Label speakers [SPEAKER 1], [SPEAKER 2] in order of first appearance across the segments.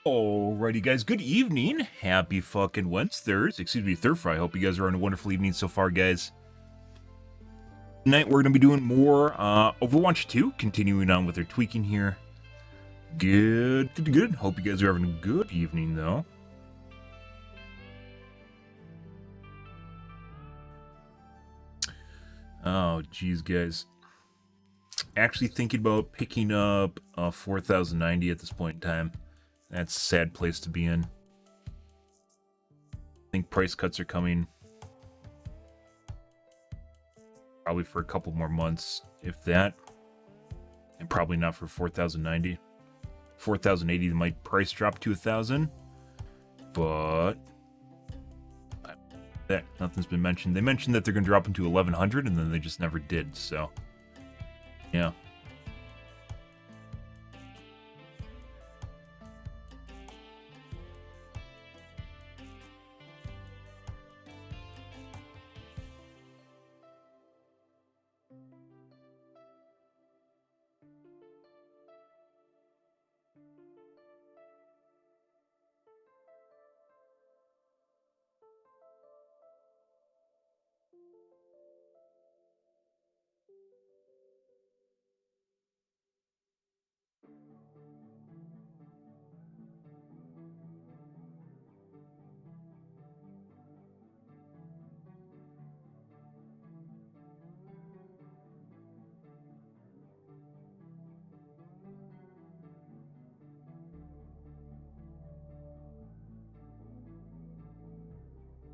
[SPEAKER 1] Alrighty, guys. Good evening. Happy fucking Wednesday. Excuse me, Third Fry. Hope you guys are having a wonderful evening so far, guys. Tonight we're gonna be doing more Overwatch 2, continuing on with our tweaking here. Good. Hope you guys are having a good evening, though. Oh, geez, guys. Actually thinking about picking up 4090 at this point in time. That's a sad place to be in. I think price cuts are coming. Probably for a couple more months, if that. And probably not for 4090. 4080 might price drop to 1000. But that nothing's been mentioned. They mentioned that they're going to drop into 1100 and then they just never did. So, yeah.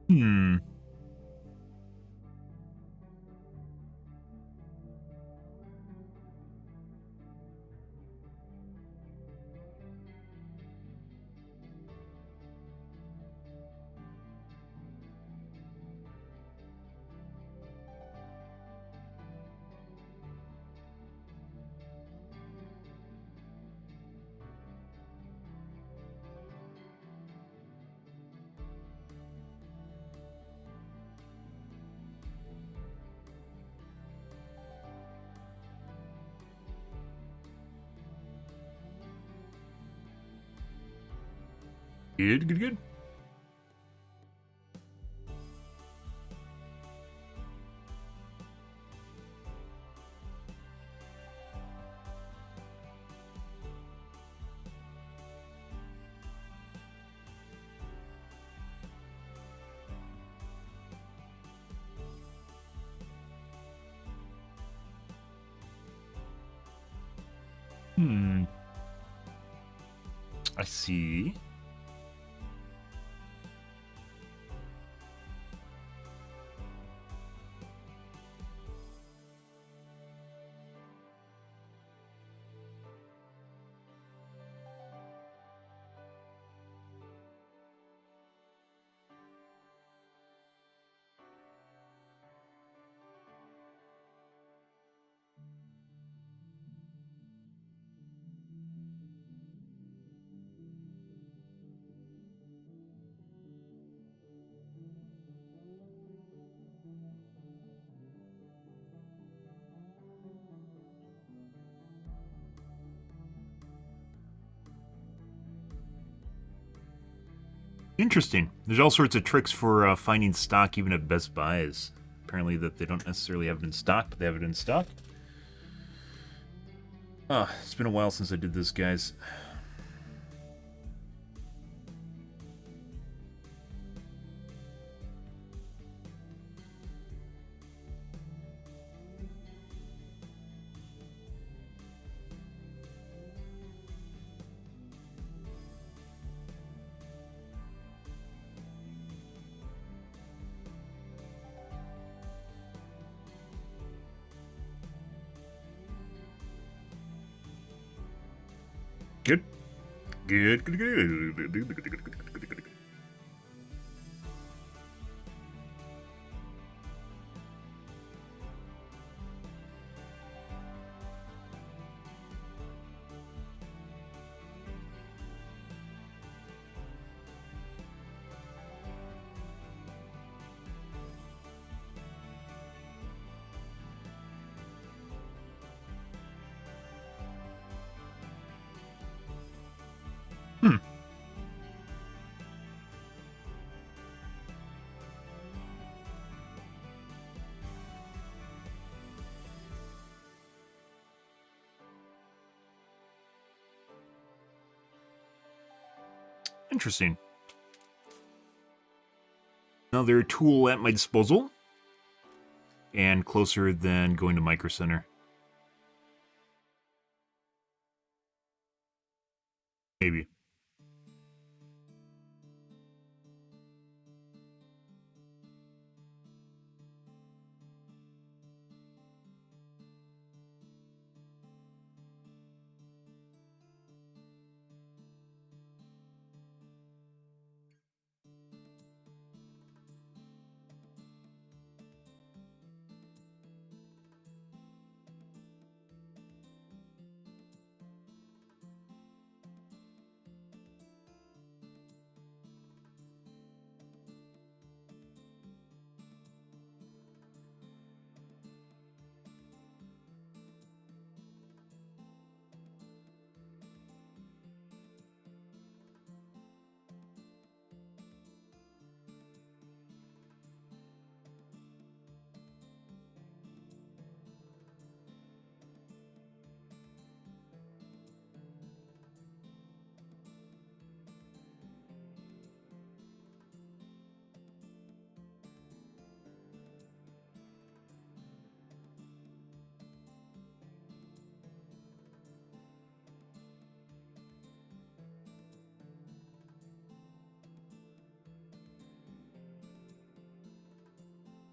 [SPEAKER 1] Hmm. Good. Hmm. I see. Interesting. There's all sorts of tricks for finding stock even at Best Buys. Apparently that they don't necessarily have it in stock, but they have it in stock. It's been a while since I did this, guys. Good. Interesting. Another tool at my disposal. And closer than going to Micro Center. Maybe.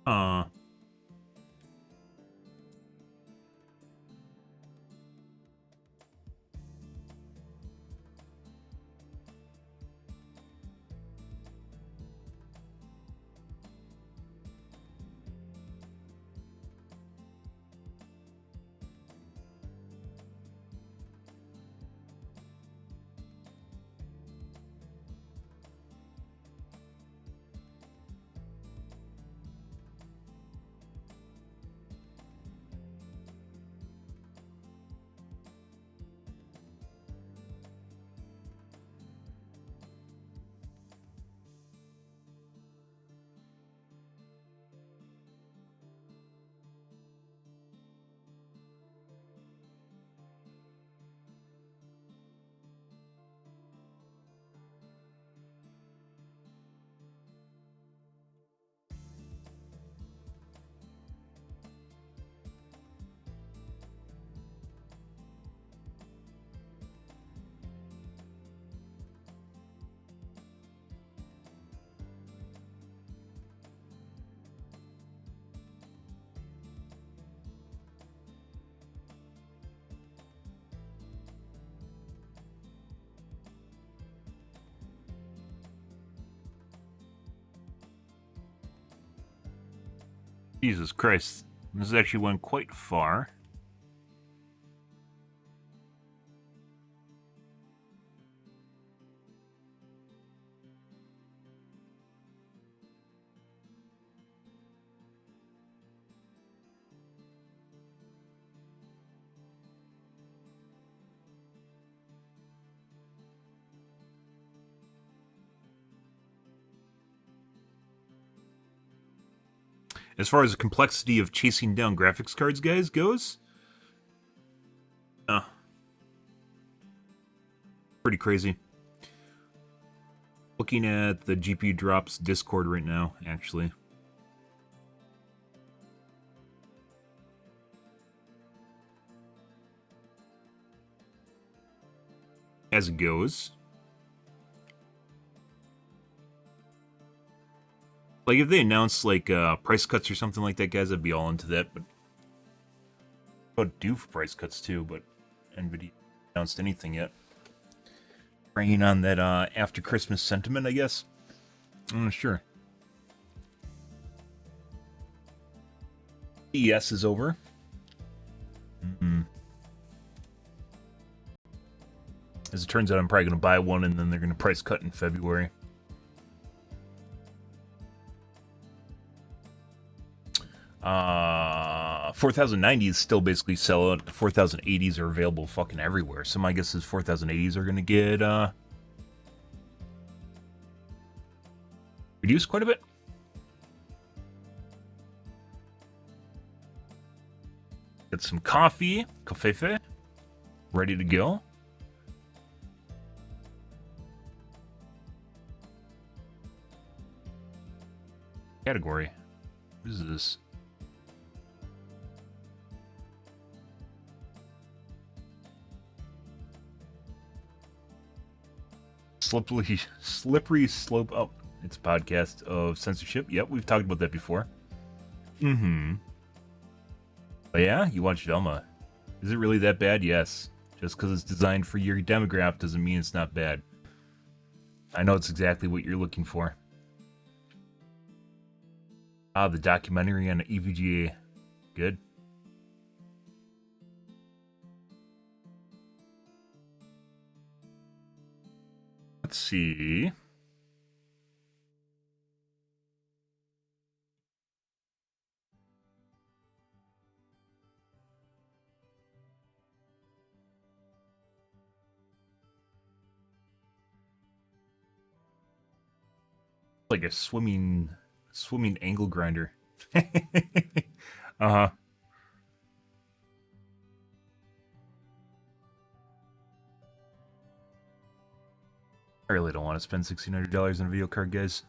[SPEAKER 1] Uh, Jesus Christ. This actually went quite far. As far as the complexity of chasing down graphics cards, guys, goes, pretty crazy. Looking at the GPU drops Discord right now, actually. As it goes. Like, if they announce, like, price cuts or something like that, guys, I'd be all into that, but due for price cuts, too, but NVIDIA announced anything yet. Bringing on that, after Christmas sentiment, I guess? Sure. CES is over. As it turns out, I'm probably going to buy one, and then they're going to price cut in February. Uh, 4090s still basically sell out. 4080s are available fucking everywhere. So my guess is 4080s are going to get reduced quite a bit. Get some coffee, cafefe, ready to go. category. What is this? Slippery slope. Oh, it's a podcast of censorship. Yep, we've talked about that before. Mm-hmm. But yeah, you watch Velma. Is it really that bad? Yes. Just because it's designed for your demographic doesn't mean it's not bad. I know it's exactly what you're looking for. Ah, the documentary on EVGA. Good. Let's see. Like a swimming angle grinder. Uh-huh. I really don't want to spend $1,600 on a video card, guys.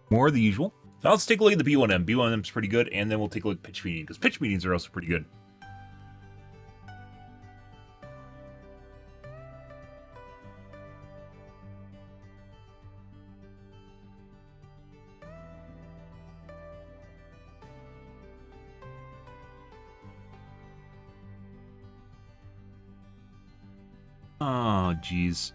[SPEAKER 1] More of the usual. Now let's take a look at the B1M. B1M's pretty good, and then we'll take a look at pitch meeting, because pitch meetings are also pretty good. Oh, jeez.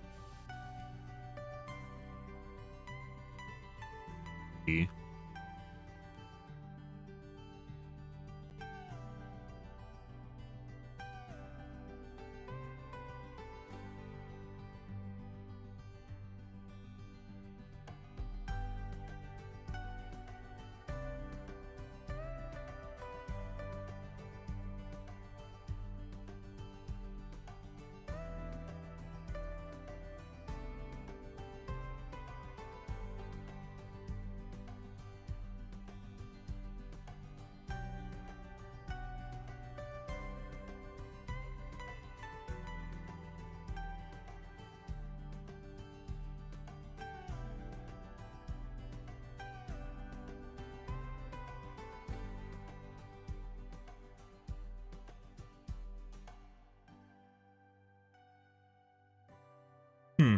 [SPEAKER 1] Hmm.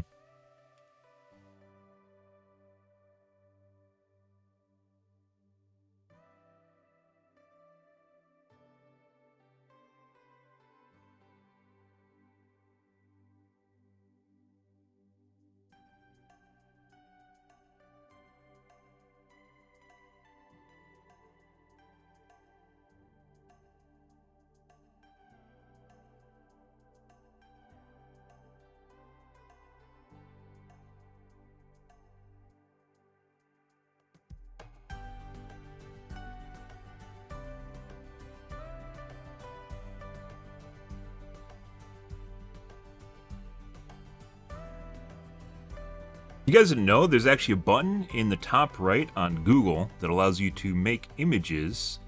[SPEAKER 1] You guys didn't know there's actually a button in the top right on Google that allows you to make images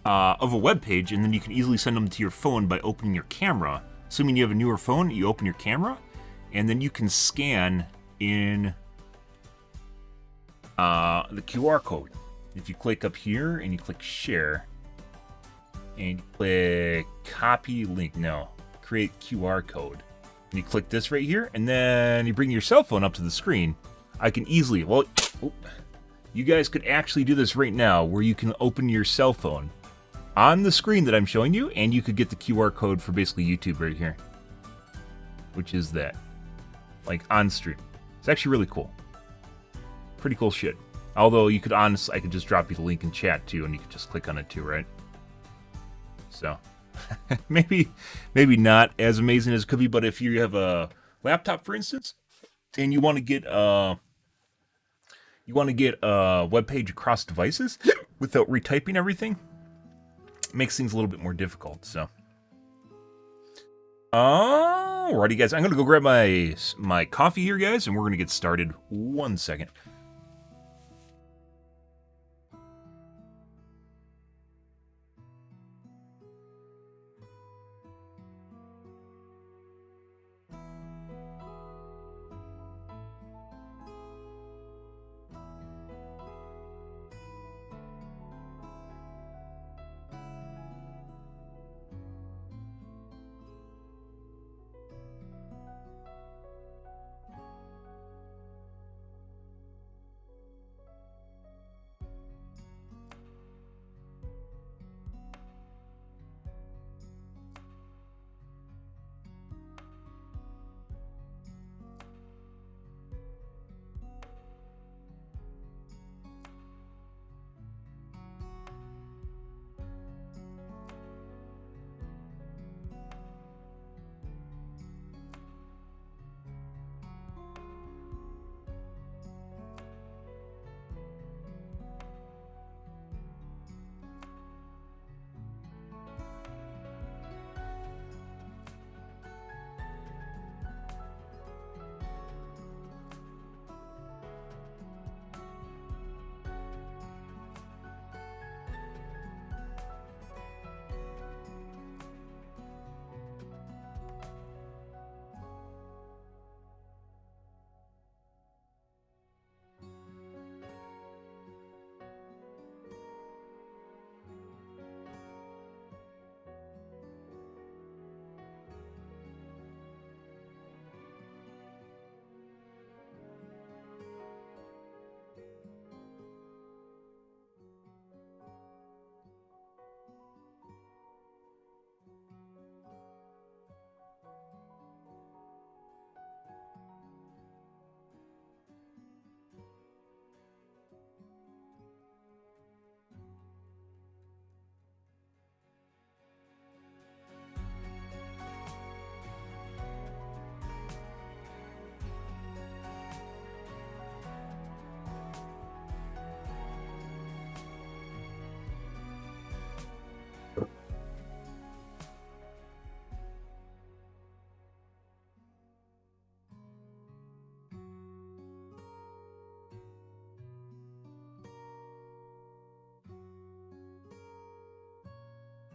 [SPEAKER 1] of a web page, and then you can easily send them to your phone by opening your camera. Assuming you have a newer phone, you open your camera, and then you can scan in the QR code. If you click up here and you click share, and you click copy link, no, create QR code. And you click this right here, and then you bring your cell phone up to the screen. I can easily, well, you guys could actually do this right now, where you can open your cell phone on the screen that I'm showing you, and you could get the QR code for basically YouTube right here, which is that, like on stream. It's actually really cool. Pretty cool shit. Although you could honestly, I could just drop you the link in chat too, and you could just click on it too, right? So maybe not as amazing as it could be, but if you have a laptop, for instance, and you want to get a web page across devices without retyping everything, it makes things a little bit more difficult. So, alrighty, guys, I'm gonna go grab my coffee here, guys, and we're gonna get started. 1 second.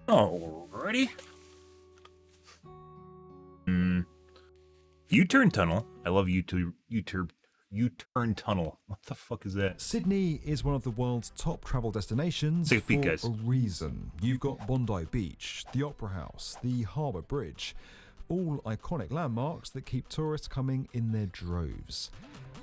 [SPEAKER 1] Alrighty. U-turn tunnel. I love U-turn tunnel. What the fuck is that?
[SPEAKER 2] Sydney is one of the world's top travel destinations
[SPEAKER 1] Take a peek,
[SPEAKER 2] for
[SPEAKER 1] guys.
[SPEAKER 2] a reason. You've got Bondi Beach, the Opera House, the Harbour Bridge, all iconic landmarks that keep tourists coming in their droves.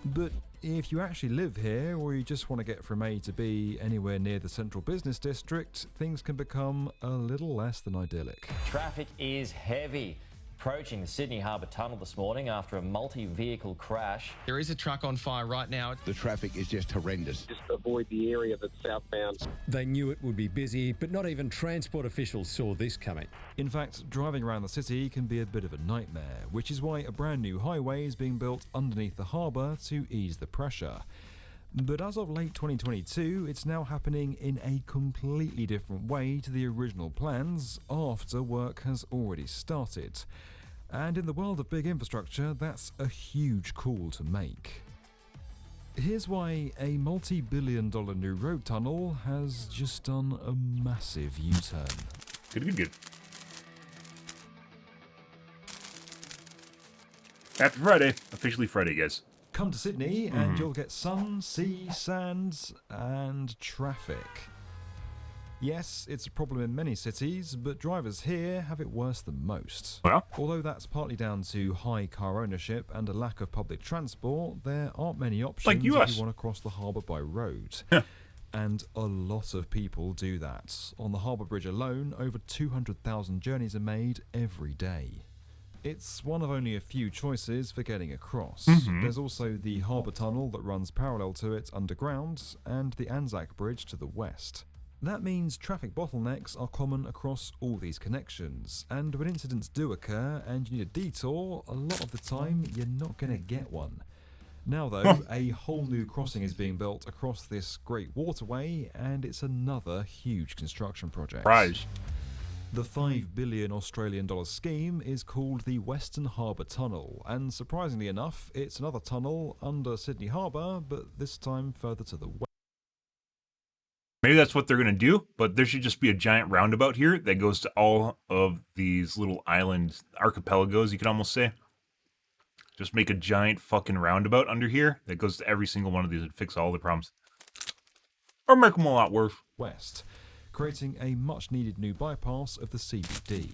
[SPEAKER 2] But if you actually live here, or you just want to get from A to B anywhere near the central business district, things can become a little less than idyllic.
[SPEAKER 3] Traffic is heavy. Approaching the Sydney Harbour Tunnel this morning after a multi-vehicle crash.
[SPEAKER 4] There is a truck on fire right now.
[SPEAKER 5] The traffic is just horrendous.
[SPEAKER 6] Just avoid the area that's southbound.
[SPEAKER 7] They knew it would be busy, but not even transport officials saw this coming.
[SPEAKER 2] In fact, driving around the city can be a bit of a nightmare, which is why a brand new highway is being built underneath the harbour to ease the pressure. But as of late 2022, it's now happening in a completely different way to the original plans after work has already started. And in the world of big infrastructure, that's a huge call to make. Here's why a multi-billion-dollar new road tunnel has just done a massive U-turn.
[SPEAKER 1] Good. Happy Friday. Officially Friday, guys.
[SPEAKER 2] Come to Sydney and you'll get sun, sea, sands, and traffic. Yes, it's a problem in many cities, but drivers here have it worse than most.
[SPEAKER 1] Well?
[SPEAKER 2] Although that's partly down to high car ownership and a lack of public transport, there aren't many options
[SPEAKER 1] Like
[SPEAKER 2] if
[SPEAKER 1] US.
[SPEAKER 2] you want to cross the harbour by road. And a lot of people do that. On the Harbour Bridge alone, over 200,000 journeys are made every day. It's one of only a few choices for getting across. There's also the Harbour Tunnel that runs parallel to it underground, and the Anzac Bridge to the west. That means traffic bottlenecks are common across all these connections, and when incidents do occur and you need a detour, a lot of the time you're not going to get one. Now though, a whole new crossing is being built across this great waterway, and it's another huge construction project.
[SPEAKER 1] Prize.
[SPEAKER 2] The $5 billion Australian dollar scheme is called the Western Harbour Tunnel, and surprisingly enough, it's another tunnel under Sydney Harbour, but this time further to the west.
[SPEAKER 1] Maybe that's what they're going to do, but there should just be a giant roundabout here that goes to all of these little island archipelagos, you could almost say. Just make a giant fucking roundabout under here that goes to every single one of these and fix all the problems. Or make them a lot worse.
[SPEAKER 2] West, creating a much-needed new bypass of the CBD.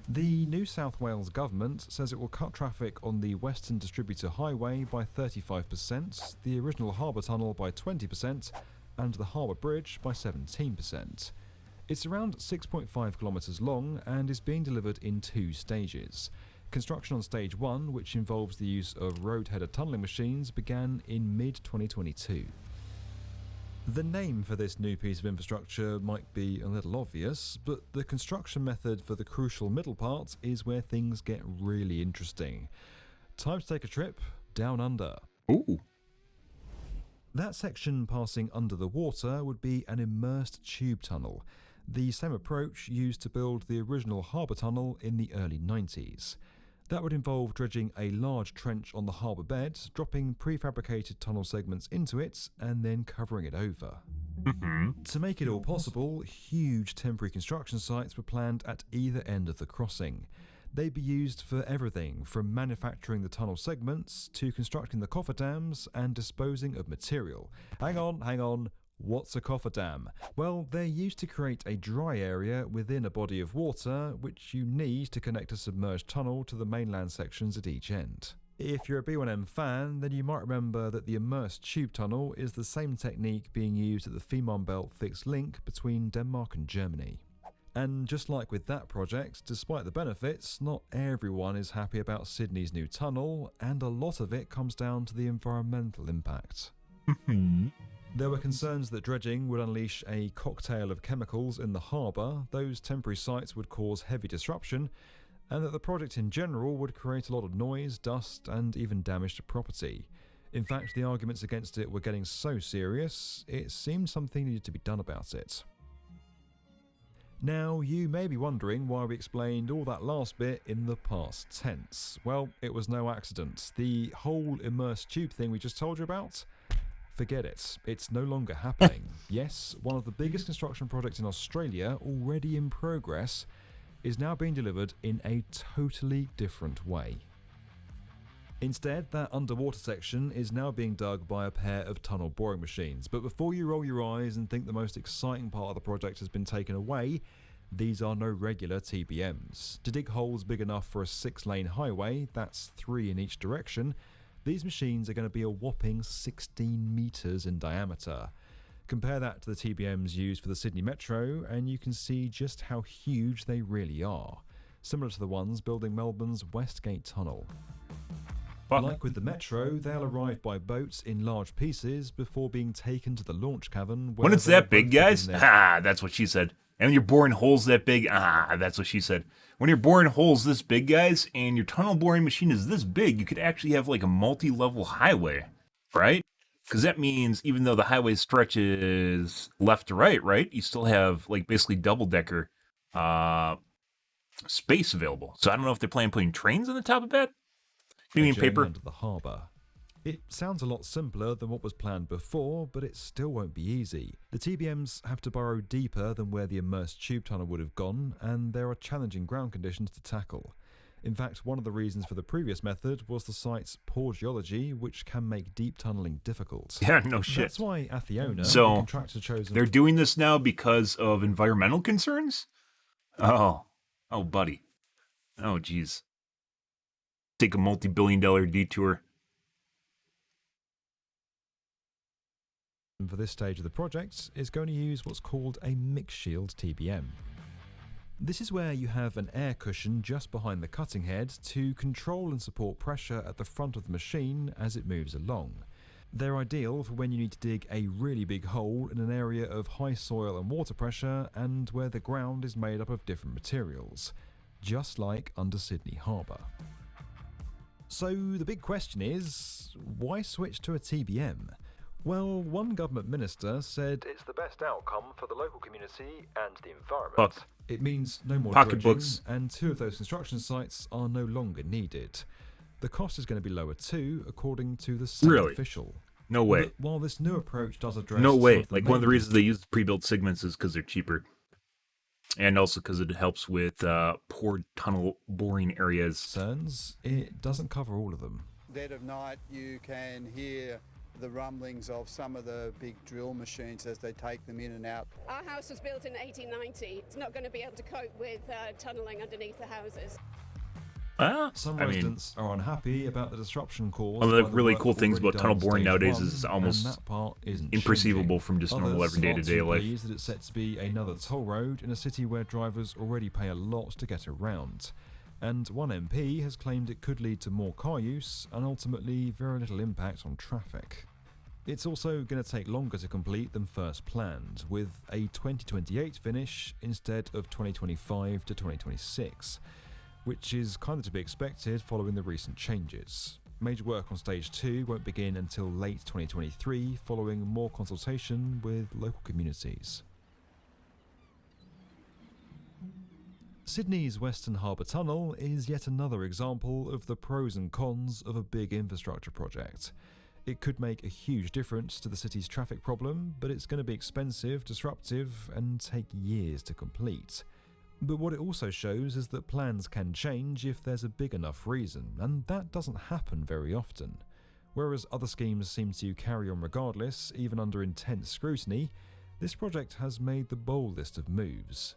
[SPEAKER 2] The New South Wales government says it will cut traffic on the Western Distributor Highway by 35%, the original harbour tunnel by 20%, and the Harbour Bridge by 17%. It's around 6.5 kilometres long and is being delivered in 2 stages. Construction on stage 1, which involves the use of road-header tunnelling machines, began in mid-2022. The name for this new piece of infrastructure might be a little obvious, but the construction method for the crucial middle part is where things get really interesting. Time to take a trip down under.
[SPEAKER 1] Ooh.
[SPEAKER 2] That section passing under the water would be an immersed tube tunnel, the same approach used to build the original harbour tunnel in the early 90s. That would involve dredging a large trench on the harbour bed, dropping prefabricated tunnel segments into it, and then covering it over. To make it all possible, huge temporary construction sites were planned at either end of the crossing. They'd be used for everything from manufacturing the tunnel segments to constructing the cofferdams and disposing of material. Hang on. What's a cofferdam? Well, they're used to create a dry area within a body of water, which you need to connect a submerged tunnel to the mainland sections at each end. If you're a B1M fan, then you might remember that the immersed tube tunnel is the same technique being used at the Fehmarn Belt fixed link between Denmark and Germany. And just like with that project, despite the benefits, not everyone is happy about Sydney's new tunnel, and a lot of it comes down to the environmental impact. There were concerns that dredging would unleash a cocktail of chemicals in the harbour, those temporary sites would cause heavy disruption, and that the project in general would create a lot of noise, dust, and even damage to property. In fact, the arguments against it were getting so serious, it seemed something needed to be done about it. Now, you may be wondering why we explained all that last bit in the past tense. Well, it was no accident. The whole immersed tube thing we just told you about? Forget it. It's no longer happening. Yes, one of the biggest construction projects in Australia, already in progress, is now being delivered in a totally different way. Instead, that underwater section is now being dug by a pair of tunnel boring machines. But before you roll your eyes and think the most exciting part of the project has been taken away, these are no regular TBMs. To dig holes big enough for a 6-lane highway, that's 3 in each direction, these machines are going to be a whopping 16 metres in diameter. Compare that to the TBMs used for the Sydney Metro, and you can see just how huge they really are, similar to the ones building Melbourne's Westgate Tunnel. Like with the Metro, they'll arrive by boats in large pieces before being taken to the launch cavern.
[SPEAKER 1] When it's that big, guys, that's what she said. And when you're boring holes that big, that's what she said. When you're boring holes this big, guys, and your tunnel boring machine is this big, you could actually have like a multi-level highway, right? Because that means even though the highway stretches left to right, you still have like basically double-decker space available. So I don't know if they're planning on putting trains on the top of that. You mean paper?
[SPEAKER 2] Under the harbour. It sounds a lot simpler than what was planned before, but it still won't be easy. The TBMs have to burrow deeper than where the immersed tube tunnel would have gone, and there are challenging ground conditions to tackle. In fact, one of the reasons for the previous method was the site's poor geology, which can make deep tunneling difficult.
[SPEAKER 1] Yeah, no shit.
[SPEAKER 2] That's why Athiona,
[SPEAKER 1] so
[SPEAKER 2] the contractor chosen...
[SPEAKER 1] They're doing this now because of environmental concerns? Oh, buddy. Oh, jeez. Take a multi-billion-dollar detour.
[SPEAKER 2] For this stage of the project is going to use what's called a mixed shield TBM. This is where you have an air cushion just behind the cutting head to control and support pressure at the front of the machine as it moves along. They're ideal for when you need to dig a really big hole in an area of high soil and water pressure and where the ground is made up of different materials, just like under Sydney Harbour. So the big question is, why switch to a TBM? Well, one government minister said it's the best outcome for the local community and the environment. It means no more
[SPEAKER 1] pocketbooks,
[SPEAKER 2] and 2 of those construction sites are no longer needed. The cost is going to be lower too, according to the same official.
[SPEAKER 1] No way.
[SPEAKER 2] But while this new approach does address...
[SPEAKER 1] No way. Like, one of the reasons they use pre-built segments is because they're cheaper. And also because it helps with poor tunnel boring areas.
[SPEAKER 2] Concerns, it doesn't cover all of them.
[SPEAKER 8] Dead of night, you can hear the rumblings of some of the big drill machines as they take them in and out.
[SPEAKER 9] Our house was built in 1890. It's not going to be able to cope with tunnelling underneath the houses.
[SPEAKER 2] Some residents are unhappy about the disruption caused.
[SPEAKER 1] One of the really cool things about tunnel boring nowadays is it's almost imperceivable from just normal day-to-day life.
[SPEAKER 2] That it's set to be another toll road in a city where drivers already pay a lot to get around. And one MP has claimed it could lead to more car use and ultimately very little impact on traffic. It's also going to take longer to complete than first planned, with a 2028 finish instead of 2025 to 2026, which is kind of to be expected following the recent changes. Major work on Stage 2 won't begin until late 2023, following more consultation with local communities. Sydney's Western Harbour Tunnel is yet another example of the pros and cons of a big infrastructure project. It could make a huge difference to the city's traffic problem, but it's going to be expensive, disruptive, and take years to complete. But what it also shows is that plans can change if there's a big enough reason, and that doesn't happen very often. Whereas other schemes seem to carry on regardless, even under intense scrutiny, this project has made the boldest of moves.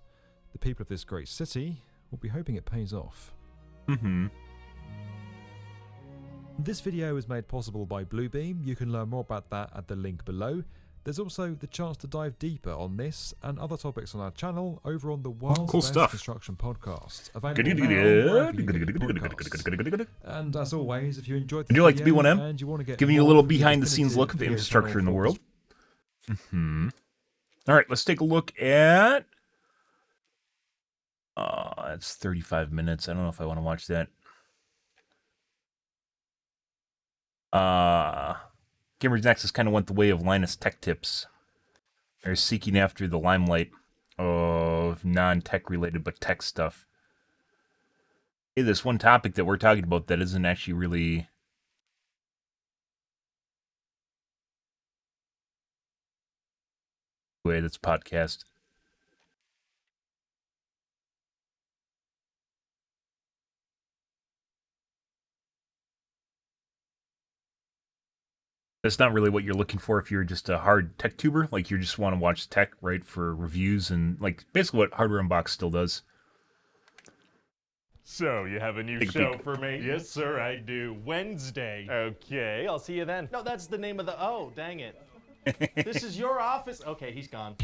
[SPEAKER 2] The people of this great city will be hoping it pays off. This video is made possible by Bluebeam. You can learn more about that at the link below. There's also the chance to dive deeper on this and other topics on our channel over on the World's Best Construction Podcast. And as always, if you enjoyed the
[SPEAKER 1] video, would you like to be one of them?
[SPEAKER 2] And you want to get
[SPEAKER 1] giving you a little behind-the-scenes look of the infrastructure in the world. All right, let's take a look at... That's 35 minutes. I don't know if I want to watch that. Cambridge Nexus kind of went the way of Linus Tech Tips. They're seeking after the limelight of non-tech related but tech stuff. Hey, this one topic that we're talking about that isn't actually really Wait, that's podcast. That's not really what you're looking for if you're just a hard tech tuber. Like, you just want to watch tech, right, for reviews and, like, basically what Hardware Unboxed still does.
[SPEAKER 10] So, you have a new show for me? Yes, sir, I do. Wednesday. Okay, I'll see you then.
[SPEAKER 3] No, that's the name of the... Oh, dang it. This is your office? Okay, he's gone.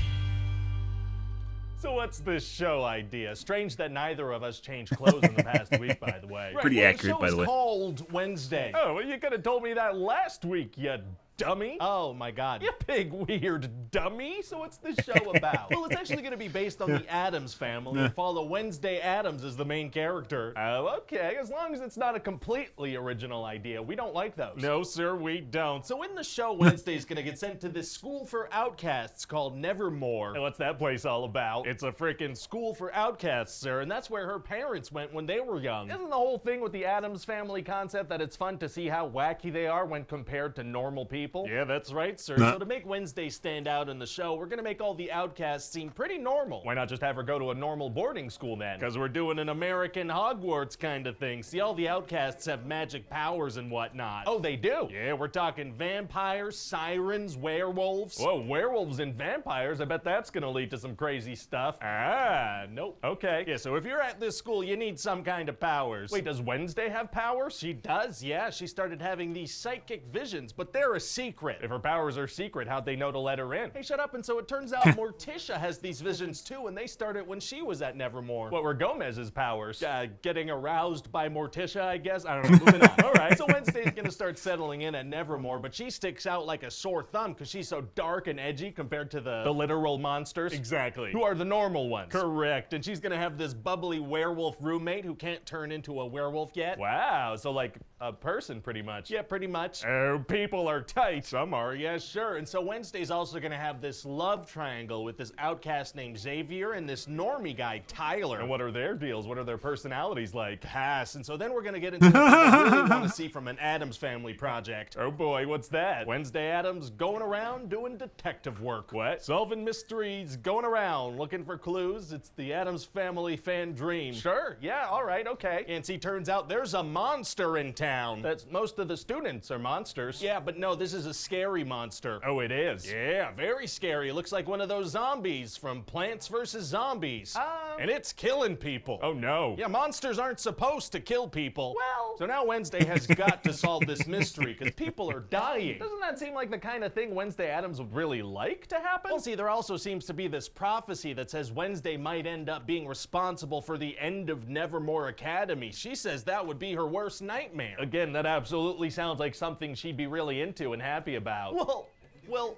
[SPEAKER 10] So what's this show idea? Strange that neither of us changed clothes in the past week, by the way.
[SPEAKER 1] Pretty accurate, by the way.
[SPEAKER 3] The show is called Wednesday.
[SPEAKER 10] Oh, well, you could have told me that last week, you dummy.
[SPEAKER 3] Oh, my God.
[SPEAKER 10] You big weird dummy.
[SPEAKER 3] So what's this show about? Well, it's actually going to be based on the Addams family and follow Wednesday Addams as the main character.
[SPEAKER 10] Oh, okay. As long as it's not a completely original idea. We don't like those. No, sir, we don't.
[SPEAKER 3] So in the show, Wednesday's going to get sent to this school for outcasts called Nevermore.
[SPEAKER 10] And what's that place all about? It's a freaking school for outcasts, sir, and that's where her parents went when they were young. Isn't the whole thing with the Addams family concept that it's fun to see how wacky they are when compared to normal people? Yeah, that's right, sir.
[SPEAKER 3] So to make Wednesday stand out in the show, we're going to make all the outcasts seem pretty normal.
[SPEAKER 10] Why not just have her go to a normal boarding school then? Because we're doing an American Hogwarts kind of thing. See, all the outcasts have magic powers and whatnot.
[SPEAKER 3] Oh, they do?
[SPEAKER 10] Yeah, we're talking vampires, sirens, werewolves. Whoa, werewolves and vampires? I bet that's gonna lead to some crazy stuff. Ah, nope. Okay. Yeah, so if you're at this school, you need some kind of powers. Wait, does Wednesday have powers?
[SPEAKER 3] She does, yeah. She started having these psychic visions, but they're a secret.
[SPEAKER 10] If her powers are secret, how'd they know to let her in?
[SPEAKER 3] Hey, shut up. And so it turns out Morticia has these visions too, and they started when she was at Nevermore.
[SPEAKER 10] What were Gomez's powers?
[SPEAKER 3] Getting aroused by Morticia, I guess. I don't know. Moving on. All right. So Wednesday's gonna start settling in at Nevermore, but she sticks out like a sore thumb because she's so dark and edgy compared to the
[SPEAKER 10] literal monsters. Exactly.
[SPEAKER 3] Who are the normal ones.
[SPEAKER 10] Correct.
[SPEAKER 3] And she's gonna have this bubbly werewolf roommate who can't turn into a werewolf yet.
[SPEAKER 10] Wow. So like a person, pretty much.
[SPEAKER 3] Yeah, pretty much.
[SPEAKER 10] Oh, people are tight.
[SPEAKER 3] Some are, yeah, sure. And so Wednesday's also gonna have this love triangle with this outcast named Xavier and this normie guy, Tyler.
[SPEAKER 10] And what are their deals? What are their personalities like?
[SPEAKER 3] Pass. And so then we're gonna get into what I really want to see from an Addams Family project.
[SPEAKER 10] Oh boy, what's that?
[SPEAKER 3] Wednesday Addams going around doing detective work.
[SPEAKER 10] What?
[SPEAKER 3] Solving mysteries, going around looking for clues. It's the Addams Family fan dream.
[SPEAKER 10] Sure, yeah, all right, okay.
[SPEAKER 3] And see, turns out there's a monster in town.
[SPEAKER 10] That's most of the students are monsters.
[SPEAKER 3] Yeah, but no, this is a scary monster.
[SPEAKER 10] Oh, it is?
[SPEAKER 3] Yeah, very scary. It looks like one of those zombies from Plants vs. Zombies. And it's killing people.
[SPEAKER 10] Oh, no.
[SPEAKER 3] Yeah, monsters aren't supposed to kill people.
[SPEAKER 10] Well.
[SPEAKER 3] So now Wednesday has got to solve this mystery because people are dying.
[SPEAKER 10] Doesn't that seem like the kind of thing Wednesday Addams would really like to happen?
[SPEAKER 3] Well, see, there also seems to be this prophecy that says Wednesday might end up being responsible for the end of Nevermore Academy. She says that would be her worst nightmare.
[SPEAKER 10] Again, that absolutely sounds like something she'd be really into and happy about.
[SPEAKER 3] Well,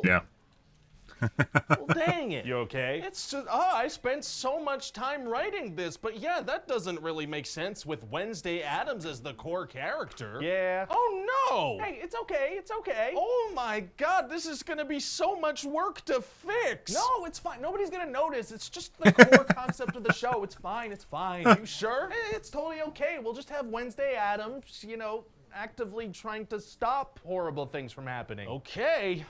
[SPEAKER 1] Yeah.
[SPEAKER 3] well, dang it.
[SPEAKER 10] You okay?
[SPEAKER 3] It's just, I spent so much time writing this, but yeah, that doesn't really make sense with Wednesday Addams as the core character.
[SPEAKER 10] Yeah.
[SPEAKER 3] Oh no!
[SPEAKER 10] Hey, it's okay, it's okay.
[SPEAKER 3] Oh my God, this is gonna be so much work to fix.
[SPEAKER 10] No, it's fine. Nobody's gonna notice. It's just the core concept of the show. It's fine, it's fine.
[SPEAKER 3] You sure?
[SPEAKER 10] It's totally okay. We'll just have Wednesday Addams, you know, actively trying to stop horrible things from happening.
[SPEAKER 3] Okay.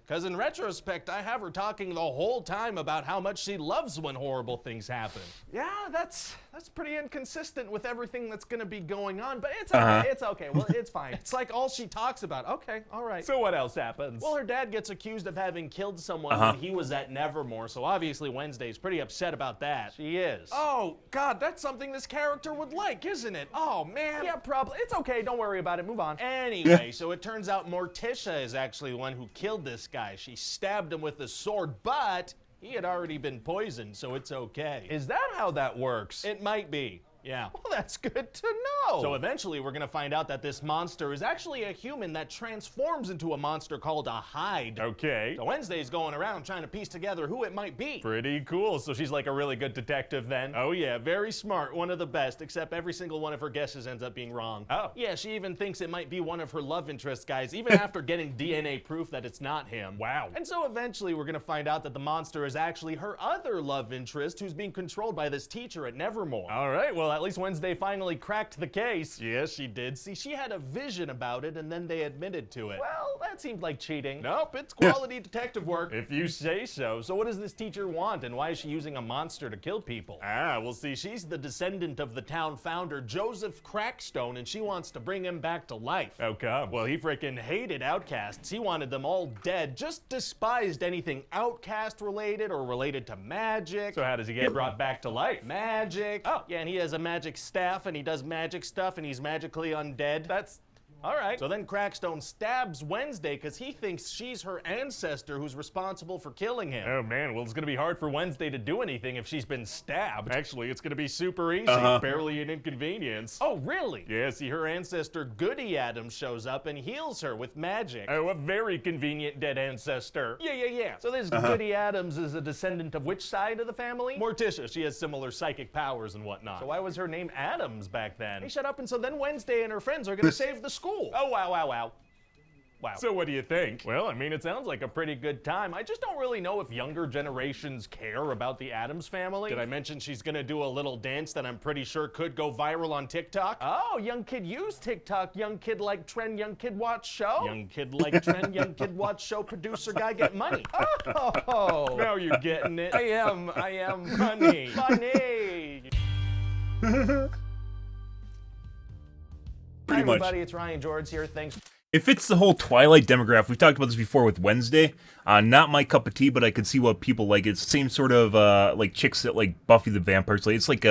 [SPEAKER 3] Because in retrospect, I have her talking the whole time about how much she loves when horrible things happen.
[SPEAKER 10] Yeah, that's pretty inconsistent with everything that's going to be going on, but it's okay. It's okay. Well, it's fine.
[SPEAKER 3] It's like all she talks about. Okay, all right.
[SPEAKER 10] So what else happens?
[SPEAKER 3] Well, her dad gets accused of having killed someone when he was at Nevermore, so obviously Wednesday's pretty upset about that.
[SPEAKER 10] She is.
[SPEAKER 3] Oh, God, that's something this character would like, isn't it? Oh, man.
[SPEAKER 10] Yeah, probably. It's okay. Don't worry about it. Move on.
[SPEAKER 3] Anyway, so it turns out Morticia is actually the one who killed this guy. She stabbed him with a sword, but he had already been poisoned, so it's okay.
[SPEAKER 10] Is that how that works?
[SPEAKER 3] It might be. Yeah.
[SPEAKER 10] Well, that's good to know.
[SPEAKER 3] So eventually we're gonna find out that this monster is actually a human that transforms into a monster called a Hyde.
[SPEAKER 10] Okay.
[SPEAKER 3] So Wednesday's going around trying to piece together who it might be.
[SPEAKER 10] Pretty cool. So she's like a really good detective then?
[SPEAKER 3] Oh yeah, very smart, one of the best, except every single one of her guesses ends up being wrong.
[SPEAKER 10] Oh.
[SPEAKER 3] Yeah, she even thinks it might be one of her love interest guys, even after getting DNA proof that it's not him.
[SPEAKER 10] Wow.
[SPEAKER 3] And so eventually we're gonna find out that the monster is actually her other love interest who's being controlled by this teacher at Nevermore.
[SPEAKER 10] All right, well, at least Wednesday finally cracked the case.
[SPEAKER 3] Yes, she did. See, she had a vision about it, and then they admitted to it.
[SPEAKER 10] Well,
[SPEAKER 3] that seemed like cheating. Nope, it's quality detective work. If you say so. So what does this teacher want, and why is she using a monster to kill people? Well see, she's the descendant of the town founder, Joseph Crackstone, and she wants to bring him back to life. How come? Well, he frickin' hated outcasts. He wanted them all dead, just despised anything outcast related or related to magic. So how does he get brought back to life? Magic. Oh, yeah, and he has a magic staff, and he does magic stuff, and he's magically undead. That's all right. So then Crackstone stabs Wednesday because he thinks she's her ancestor who's responsible for killing him. Oh man, well it's gonna be hard for Wednesday to do anything if she's been stabbed. Actually, it's gonna be super easy. Barely an inconvenience. Oh really? Yeah, see, her ancestor Goody Adams shows up and heals her with magic. Oh, a very convenient dead ancestor. Yeah. So this Goody Adams is a descendant of which side of the family? Morticia. She has similar psychic powers and whatnot. So why was her name Adams back then? Hey, shut up. And so then Wednesday and her friends are gonna save the school. Oh, wow. Wow. So what do you think? Well, I mean, it sounds like a pretty good time. I just don't really know if younger generations care about the Addams family. Did I mention she's gonna do a little dance that I'm pretty sure could go viral on TikTok? Oh, young kid use TikTok. Young kid like trend, young kid watch show. Young kid like trend, young kid watch show. Producer guy get money. Oh, now you're getting it. I am funny.
[SPEAKER 1] Pretty much.
[SPEAKER 3] Everybody, it's Ryan George here. Thanks.
[SPEAKER 1] It fits the whole Twilight demographic. We've talked about this before with Wednesday. Not my cup of tea, but I could see what people like. It's the same sort of like chicks that like Buffy the Vampire Slayer. It's like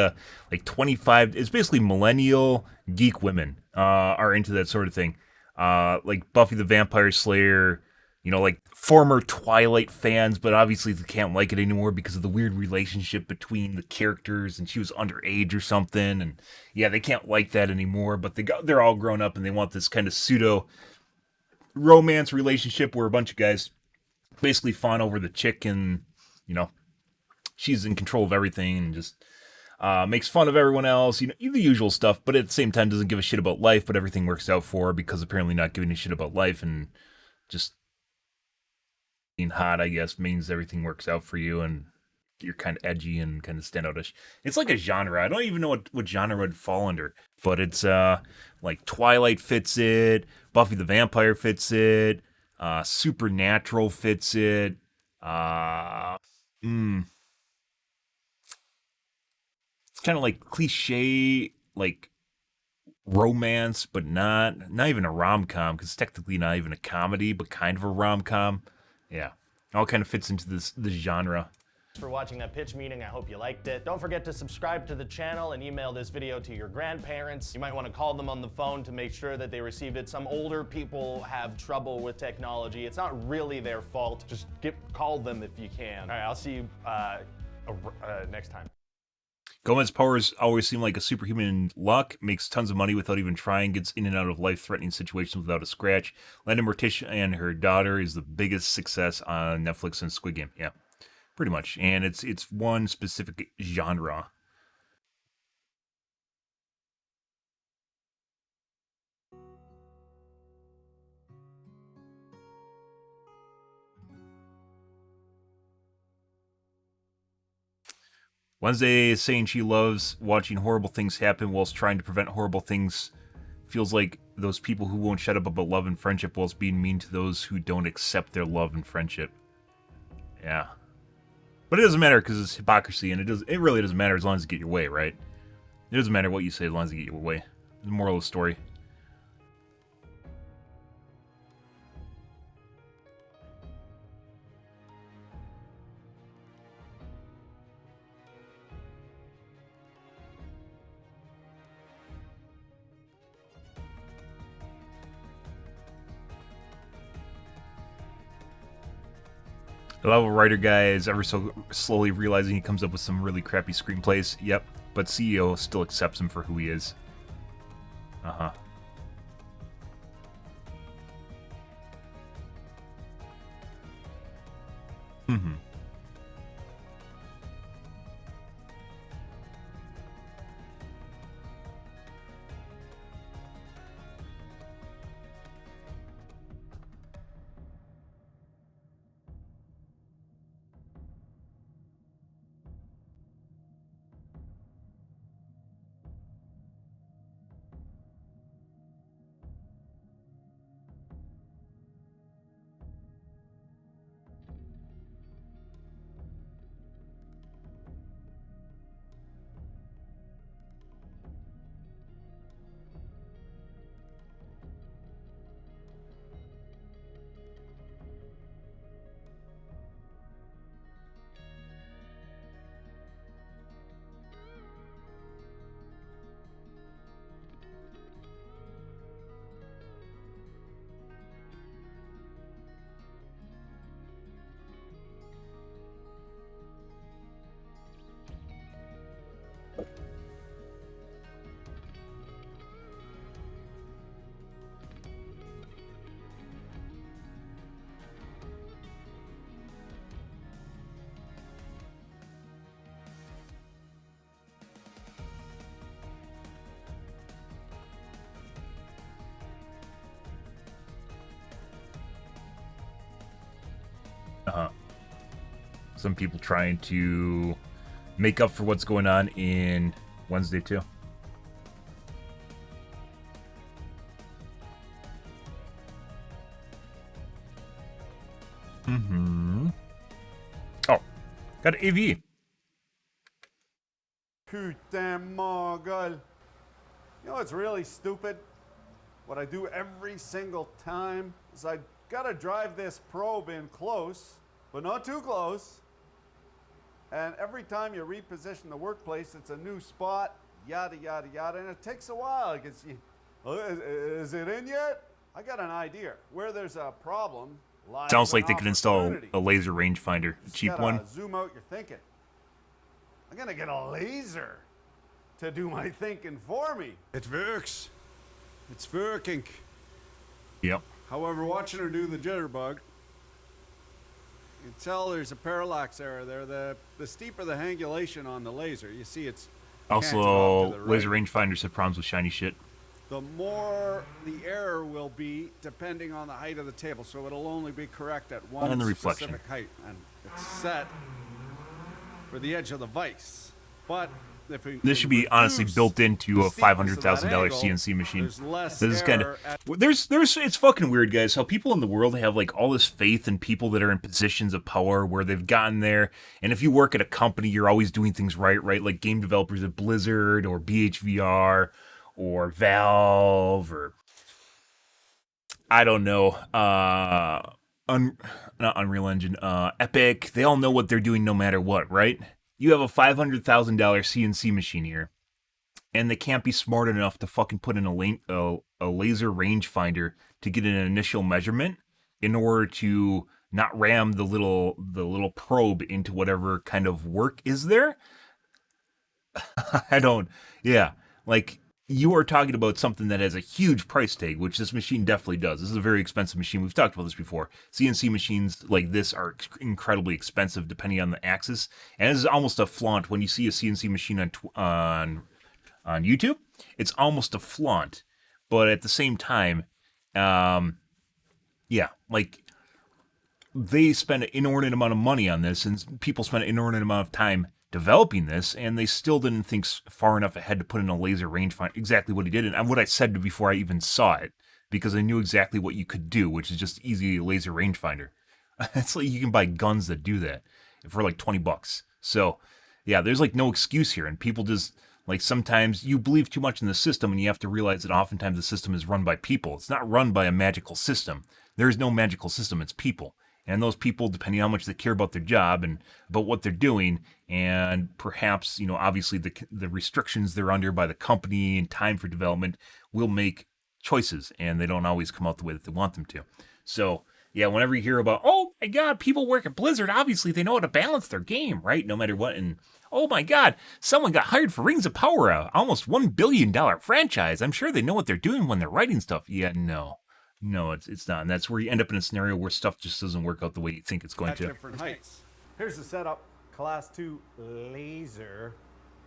[SPEAKER 1] 25. It's basically millennial geek women are into that sort of thing. Like Buffy the Vampire Slayer. You know, like former Twilight fans, but obviously they can't like it anymore because of the weird relationship between the characters, and she was underage or something, and yeah, they can't like that anymore. But they're all grown up, and they want this kind of pseudo romance relationship where a bunch of guys basically fawn over the chick, and you know, she's in control of everything and just makes fun of everyone else. You know, the usual stuff, but at the same time doesn't give a shit about life. But everything works out for her because apparently not giving a shit about life and just being hot, I guess, means everything works out for you and you're kind of edgy and kind of standoutish. It's like a genre. I don't even know what genre would fall under, but it's like Twilight fits it, Buffy the Vampire fits it, Supernatural fits it. It's kind of like cliche, like romance, but not even a rom-com, because technically not even a comedy, but kind of a rom-com. Yeah, all kind of fits into this genre.
[SPEAKER 3] Thanks for watching that pitch meeting. I hope you liked it. Don't forget to subscribe to the channel and email this video to your grandparents. You might want to call them on the phone to make sure that they received it. Some older people have trouble with technology. It's not really their fault. Just call them if you can. All right, I'll see you next time.
[SPEAKER 1] Gomez's powers always seem like a superhuman luck, makes tons of money without even trying, gets in and out of life-threatening situations without a scratch. Landon Morticia and her daughter is the biggest success on Netflix and Squid Game. Yeah, pretty much. And it's one specific genre. Wednesday is saying she loves watching horrible things happen whilst trying to prevent horrible things. Feels like those people who won't shut up about love and friendship whilst being mean to those who don't accept their love and friendship. Yeah. But it doesn't matter because it's hypocrisy, and it really doesn't matter as long as you get your way, right? It doesn't matter what you say as long as you get your way. The moral of the story. I love a writer guy is ever so slowly realizing he comes up with some really crappy screenplays. Yep, but CEO still accepts him for who he is. Uh-huh. Mm-hmm. Some people trying to make up for what's going on in Wednesday too. Oh, got an AV.
[SPEAKER 11] Putain Mongol. You know what's really stupid? What I do every single time is I gotta drive this probe in close, but not too close. And every time you reposition the workplace, it's a new spot, yada, yada, yada, and it takes a while. It gets, is it in yet? I got an idea. Where there's a problem, lies
[SPEAKER 1] Sounds like
[SPEAKER 11] an
[SPEAKER 1] they could install
[SPEAKER 11] opportunity.
[SPEAKER 1] a laser rangefinder, a cheap
[SPEAKER 11] Gotta
[SPEAKER 1] one.
[SPEAKER 11] Zoom out your thinking. I'm gonna get a laser to do my thinking for me. It works. It's working.
[SPEAKER 1] Yep.
[SPEAKER 11] However, watching her do the jitterbug, you can tell there's a parallax error there. The steeper the angulation on the laser, you see it's canted off
[SPEAKER 1] Also,
[SPEAKER 11] to the right.
[SPEAKER 1] laser rangefinders have problems with shiny shit.
[SPEAKER 11] The more the error will be depending on the height of the table, so it'll only be correct at one
[SPEAKER 1] And the reflection.
[SPEAKER 11] specific height, and it's set for the edge of the vise. But if we
[SPEAKER 1] This should be honestly
[SPEAKER 11] reduce
[SPEAKER 1] built into
[SPEAKER 11] the
[SPEAKER 1] a
[SPEAKER 11] steepness of that
[SPEAKER 1] $500,000
[SPEAKER 11] angle,
[SPEAKER 1] CNC machine.
[SPEAKER 11] there's less
[SPEAKER 1] This is kind
[SPEAKER 11] error
[SPEAKER 1] of there's it's fucking weird, guys. How people in the world have like all this faith in people that are in positions of power where they've gotten there. And if you work at a company, you're always doing things right? Like game developers at Blizzard or BHVR or Valve or I don't know, not Unreal Engine, Epic. They all know what they're doing no matter what, right? You have a $500,000 CNC machine here, and they can't be smart enough to fucking put in a laser rangefinder to get an initial measurement in order to not ram the little probe into whatever kind of work is there. Yeah, like you are talking about something that has a huge price tag, which this machine definitely does. This is a very expensive machine. We've talked about this before. CNC machines like this are incredibly expensive depending on the axis, and this is almost a flaunt when you see a CNC machine on YouTube. It's almost a flaunt, but at the same time, yeah, like they spend an inordinate amount of money on this, and people spend an inordinate amount of time developing this, and they still didn't think far enough ahead to put in a laser rangefinder. Exactly what he did, and what I said before I even saw it, because I knew exactly what you could do, which is just easy laser rangefinder. It's like you can buy guns that do that for like $20. So, yeah, there's like no excuse here, and people just like sometimes you believe too much in the system, and you have to realize that oftentimes the system is run by people. It's not run by a magical system. There is no magical system. It's people. And those people, depending on how much they care about their job and about what they're doing, and perhaps, obviously the restrictions they're under by the company and time for development, will make choices, and they don't always come out the way that they want them to. So, yeah, whenever you hear about, oh my God, people work at Blizzard, obviously they know how to balance their game, right? No matter what. And oh my God, someone got hired for Rings of Power, almost $1 billion franchise. I'm sure they know what they're doing when they're writing stuff. Yeah, no, it's not. And that's where you end up in a scenario where stuff just doesn't work out the way you think it's going
[SPEAKER 11] at
[SPEAKER 1] to.
[SPEAKER 11] different heights. Here's the setup. Class 2 laser.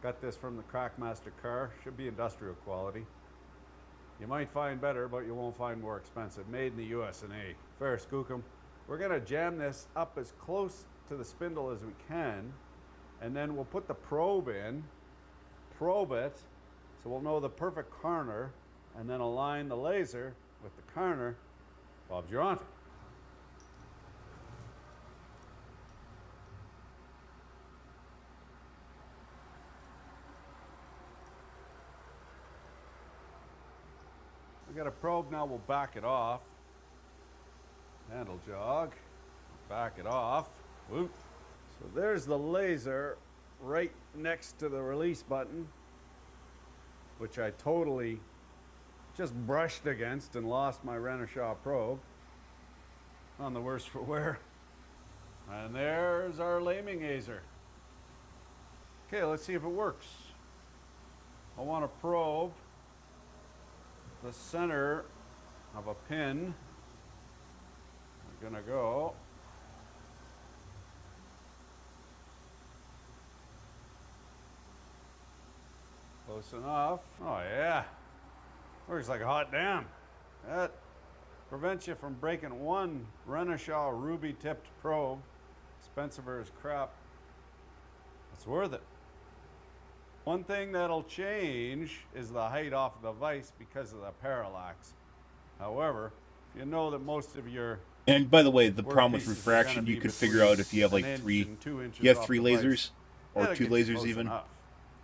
[SPEAKER 11] Got this from the Crackmaster car. Should be industrial quality. You might find better, but you won't find more expensive. Made in the US&A. Fair skookum. We're going to jam this up as close to the spindle as we can, and then we'll put the probe in, probe it, so we'll know the perfect corner, and then align the laser with the corner. Bob's your auntie. We got a probe now, we'll back it off. Handle jog, back it off. Whoop. So there's the laser right next to the release button, which I totally just brushed against and lost my Renishaw probe on the worst for wear. And there's our laming azer. Okay, let's see if it works. I want to probe the center of a pin. We're gonna go close enough. Oh yeah, works like a hot damn. That Prevents you from breaking one Renishaw ruby-tipped probe. Expensive as crap. It's worth it. One thing that'll change is the height off of the vise because of the parallax. However, if you know that most of your
[SPEAKER 1] And by the way, the problem with
[SPEAKER 11] workpieces are
[SPEAKER 1] refraction,
[SPEAKER 11] gonna
[SPEAKER 1] you
[SPEAKER 11] be
[SPEAKER 1] could figure out if you have
[SPEAKER 11] between
[SPEAKER 1] like
[SPEAKER 11] an inch
[SPEAKER 1] three,
[SPEAKER 11] and 2 inches
[SPEAKER 1] you have
[SPEAKER 11] off
[SPEAKER 1] 3
[SPEAKER 11] the vise,
[SPEAKER 1] lasers or
[SPEAKER 11] that'll
[SPEAKER 1] 2
[SPEAKER 11] get you
[SPEAKER 1] lasers
[SPEAKER 11] close
[SPEAKER 1] even.
[SPEAKER 11] enough.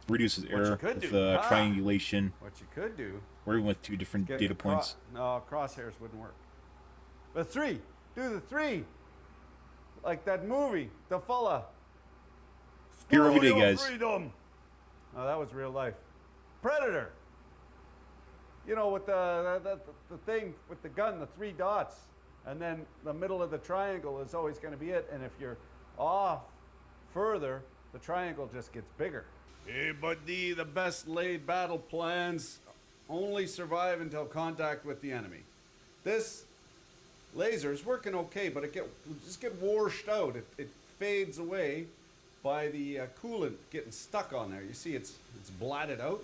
[SPEAKER 1] Reduces
[SPEAKER 11] What you
[SPEAKER 1] error
[SPEAKER 11] could
[SPEAKER 1] with
[SPEAKER 11] do,
[SPEAKER 1] triangulation,
[SPEAKER 11] What you could do,
[SPEAKER 1] or even with 2 different
[SPEAKER 11] get
[SPEAKER 1] data
[SPEAKER 11] the cro-
[SPEAKER 1] points.
[SPEAKER 11] No, crosshairs wouldn't work. But 3, do the 3, like that movie, the fella.
[SPEAKER 1] Here every
[SPEAKER 11] School
[SPEAKER 1] day,
[SPEAKER 11] your
[SPEAKER 1] guys.
[SPEAKER 11] Freedom. Oh, that was real life. Predator. You know, with the thing with the gun, the 3 dots, and then the middle of the triangle is always going to be it. And if you're off further, the triangle just gets bigger. Hey, buddy, the best laid battle plans only survive until contact with the enemy. This laser is working okay, but it just get washed out. It fades away by the coolant getting stuck on there. You see, it's blatted out.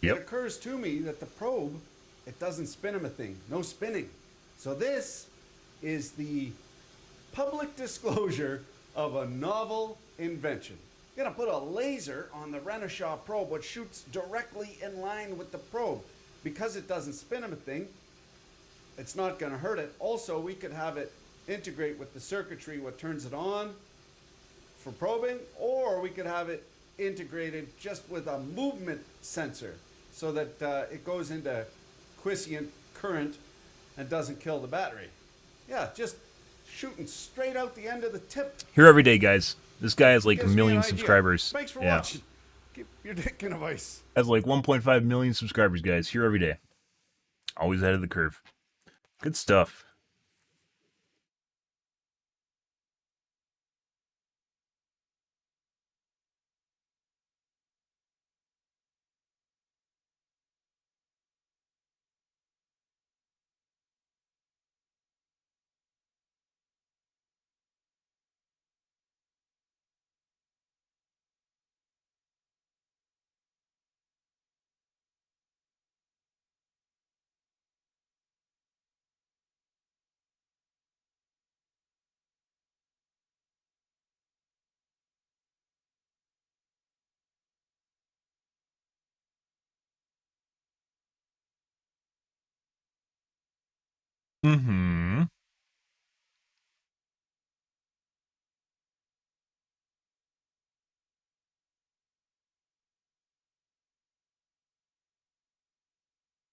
[SPEAKER 1] Yep.
[SPEAKER 11] It occurs to me that the probe, it doesn't spin him a thing. No spinning. So this is the public disclosure of a novel invention. You're gonna put a laser on the Renishaw probe, which shoots directly in line with the probe. Because it doesn't spin him a thing, it's not gonna hurt it. Also, we could have it integrate with the circuitry, what turns it on for probing, or we could have it integrated just with a movement sensor so that it goes into quiescent current and doesn't kill the battery. Yeah, just shooting straight out the end of the tip.
[SPEAKER 1] Here every day, guys. This guy has like a
[SPEAKER 11] Gives me
[SPEAKER 1] million
[SPEAKER 11] an idea.
[SPEAKER 1] subscribers.
[SPEAKER 11] Thanks for
[SPEAKER 1] Yeah,
[SPEAKER 11] watching. Keep your dick in a vice.
[SPEAKER 1] has like 1.5 million subscribers, guys. Here every day. Always ahead of the curve. Good stuff. Mm-hmm.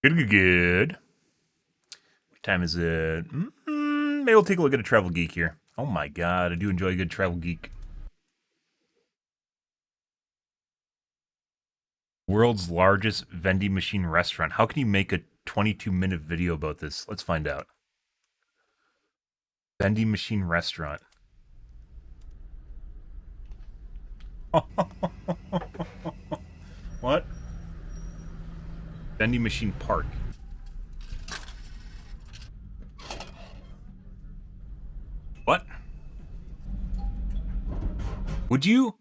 [SPEAKER 1] Good. What time is it? Maybe we'll take a look at a travel geek here. Oh my god, I do enjoy a good travel geek. World's largest vending machine restaurant. How can you make a 22-minute video about this? Let's find out. Vending machine restaurant. What? Vending machine park. What? Would you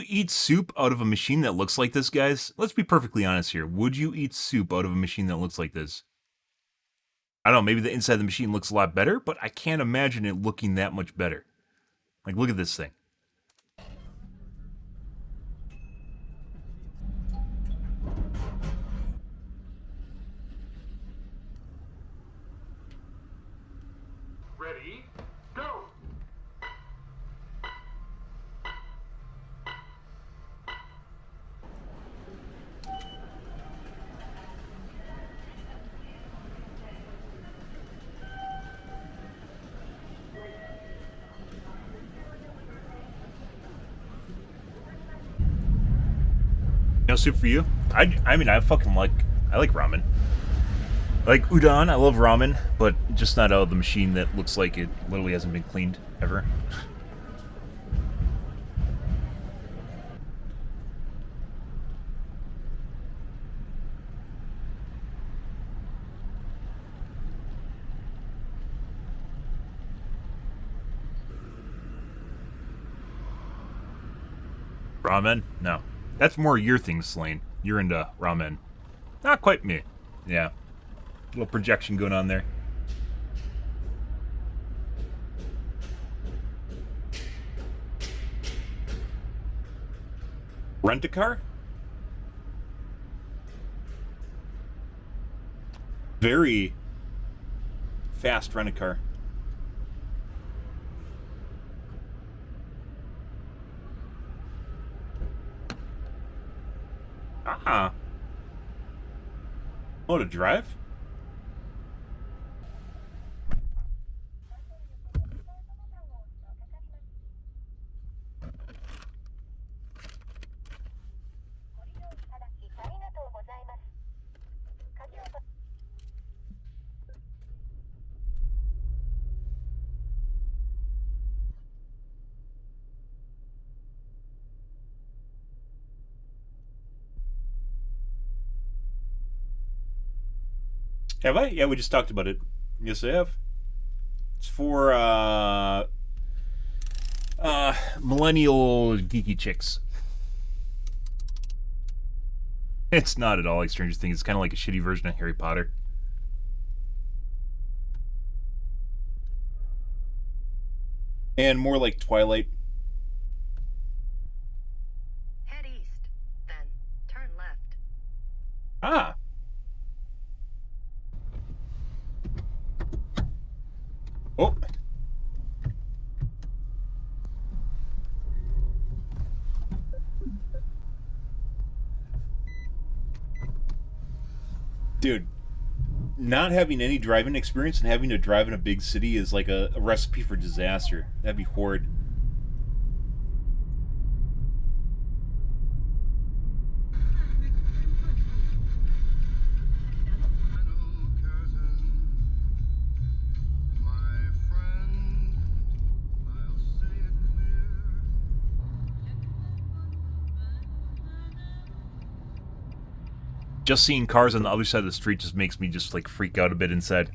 [SPEAKER 1] eat soup out of a machine that looks like this, guys? Let's be perfectly honest here. Would you eat soup out of a machine that looks like this? I don't know, maybe the inside of the machine looks a lot better, but I can't imagine it looking that much better. Like, look at this thing.
[SPEAKER 12] Ready, go!
[SPEAKER 1] No soup for you? I mean, I like ramen. I like udon, I love ramen, but just not out of the machine that looks like it literally hasn't been cleaned ever. Ramen? No. That's more your thing, Slane. You're into ramen. Not quite me. Yeah. Little projection going on there. Rent a car? Very fast rent a car. Ah. Oh, to drive? Have I? Yeah, we just talked about it. Yes, I have. It's for millennial geeky chicks. It's not at all like Stranger Things. It's kind of like a shitty version of Harry Potter. And more like Twilight.
[SPEAKER 13] Head east, then turn left.
[SPEAKER 1] Ah. Oh. Dude, not having any driving experience and having to drive in a big city is like a recipe for disaster. That'd be horrid. Just seeing cars on the other side of the street just makes me just like freak out a bit inside.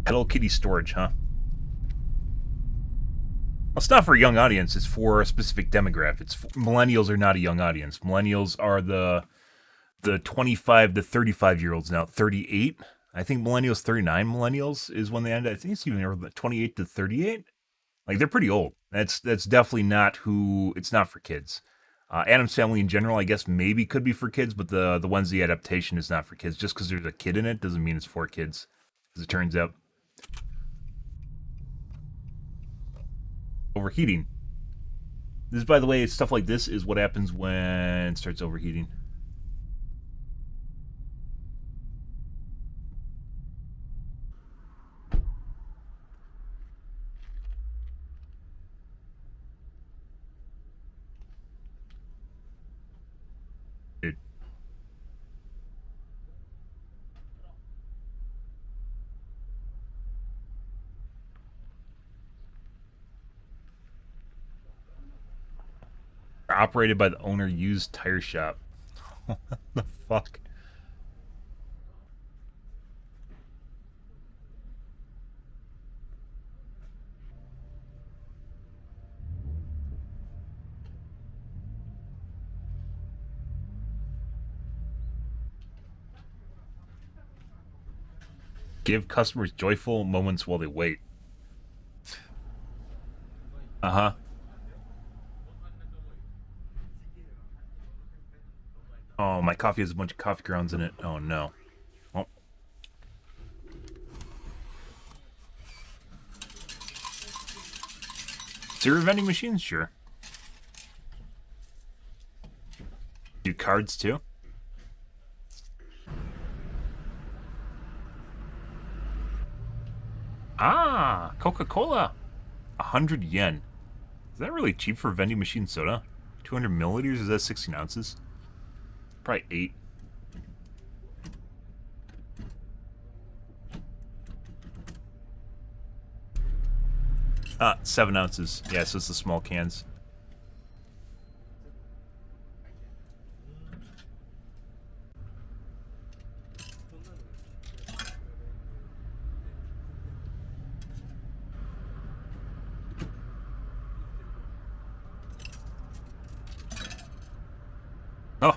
[SPEAKER 1] Hello Kitty storage, huh? Well, it's not for a young audience. It's for a specific demographic. Millennials are not a young audience. Millennials are the 25 to 35-year-olds now. 38. I think millennials, 39 millennials is when they end. I think it's even 28 to 38. Like, they're pretty old. That's definitely not who. It's not for kids. Addams Family in general, I guess, maybe could be for kids, but the Wednesday adaptation is not for kids. Just because there's a kid in it doesn't mean it's for kids, as it turns out. Overheating. This, by the way, stuff like this is what happens when it starts overheating. Dude. Operated by the owner used tire shop. What the fuck? Give customers joyful moments while they wait. Uh-huh. Oh, my coffee has a bunch of coffee grounds in it. Oh, no. Oh. Zero vending machines? Sure. Do cards, too? Ah, Coca-Cola. 100 yen. Is that really cheap for a vending machine soda? 200 milliliters? Is that 16 ounces? Probably 8. Ah, 7 ounces. Yeah, so it's the small cans. Oh.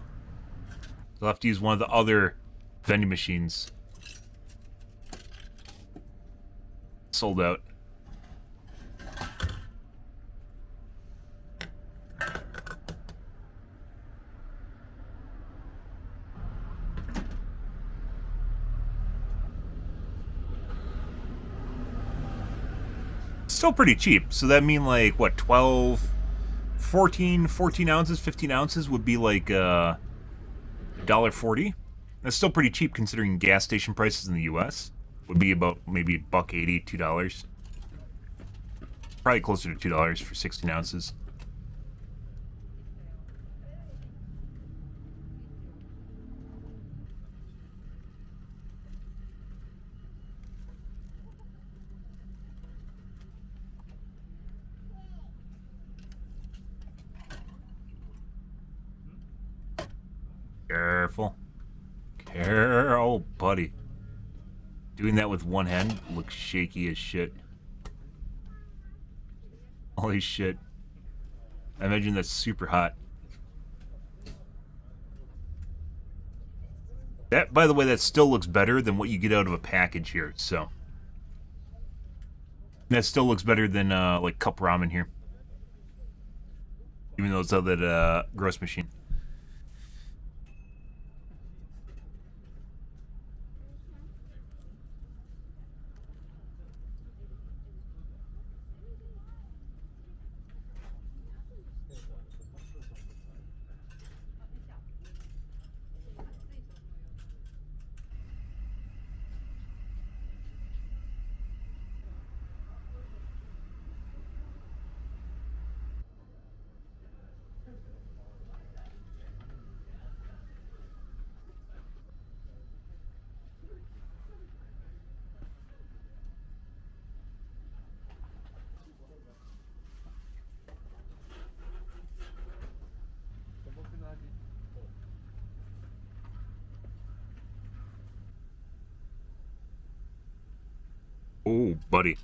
[SPEAKER 1] I'll have to use one of the other vending machines. Sold out. Still pretty cheap. So that mean like, what, 12, 14 ounces, 15 ounces would be like $1.40. That's still pretty cheap considering gas station prices in the U.S. would be about maybe $1.80, $2. Probably closer to $2 for 16 ounces. Careful. Oh, buddy. Doing that with one hand looks shaky as shit. Holy shit. I imagine that's super hot. That, by the way, that still looks better than what you get out of a package here, so. That still looks better than, like, cup ramen here. Even though it's out that, gross machine. Oh, buddy.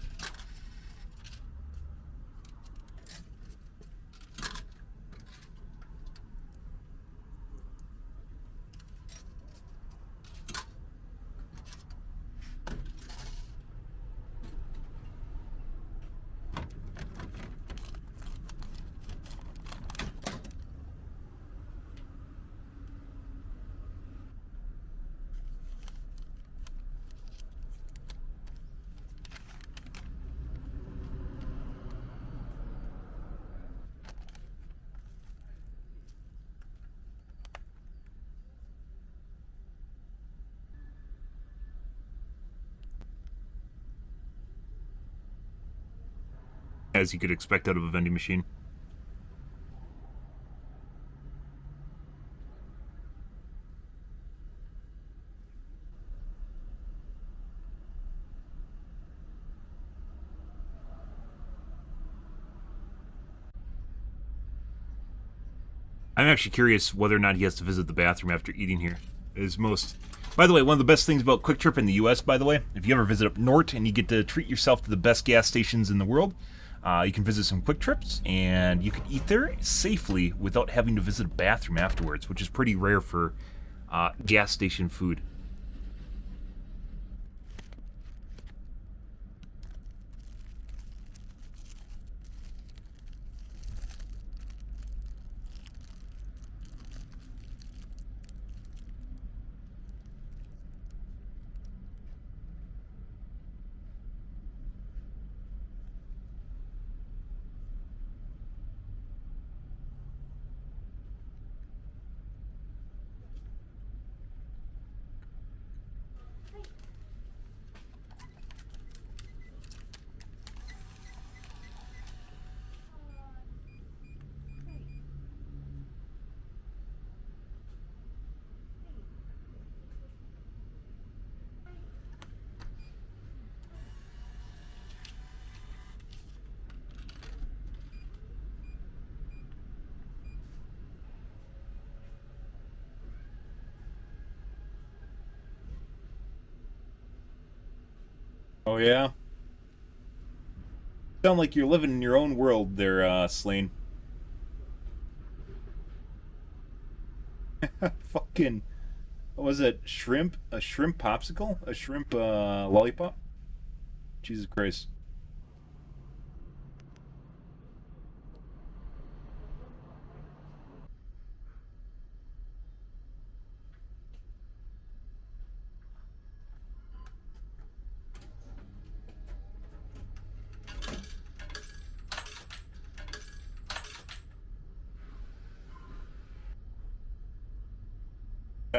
[SPEAKER 1] As you could expect out of a vending machine. I'm actually curious whether or not he has to visit the bathroom after eating here. By the way, one of the best things about Quick Trip in the U.S., by the way, if you ever visit up north and you get to treat yourself to the best gas stations in the world, you can visit some Quick Trips, and you can eat there safely without having to visit a bathroom afterwards, which is pretty rare for gas station food. Oh, yeah? Sound like you're living in your own world there, Slane. Fucking... What was it? Shrimp? A shrimp popsicle? A shrimp, lollipop? Jesus Christ.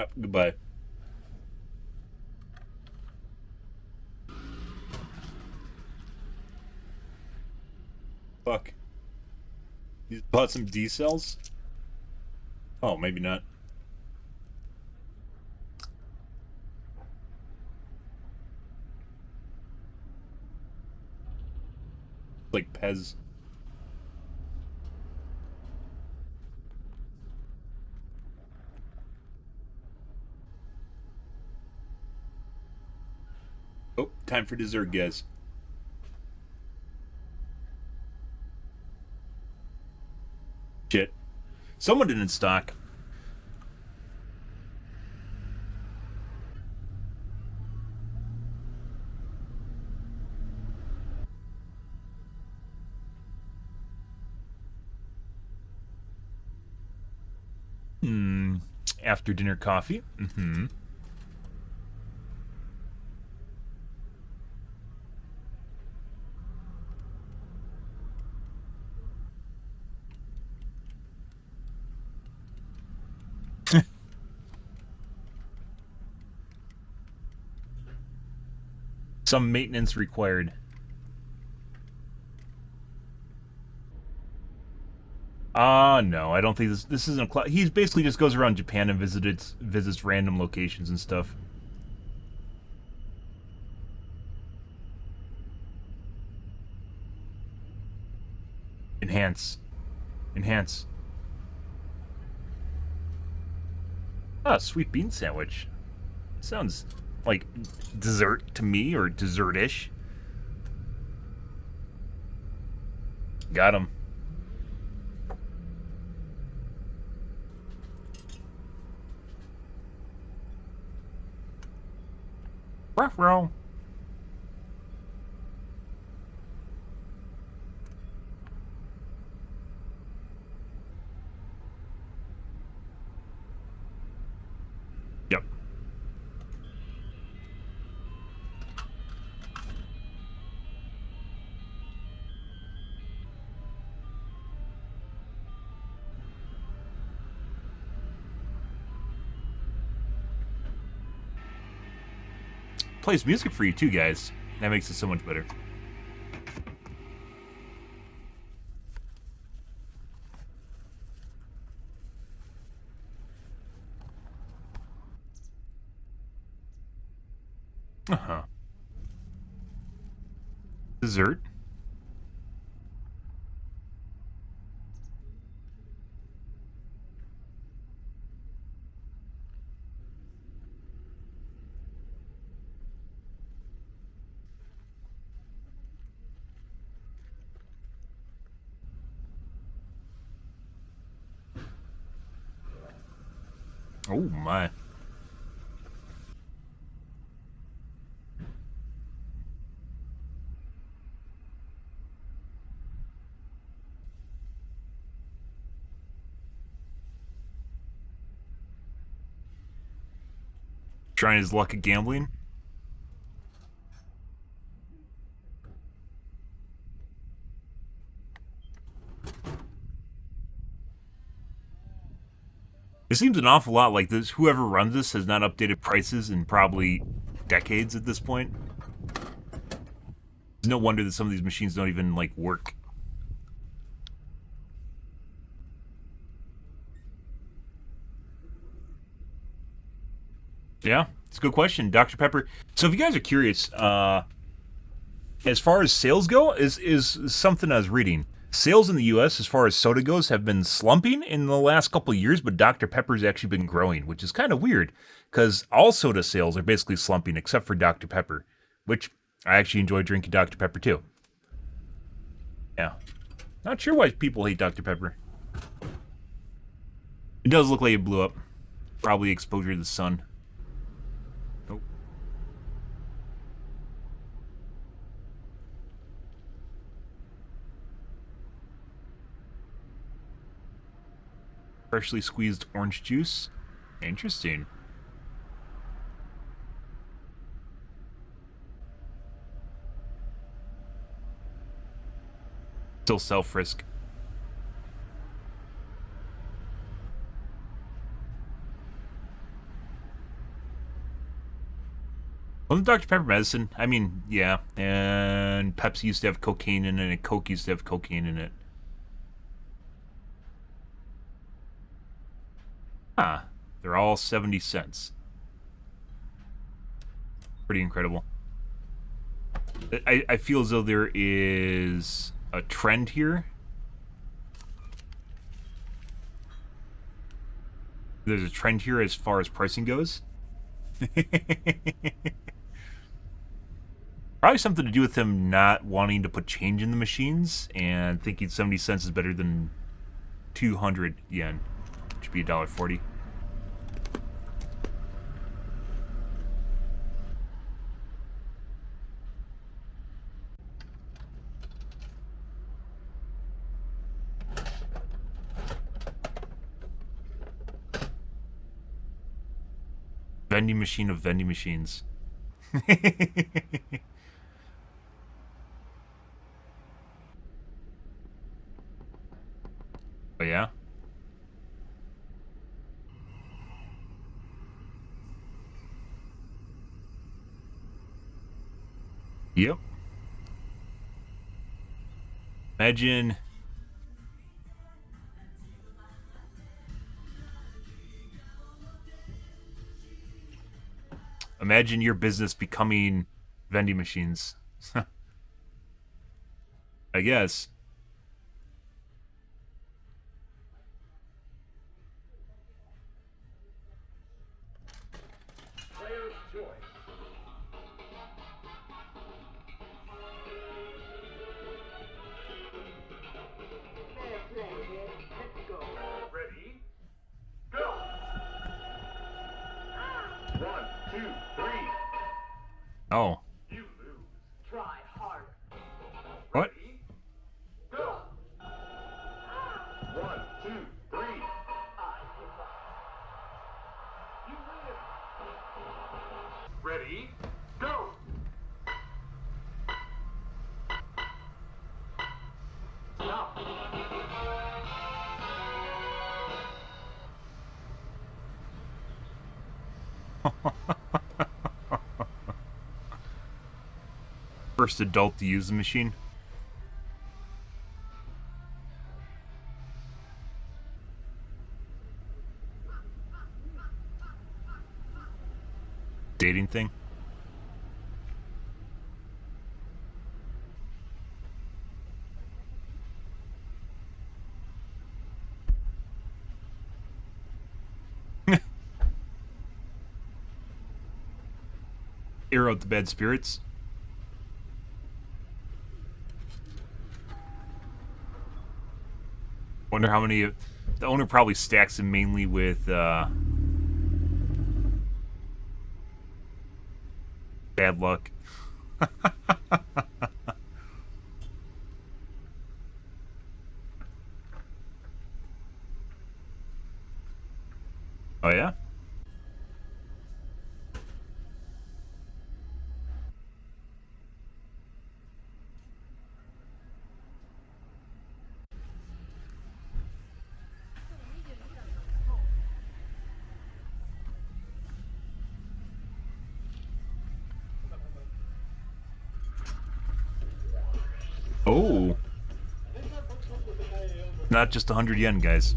[SPEAKER 1] Yeah, goodbye. Fuck. You bought some D cells? Oh, maybe not. Like Pez. Oh, time for dessert, guys. Shit. Someone didn't stock. After dinner coffee. Mm-hmm. Some maintenance required. No, I don't think this isn't a he basically just goes around Japan and visits random locations and stuff. Enhance. Enhance. Ah, sweet bean sandwich. Sounds like dessert to me, or dessert-ish. Got him. Ruff-roll. Yep. Plays music for you too, guys. That makes it so much better. Uh-huh. Dessert. Oh my. Trying his luck at gambling. It seems an awful lot like this. Whoever runs this has not updated prices in probably decades at this point. It's no wonder that some of these machines don't even, like, work. Yeah, it's a good question, Dr. Pepper. So if you guys are curious, as far as sales go, is something I was reading. Sales in the U.S. as far as soda goes have been slumping in the last couple of years, but Dr. Pepper's actually been growing, which is kind of weird, because all soda sales are basically slumping except for Dr. Pepper, which I actually enjoy drinking Dr. Pepper too. Yeah. Not sure why people hate Dr. Pepper. It does look like it blew up. Probably exposure to the sun. Oh. Freshly squeezed orange juice. Interesting. Still self-risk. Wasn't Dr. Pepper medicine? I mean, yeah. And Pepsi used to have cocaine in it, and Coke used to have cocaine in it. Ah, they're all 70 cents. Pretty incredible. I feel as though there is a trend here. There's a trend here as far as pricing goes. Probably something to do with them not wanting to put change in the machines and thinking 70 cents is better than 200 yen, which would be $1.40. Vending machine of vending machines. Oh, yeah? Yep. Imagine... Imagine your business becoming vending machines. I guess.
[SPEAKER 12] Player's choice. Let's go. Ready? Go! 1, 2, 3.
[SPEAKER 1] Oh.
[SPEAKER 12] You lose. Try harder.
[SPEAKER 1] What?
[SPEAKER 12] Ready? Go! 1, 2, 3. You win. Ready? Go! Stop.
[SPEAKER 1] First adult to use the machine. Dating thing. Air out the bad spirits. Wonder how many... The owner probably stacks them mainly with, bad luck. Oh, yeah? Oh. Not just 100 yen, guys.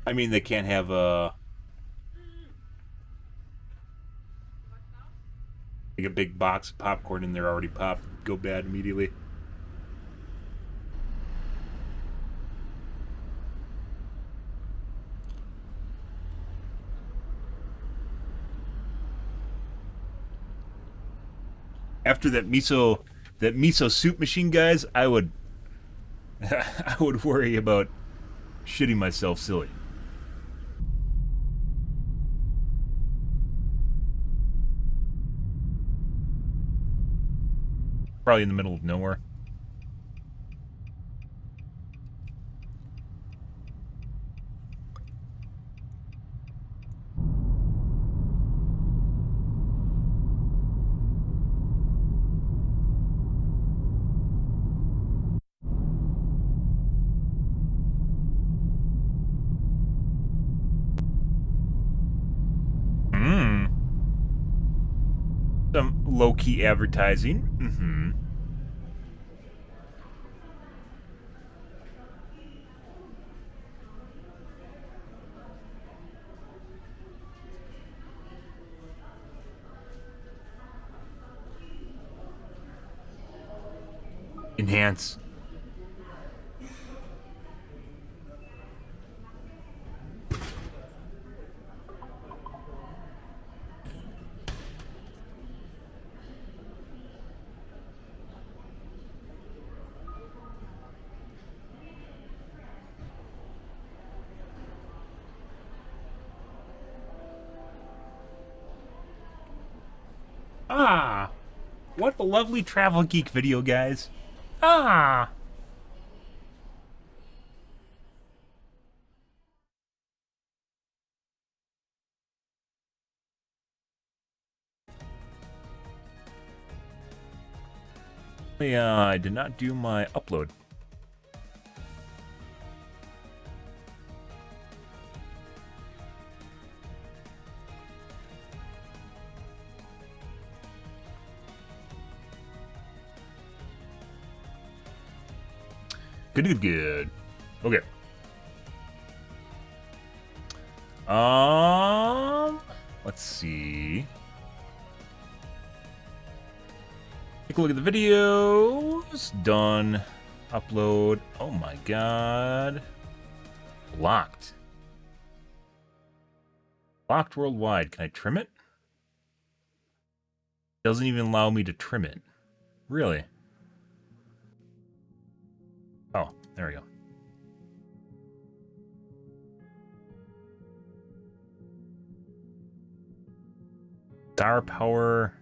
[SPEAKER 1] I mean, they can't have like a big box of popcorn and they're already popped. Go bad immediately. After that miso soup machine, guys, I would I would worry about shitting myself silly. Probably in the middle of nowhere. Some low-key advertising. Mm-hmm. Enhance. Ah, what a lovely Travel Geek video, guys. Ah. Yeah, I did not do my upload. Good. Okay. Let's see. Take a look at the videos. Done. Upload. Oh my god. Locked. Locked worldwide. Can I trim it? Doesn't even allow me to trim it. Really? Oh, there we go. Star power.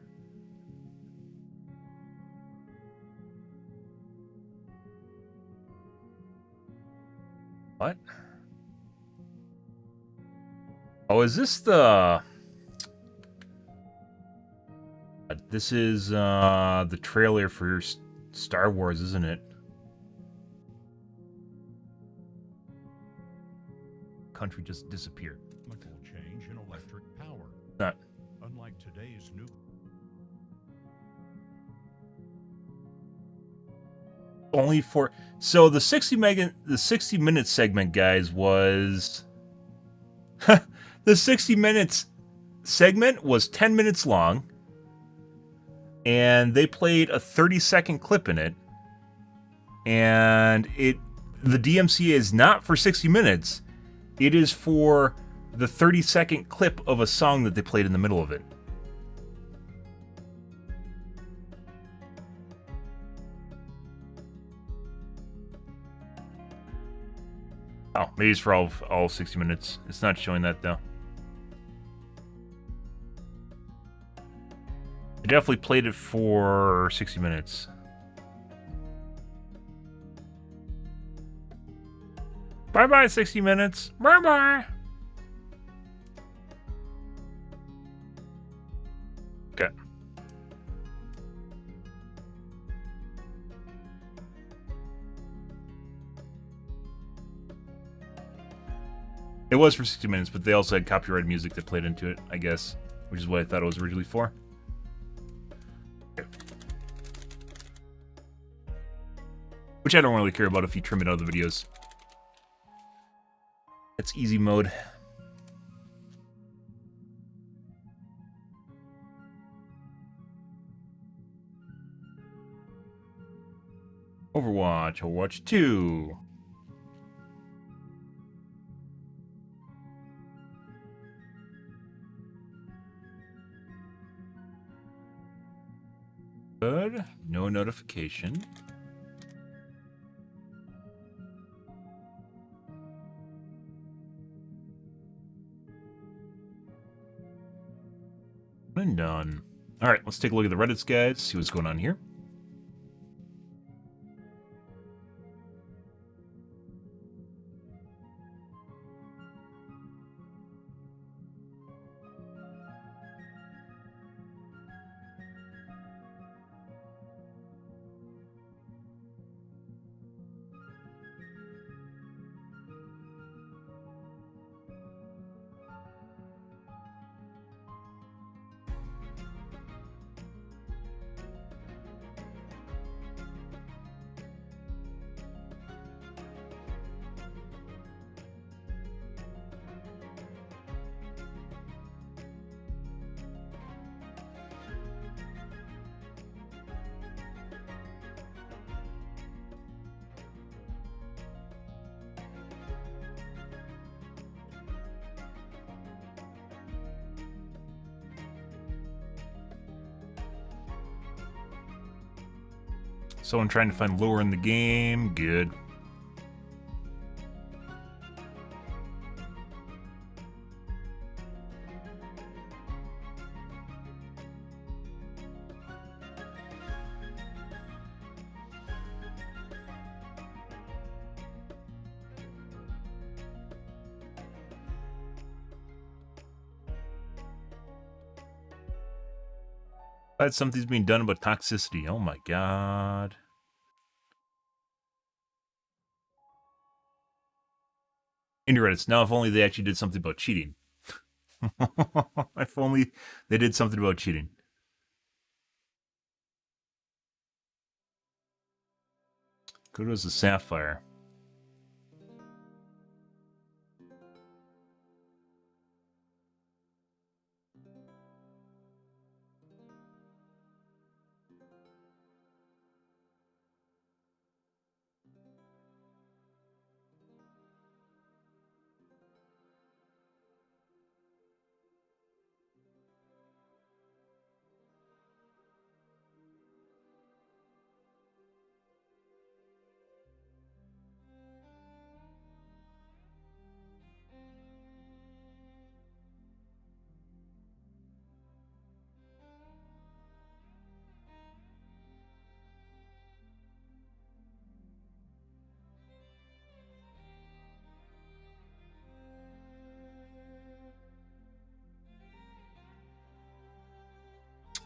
[SPEAKER 1] What? Oh, is this the... This is the trailer for Star Wars, isn't it? Country just disappeared.
[SPEAKER 14] Change in electric power.
[SPEAKER 1] Not.
[SPEAKER 14] Unlike today's new.
[SPEAKER 1] Only for... So the 60 minute segment, guys, was... The 60 minutes segment was 10 minutes long. And they played a 30-second clip in it. And the DMCA is not for 60 minutes. It is for the 30-second clip of a song that they played in the middle of it. Oh, maybe it's for all 60 minutes. It's not showing that, though. I definitely played it for 60 minutes. Bye-bye, 60 minutes. Bye-bye. Okay. It was for 60 minutes, but they also had copyrighted music that played into it, I guess, which is what I thought it was originally for. Okay. Which I don't really care about if you trim it out of the videos. That's easy mode. Overwatch 2. Good. No notification. And done. Alright, let's take a look at the Reddits, guys, see what's going on here. Someone trying to find lore in the game. Good. Glad something's being done about toxicity. Oh my god. Indie Reddits. Now, if only they actually did something about cheating. If only they did something about cheating. Good as a sapphire.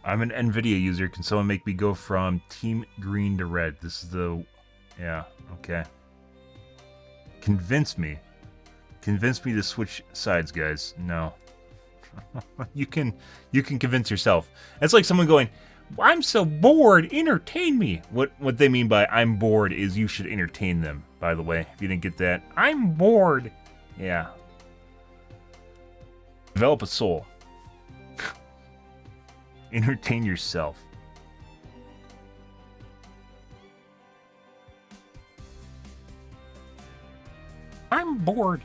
[SPEAKER 1] I'm an NVIDIA user. Can someone make me go from team green to red? This is the... Yeah, okay. Convince me. Convince me to switch sides, guys. No. you can convince yourself. It's like someone going, I'm so bored, entertain me. What they mean by I'm bored is you should entertain them, by the way. If you didn't get that. I'm bored. Yeah. Develop a soul. Entertain yourself. I'm bored.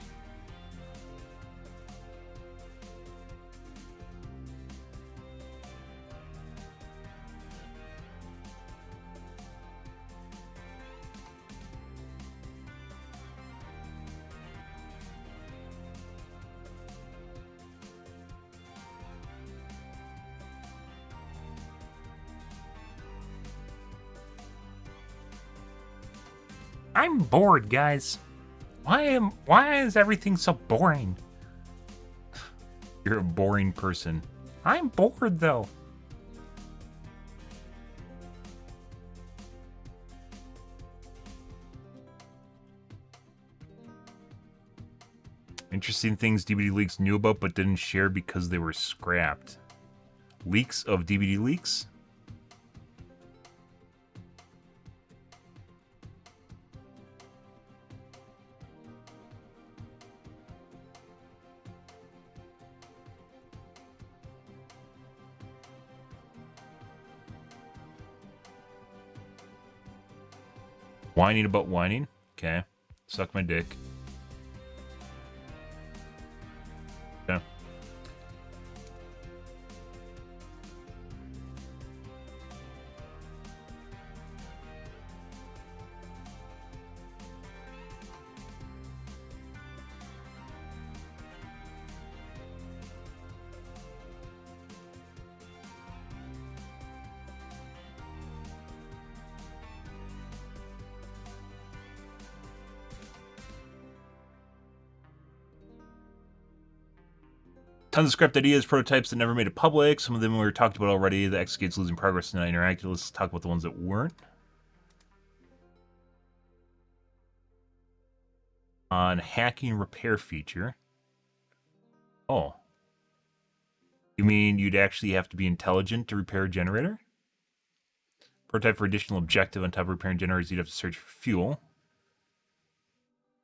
[SPEAKER 1] I'm bored, guys. Why is everything so boring? You're a boring person. I'm bored, though. Interesting things DVD leaks knew about but didn't share because they were scrapped. Leaks of DVD leaks? Whining about whining? Okay. Suck my dick. Okay. Tons of script ideas, prototypes that never made it public. Some of them we were talked about already. The Execute's losing progress and not interactive. Let's talk about the ones that weren't. On hacking repair feature. Oh. You mean you'd actually have to be intelligent to repair a generator? Prototype for additional objective on top of repairing generators, you'd have to search for fuel.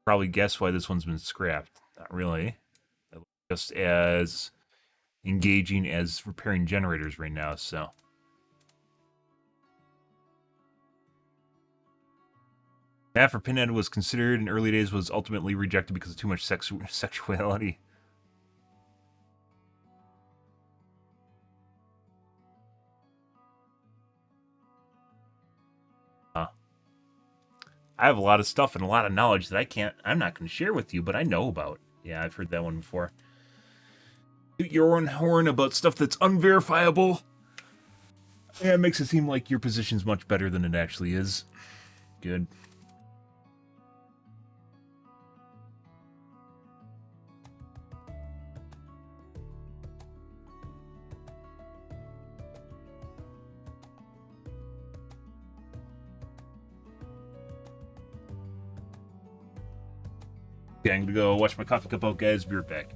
[SPEAKER 1] Probably guess why this one's been scrapped. Not really. Just as engaging as repairing generators right now, so. Matt for Pinhead was considered in early days, was ultimately rejected because of too much sexuality. Huh. I have a lot of stuff and a lot of knowledge that I'm not going to share with you, but I know about. Yeah, I've heard that one before. Toot your own horn about stuff that's unverifiable. Yeah, it makes it seem like your position's much better than it actually is. Good. Okay, I'm gonna go watch my coffee cup out, guys. Be right back.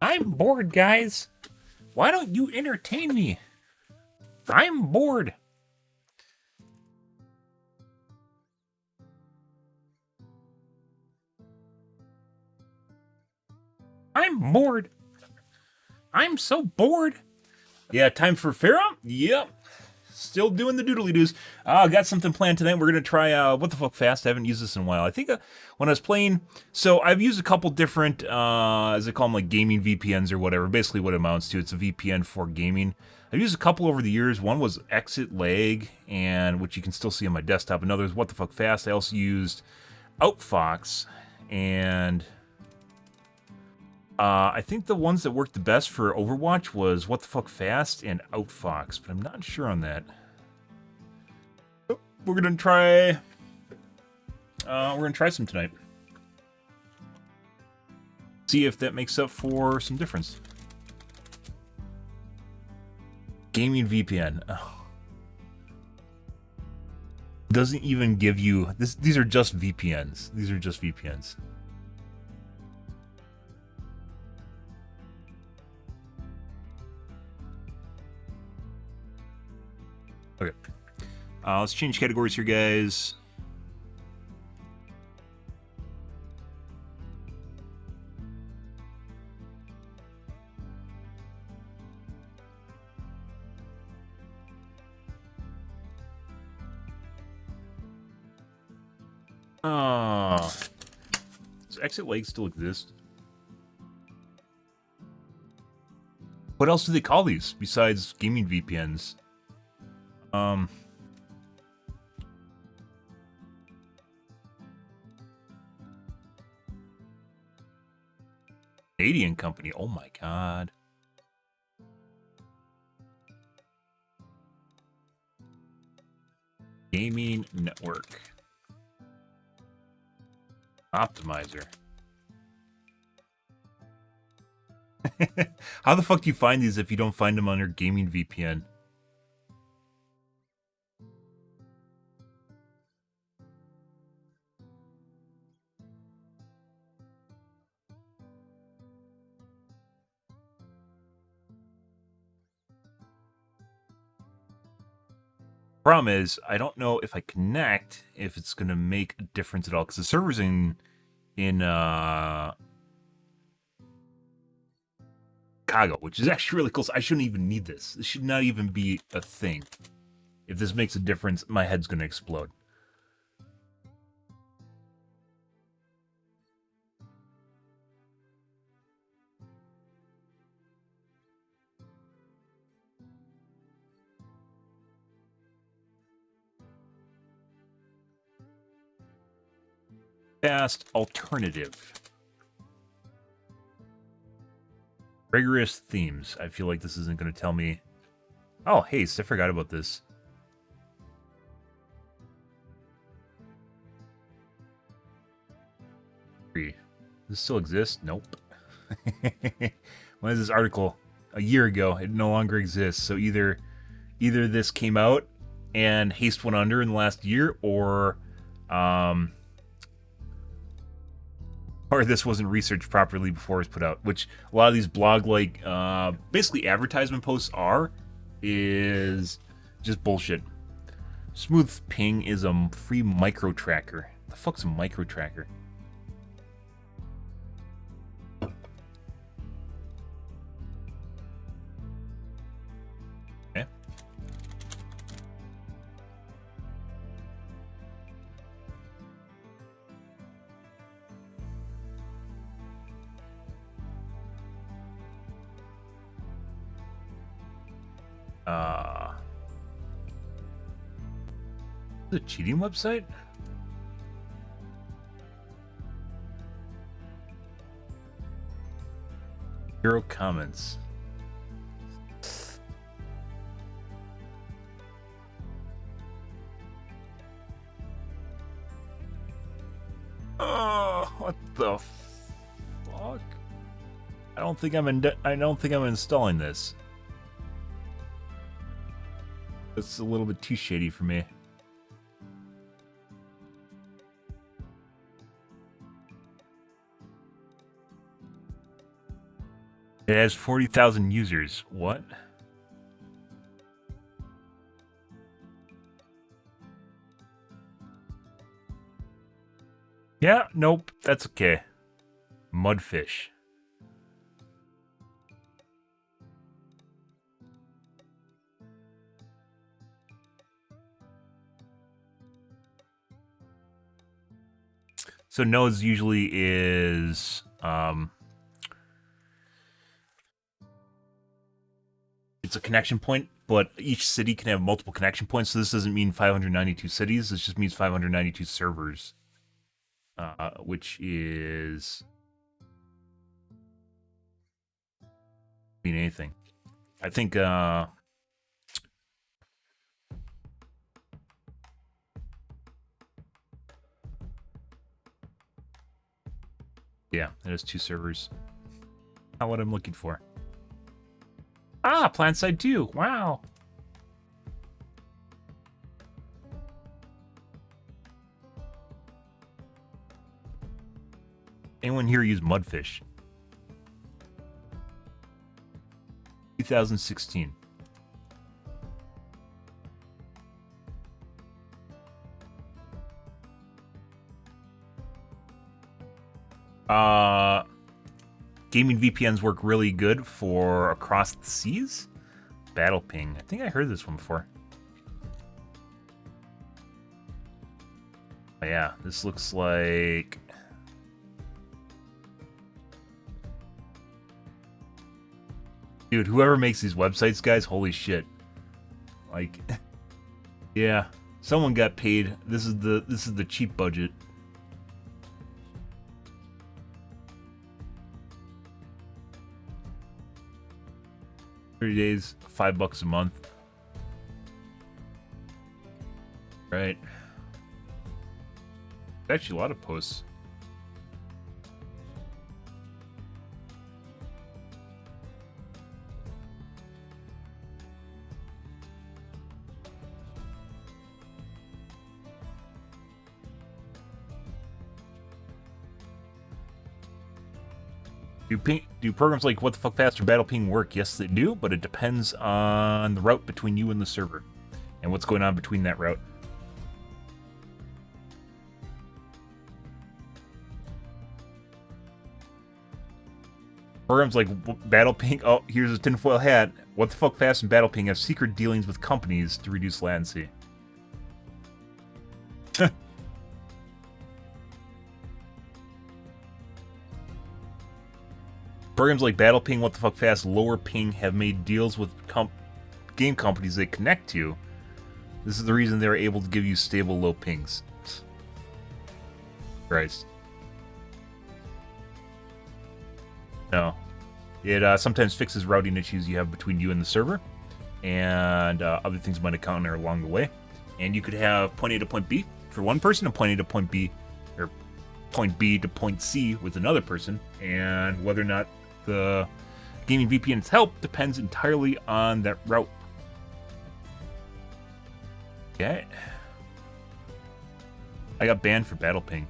[SPEAKER 1] I'm bored, guys. Why don't you entertain me? I'm bored. I'm bored. I'm so bored. Yeah, time for Pharaoh? Yep. Still doing the doodly doos. Got something planned tonight. We're going to try What the Fuck Fast. I haven't used this in a while. I think when I was playing, so I've used a couple different, as they call them, like gaming VPNs or whatever. Basically what it amounts to. It's a VPN for gaming. I've used a couple over the years. One was Exit Lag, and which you can still see on my desktop. Another is What the Fuck Fast. I also used Outfox, and I think the ones that worked the best for Overwatch was What the Fuck Fast and Outfox, but I'm not sure on that. We're gonna try some tonight. See if that makes up for some difference. Gaming VPN. Oh. Doesn't even give you this. These are just VPNs. These are just VPNs. Okay. Let's change categories here, guys. Does Exit Lake still exist? What else do they call these besides gaming VPNs? Canadian company. Oh my god. Gaming network. Optimizer. How the fuck do you find these if you don't find them on your gaming VPN? Problem is, I don't know if I connect, if it's gonna make a difference at all, because the server's in Chicago, which is actually really close. I shouldn't even need this. This should not even be a thing. If this makes a difference, my head's gonna explode. Fast alternative. Rigorous themes. I feel like this isn't going to tell me... Oh, hey, I forgot about this. Does this still exist? Nope. When is this article? A year ago. It no longer exists. So either this came out and Haste went under in the last year, or this wasn't researched properly before it was put out, which a lot of these blog, like, basically advertisement posts is just bullshit. Smooth Ping is a free micro tracker. The fuck's a micro tracker? Okay. The cheating website? Zero comments. Oh, what the fuck? I don't think I'm installing this. It's a little bit too shady for me. It has 40,000 users. What? Yeah, nope, that's okay. Mudfish. So nodes usually is it's a connection point, but each city can have multiple connection points, so this doesn't mean 592 cities, this just means 592 servers. Which is mean anything. I think Yeah, it has 2 servers. Not what I'm looking for. Ah, plant side 2. Wow. Anyone here use Mudfish? 2016. Gaming VPNs work really good for across the seas. Battle ping. I think I heard this one before. Oh, yeah, this looks like... Dude, whoever makes these websites, guys, holy shit. Like, yeah, someone got paid. This is the cheap budget. $30 days, $5 a month. Right. Actually, a lot of posts. Do programs like What the Fuck Faster Battle Ping work? Yes, they do, but it depends on the route between you and the server and what's going on between that route. Programs like Battle Ping. Oh, here's a tinfoil hat. What the Fuck Fast and Battle Ping have secret dealings with companies to reduce latency. Programs like Battle Ping, What the Fuck Fast, Lower Ping have made deals with game companies they connect to. This is the reason they're able to give you stable low pings. Christ. No. It sometimes fixes routing issues you have between you and the server, and other things might encounter along the way. And you could have point A to point B for one person, and point A to point B, or point B to point C with another person, and whether or not the gaming VPN's help depends entirely on that route. Okay. I got banned for Battle Ping.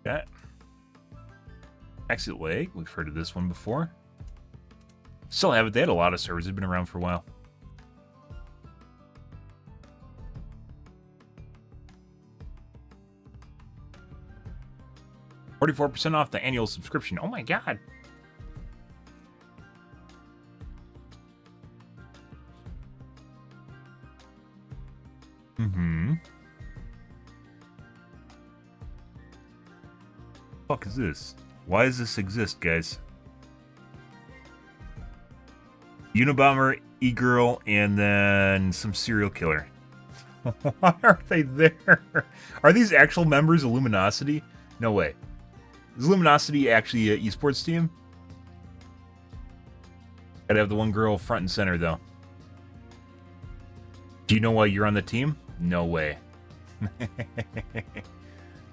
[SPEAKER 1] Okay. Exit Lag. We've heard of this one before. Still have it. They had a lot of servers. They've been around for a while. $44% off the annual subscription. Oh my god. Mm-hmm. Fuck is this? Why does this exist, guys? Unabomber, E-Girl, and then some serial killer. Why are they there? Are these actual members of Luminosity? No way. Is Luminosity actually an esports team? Gotta have the one girl front and center, though. Do you know why you're on the team? No way.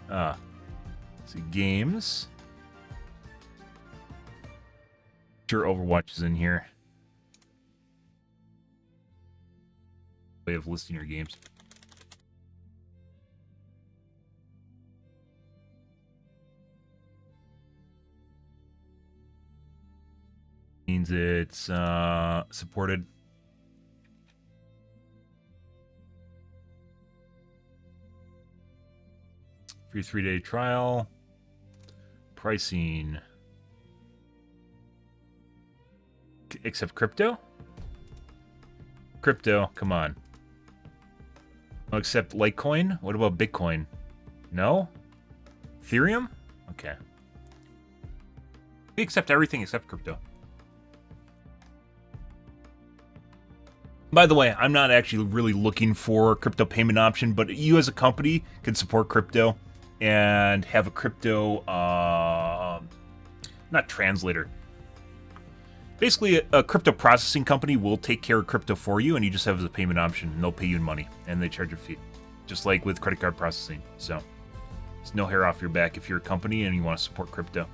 [SPEAKER 1] Let's see, games. Sure, Overwatch is in here. Way of listing your games. Means it's supported. Free 3-day trial. Pricing. Except crypto? Crypto, come on. Oh, except Litecoin? What about Bitcoin? No? Ethereum? Okay. We accept everything except crypto. By the way, I'm not actually really looking for a crypto payment option, but you as a company can support crypto and have a crypto, not translator. Basically, a crypto processing company will take care of crypto for you, and you just have it as a payment option, and they'll pay you in money, and they charge a fee. just like with credit card processing. So it's no hair off your back if you're a company and you want to support crypto.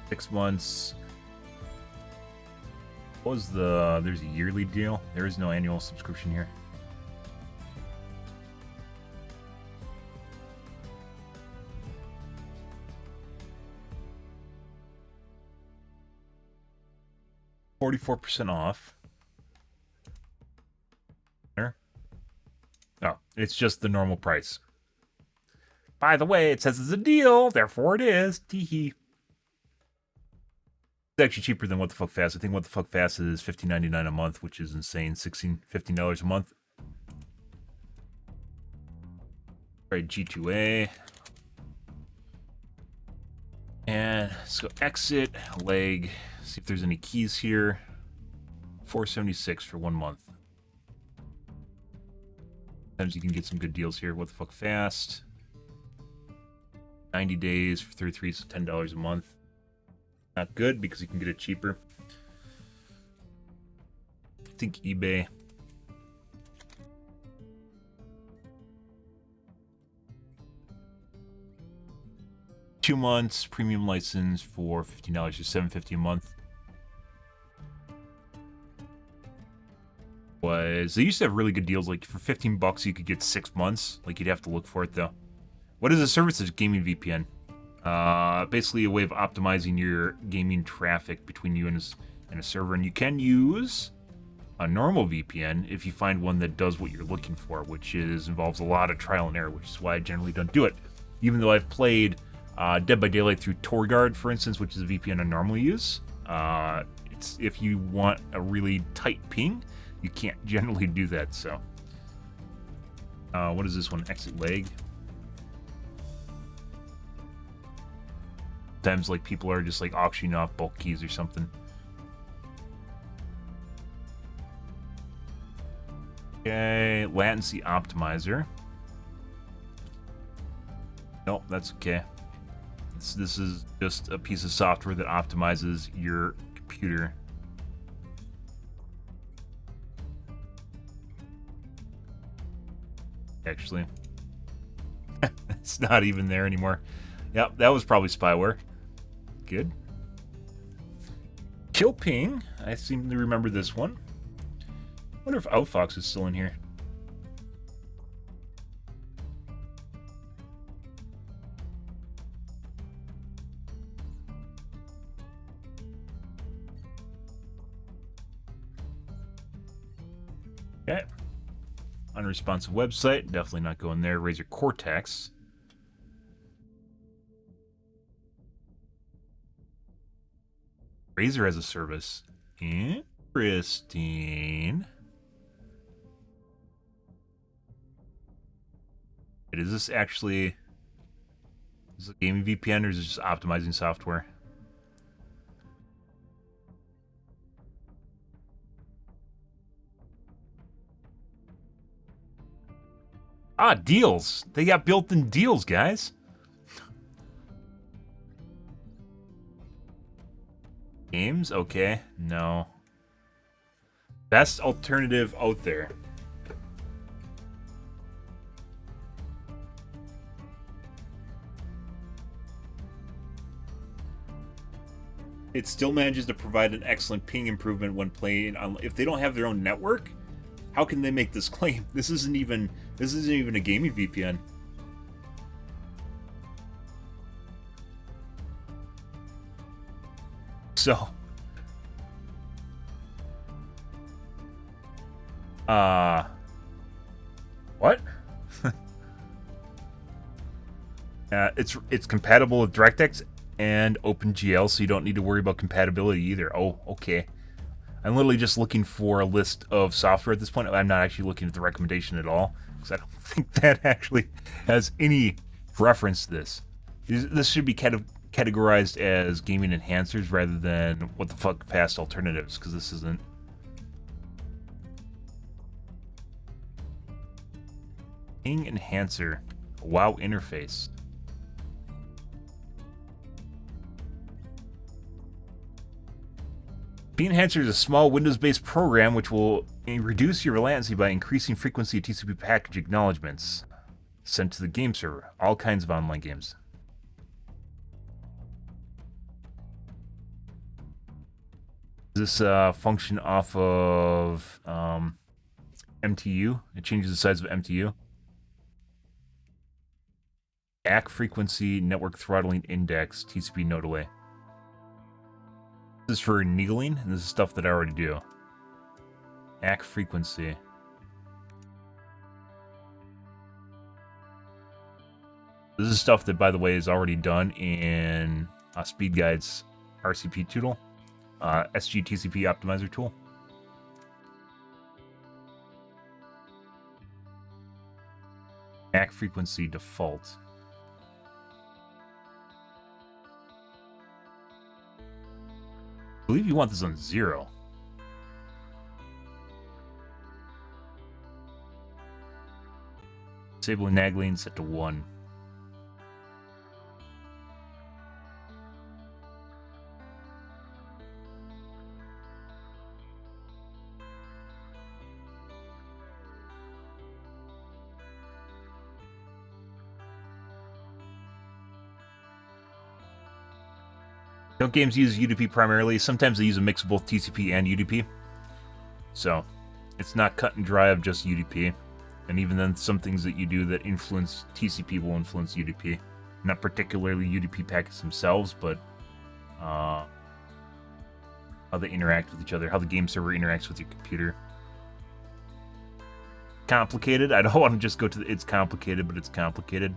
[SPEAKER 1] Six months. What was there's a yearly deal? There is no annual subscription here. $44% off. There. Oh, it's just the normal price. By the way, it says it's a deal, therefore it is. Teehee. It's actually cheaper than What the Fuck Fast. I think What the Fuck Fast is $15.99 a month, which is insane. $15 a month. Alright, G2A. And let's go exit, leg. See if there's any keys here. $4.76 for 1 month. Sometimes you can get some good deals here. What the Fuck Fast. 90 days for 33, so $10 a month. Not good because you can get it cheaper. I think eBay. Two months premium license for $15 or $7.50 a month. They used to have really good deals. Like for $15 you could get 6 months. Like you'd have to look for it though. What is a service? It's gaming VPN. Basically a way of optimizing your gaming traffic between you and a server. And you can use a normal VPN if you find one that does what you're looking for, which involves a lot of trial and error, which is why I generally don't do it. Even though I've played Dead by Daylight through TorGuard, for instance, which is a VPN I normally use. It's if you want a really tight ping, you can't generally do that. So, what is this one? Exit leg. Sometimes like people are just like auctioning off bulk keys or something. Okay, latency optimizer. Nope, that's okay. This is just a piece of software that optimizes your computer. Actually, it's not even there anymore. Yep, that was probably spyware. Good. Kill ping. I seem to remember this one. Wonder if Outfox is still in here. Okay. Unresponsive website. Definitely not going there. Razer Cortex. Razer has a service. Interesting. Is this actually... Is it a gaming VPN or is it just optimizing software? Ah, deals. They got built-in deals, guys. Games? Okay. No. Best alternative out there. It still manages to provide an excellent ping improvement when playing on... If they don't have their own network, how can they make this claim? This isn't even a gaming VPN. So, what? It's compatible with DirectX and OpenGL, so you don't need to worry about compatibility either. Oh, okay. I'm literally just looking for a list of software at this point. I'm not actually looking at the recommendation at all, because I don't think that actually has any reference to this. This should be categorized as gaming enhancers rather than what the fuck fast alternatives, because this isn't. Ping enhancer. WoW interface. Enhancer is a small Windows-based program which will reduce your latency by increasing frequency of TCP package acknowledgements sent to the game server. All kinds of online games. This function off of MTU. It changes the size of MTU. ACK frequency network throttling index TCP no delay. This is for annealing, and this is stuff that I already do. ACK frequency. This is stuff that, by the way, is already done in SpeedGuide's RCP tool, SGTCP optimizer tool. ACK frequency default. I believe you want this on 0. Disabling nagging set to 1. Don't games use UDP primarily? Sometimes they use a mix of both TCP and UDP. So, it's not cut and dry of just UDP. And even then, some things that you do that influence TCP will influence UDP. Not particularly UDP packets themselves, but how they interact with each other, how the game server interacts with your computer. Complicated? I don't want to just go to the it's complicated, but it's complicated.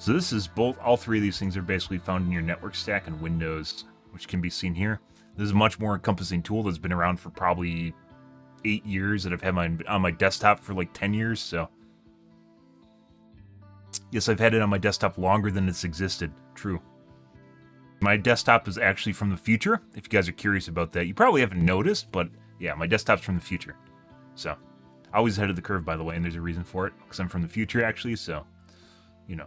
[SPEAKER 1] So this is all three of these things are basically found in your network stack in Windows, which can be seen here. This is a much more encompassing tool that's been around for probably 8 years, that I've had on my desktop for like 10 years, so. Yes, I've had it on my desktop longer than it's existed, true. My desktop is actually from the future, if you guys are curious about that. You probably haven't noticed, but yeah, my desktop's from the future. So, always ahead of the curve, by the way, and there's a reason for it, because I'm from the future, actually, so, you know.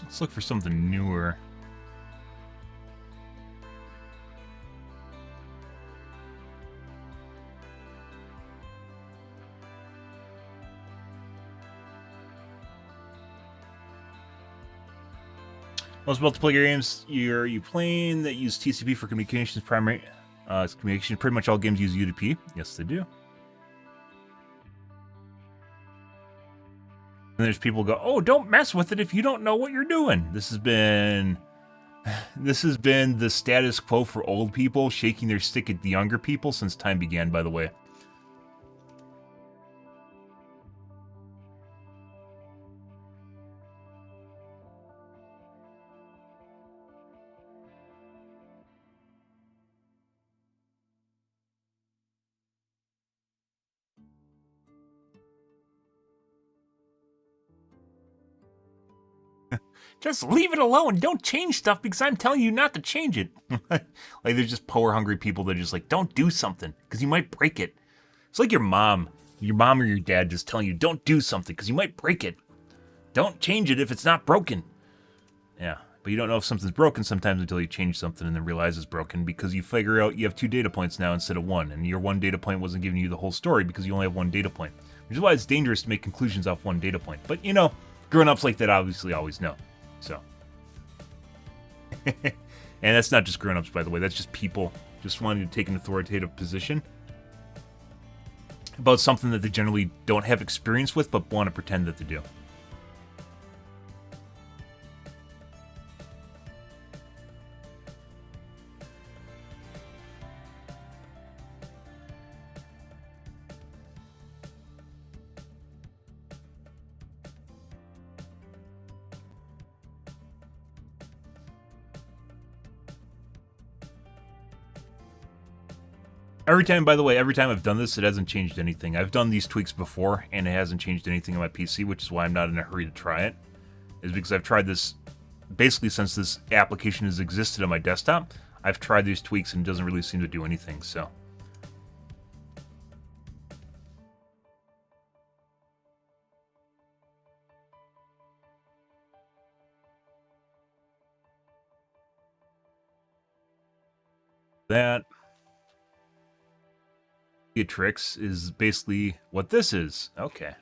[SPEAKER 1] Let's look for something newer. Most multiplayer games you playing that use TCP for communications primary communication. Pretty much all games use UDP. Yes, they do. And there's people who go, oh, don't mess with it if you don't know what you're doing. This has been the status quo for old people shaking their stick at the younger people since time began, by the way. Just leave it alone. Don't change stuff because I'm telling you not to change it. Like, there's just power-hungry people that are just like, don't do something because you might break it. It's like your mom or your dad just telling you, don't do something because you might break it. Don't change it if it's not broken. Yeah, but you don't know if something's broken sometimes until you change something and then realize it's broken because you figure out you have 2 data points now instead of 1, and your 1 data point wasn't giving you the whole story because you only have 1 data point. Which is why it's dangerous to make conclusions off 1 data point. But, you know, grown-ups like that obviously always know. So. And that's not just grown-ups, by the way. That's just people just wanting to take an authoritative position about something that they generally don't have experience with but want to pretend that they do. Every time I've done this, it hasn't changed anything. I've done these tweaks before, and it hasn't changed anything on my PC, which is why I'm not in a hurry to try it. Is because I've tried this, basically since this application has existed on my desktop, I've tried these tweaks and it doesn't really seem to do anything, so. That tricks is basically what this is. Okay.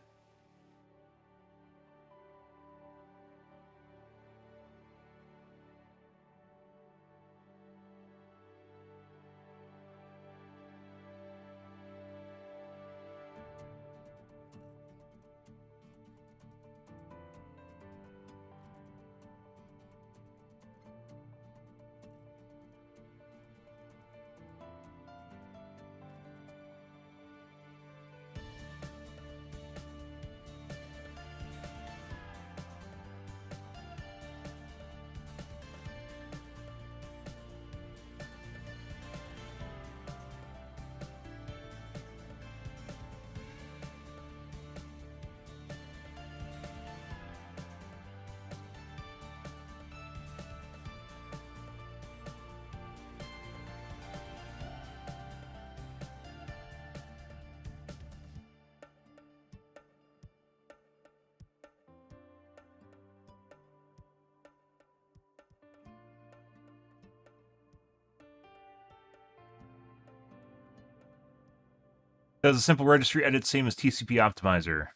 [SPEAKER 1] Does a simple registry edit same as TCP optimizer?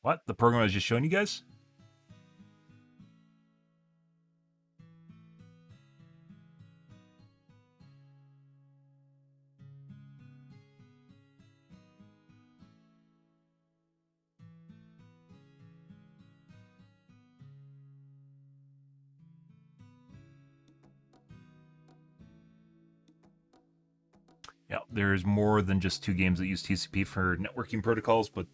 [SPEAKER 1] What? The program I was just showing you guys? Yeah, there's more than just 2 games that use TCP for networking protocols, but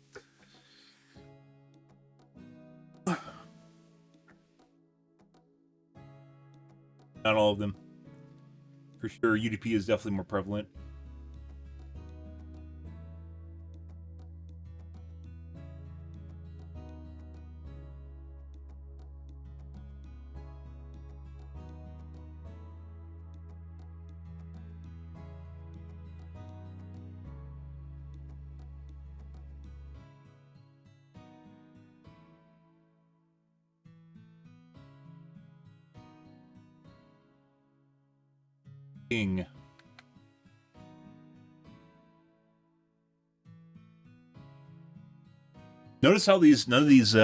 [SPEAKER 1] not all of them. For sure, UDP is definitely more prevalent. Ing. Notice how none of these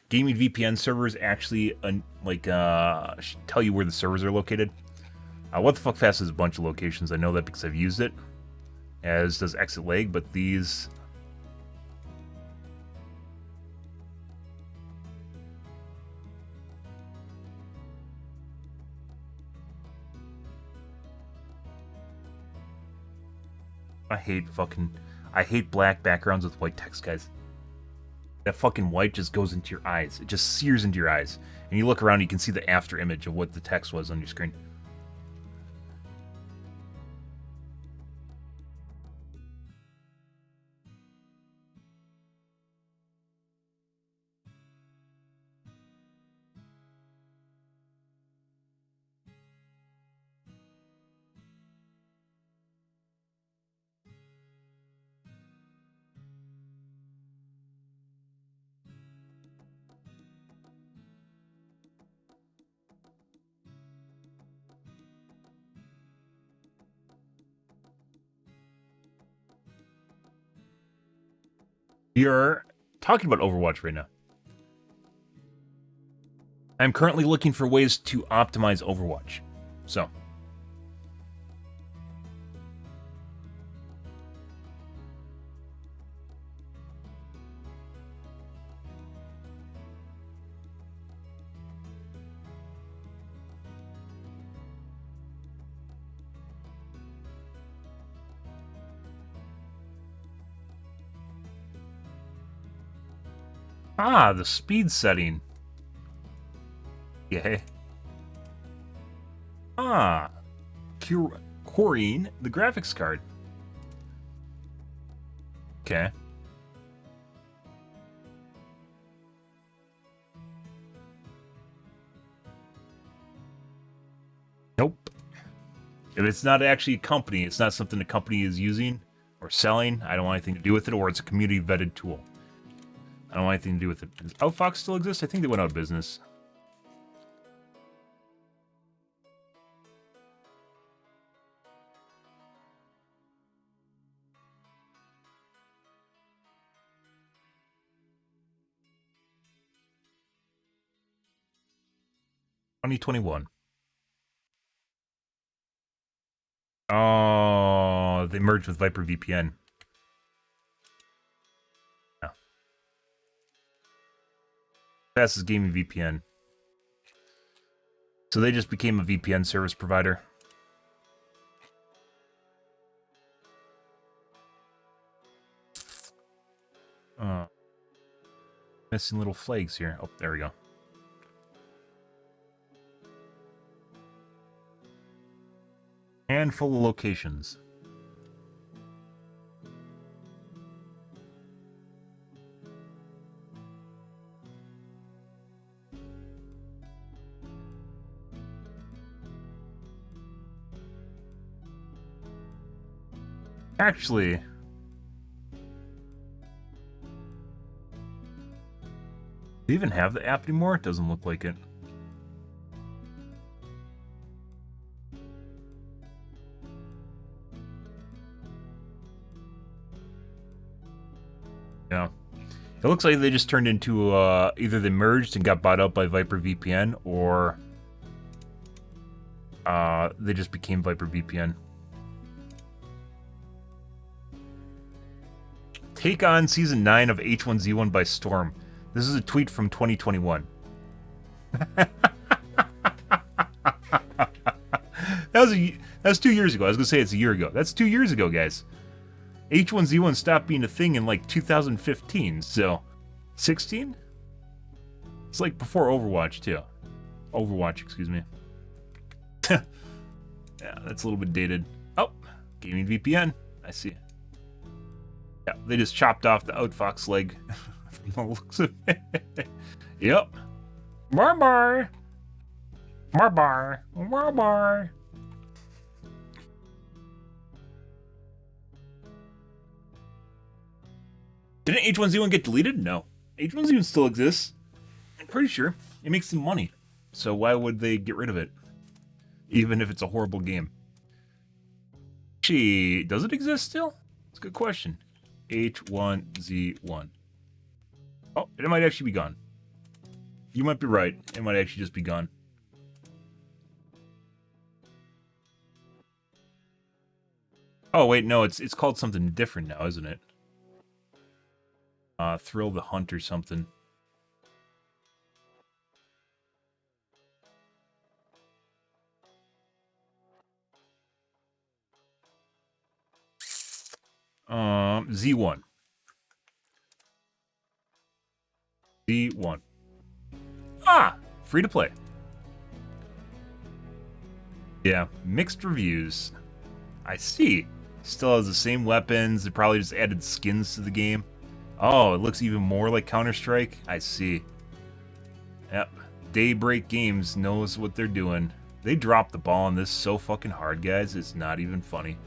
[SPEAKER 1] gaming VPN servers actually tell you where the servers are located. What the fuck fast has a bunch of locations. I know that because I've used it, as does Exit Leg, but these. I hate black backgrounds with white text, guys. That fucking white just goes into your eyes. It just sears into your eyes. And you look around, you can see the after image of what the text was on your screen. You're talking about Overwatch right now. I'm currently looking for ways to optimize Overwatch. So. Ah, the speed setting. Yay. Ah. Coring the graphics card. Okay. Nope. If it's not actually a company, it's not something the company is using or selling, I don't want anything to do with it, or it's a community vetted tool. I don't want anything to do with it. Does Outfox still exist? I think they went out of business. $2021. Oh, they merged with Viper VPN. Yeah. Fastest gaming VPN. So they just became a VPN service provider. Missing little flags here. Oh, there we go. Handful of locations. Actually, do they even have the app anymore? It doesn't look like it. Yeah. It looks like they just turned into, either they merged and got bought out by Viper VPN, or they just became Viper VPN. Take on Season 9 of H1Z1 by storm. This is a tweet from 2021. That was 2 years ago. I was going to say it's a year ago. That's 2 years ago, guys. H1Z1 stopped being a thing in like 2015, so 16? It's like before Overwatch, too. Overwatch, excuse me. Yeah, that's a little bit dated. Oh, gaming VPN. I see. Yeah, they just chopped off the Outfox leg from the looks of it. Yep. Bye-bye. Bye-bye. Bye-bye. Didn't H1Z1 get deleted? No. H1Z1 still exists. I'm pretty sure. It makes them money. So why would they get rid of it? Even if it's a horrible game. Actually, does it exist still? It's a good question. H1Z1. Oh, it might actually be gone. You might be right. It might actually just be gone. Oh, wait, no, it's called something different now, isn't it? Thrill the Hunt or something. Z1. Z1. Ah! Free to play. Yeah, mixed reviews. I see. Still has the same weapons. They probably just added skins to the game. Oh, it looks even more like Counter-Strike. I see. Yep. Daybreak Games knows what they're doing. They dropped the ball on this so fucking hard, guys. It's not even funny.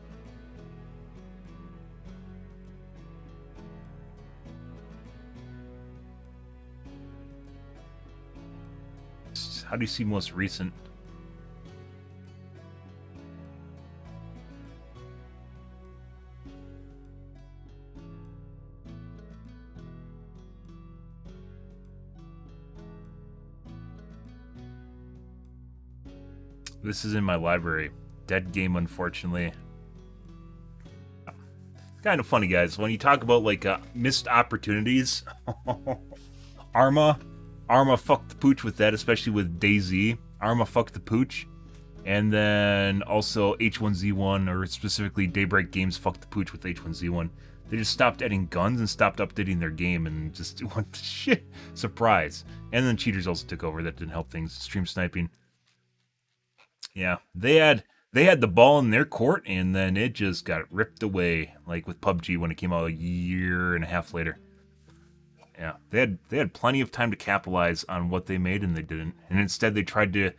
[SPEAKER 1] How do you see most recent? This is in my library. Dead game, unfortunately. Kind of funny, guys. When you talk about, like, missed opportunities, Arma fucked the pooch with that, especially with DayZ. Arma fucked the pooch. And then also H1Z1, or specifically Daybreak Games, fucked the pooch with H1Z1. They just stopped adding guns and stopped updating their game and just went, shit, surprise. And then cheaters also took over. That didn't help things. Stream sniping. Yeah, they had the ball in their court, and then it just got ripped away, like with PUBG when it came out a year and a half later. Yeah, they had plenty of time to capitalize on what they made, and they didn't. And instead, they tried to